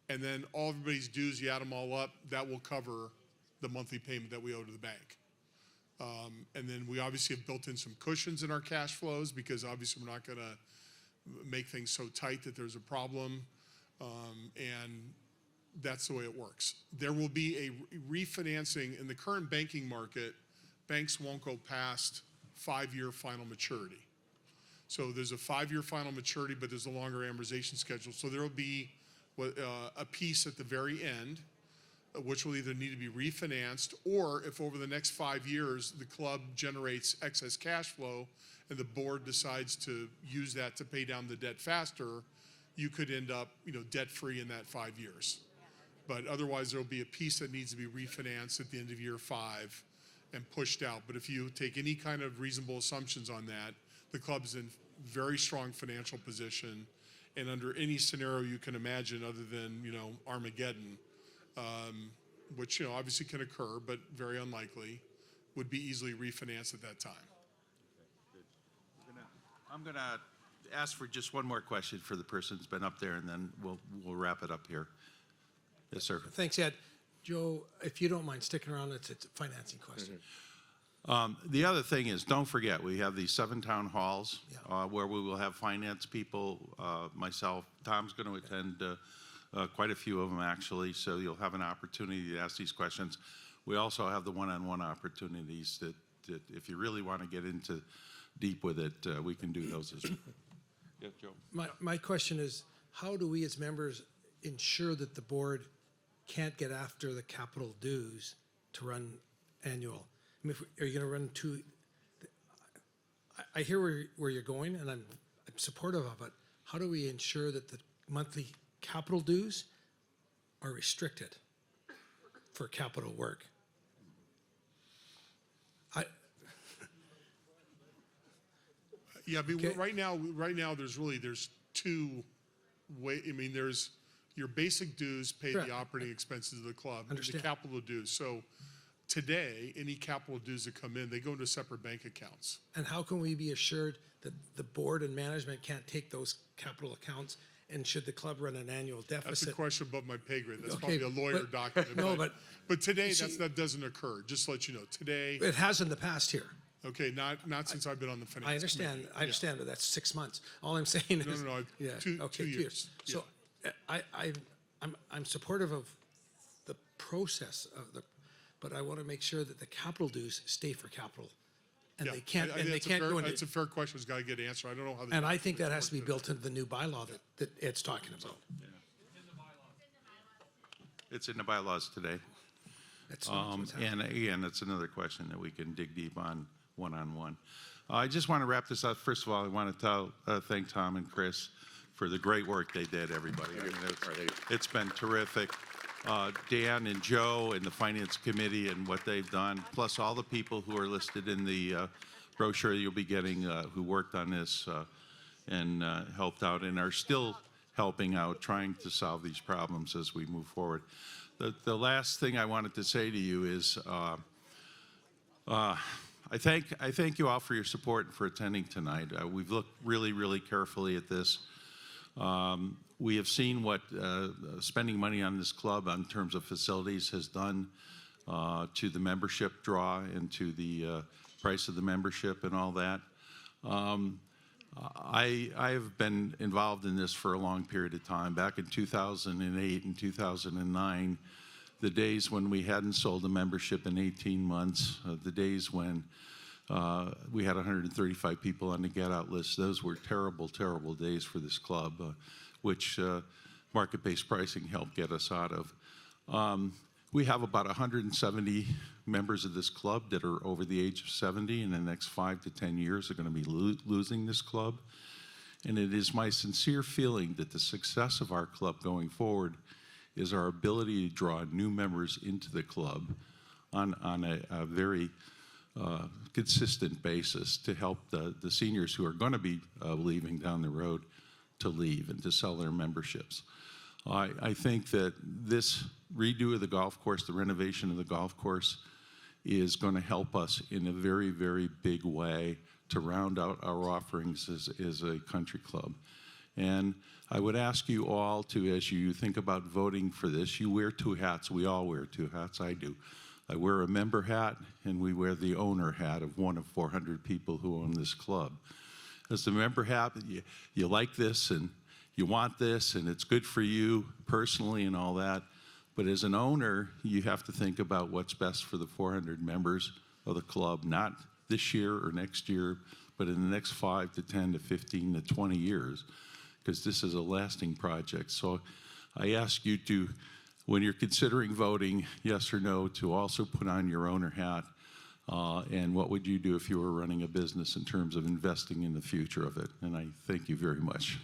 and then everybody's dues, you add them all up, that will cover the monthly payment that we owe to the bank. And then we obviously have built in some cushions in our cash flows because obviously we're not going to make things so tight that there's a problem. And that's the way it works. There will be a refinancing in the current banking market. Banks won't go past 5-year final maturity. So there's a 5-year final maturity, but there's a longer amortization schedule. So there will be a piece at the very end, which will either need to be refinanced, or if over the next 5 years the club generates excess cash flow and the board decides to use that to pay down the debt faster, you could end up, debt-free in that 5 years. But otherwise, there will be a piece that needs to be refinanced at the end of year 5 and pushed out. But if you take any kind of reasonable assumptions on that, the club's in very strong financial position, and under any scenario you can imagine other than, Armageddon, which, obviously can occur, but very unlikely, would be easily refinanced at that time. I'm going to ask for just one more question for the person who's been up there, and then we'll wrap it up here. Yes, sir. Thanks, Ed. Joe, if you don't mind sticking around, it's a financing question. The other thing is, don't forget, we have these 7 town halls where we will have finance people, myself. Tom's going to attend quite a few of them, actually, so you'll have an opportunity to ask these questions. We also have the one-on-one opportunities that if you really want to get into deep with it, we can do those as well. Yeah, Joe. My question is, how do we as members ensure that the board can't get after the capital dues to run annual? I mean, are you going to run 2? I hear where you're going, and I'm supportive of it. How do we ensure that the monthly capital dues are restricted for capital work. Yeah, I mean, Okay. right now, there's two there's your basic dues pay Correct. the operating expenses of the club. Understand. And the capital dues. So today, any capital dues that come in, they go into separate bank accounts. And how can we be assured that the board and management can't take those capital accounts, and should the club run an annual That's deficit? a question above my pay grade. That's Okay, probably a lawyer but- document. no, but- But today, See- that doesn't occur, just to let you know. Today, It has in the past here. okay, not since I've been on the finance I understand, committee. I understand, but that's 6 months. All I'm saying is. No, Yeah, two okay, 2 years. So I'm supportive of the process of but I want to make sure that the capital dues stay for capital. And Yeah, they can't, I and they think can't go It's into, a fair question, it's got to get answered. I don't know how. and I think that has to be built into the new bylaw that Ed's talking about. It's in the bylaws today. That's not what's happening. And again, that's another question that we can dig deep on one-on-one. I just want to wrap this up. First of all, I want to thank Tom and Chris for the great work they did, everybody. I mean, it's been terrific. Dan and Joe and the Finance Committee and what they've done, plus all the people who are listed in the brochure you'll be getting who worked on this and helped out and are still helping out, trying to solve these problems as we move forward. The last thing I wanted to say to you is I thank you all for your support and for attending tonight. We've looked really, really carefully at this. We have seen what spending money on this club in terms of facilities has done to the membership draw and to the price of the membership and all that. I have been involved in this for a long period of time. Back in 2008 and 2009, the days when we hadn't sold a membership in 18 months, the days when we had 135 people on the get-out list, those were terrible, terrible days for this club, which market-based pricing helped get us out of. We have about 170 members of this club that are over the age of 70. In the next 5 to 10 years are going to be losing this club. And it is my sincere feeling that the success of our club going forward is our ability to draw new members into the club on a very consistent basis to help the seniors who are going to be leaving down the road to leave and to sell their memberships. I think that this redo of the golf course, the renovation of the golf course, is going to help us in a very, very big way to round out our offerings as a country club. And I would ask you all to, as you think about voting for this, you wear two hats. We all wear two hats. I do. I wear a member hat, and we wear the owner hat of one of 400 people who own this club. As the member hat, you like this, and you want this, and it's good for you personally and all that. But as an owner, you have to think about what's best for the 400 members of the club, not this year or next year, but in the next 5 to 10 to 15 to 20 years, because this is a lasting project. So I ask you to, when you're considering voting yes or no, to also put on your owner hat. And what would you do if you were running a business in terms of investing in the future of it? And I thank you very much.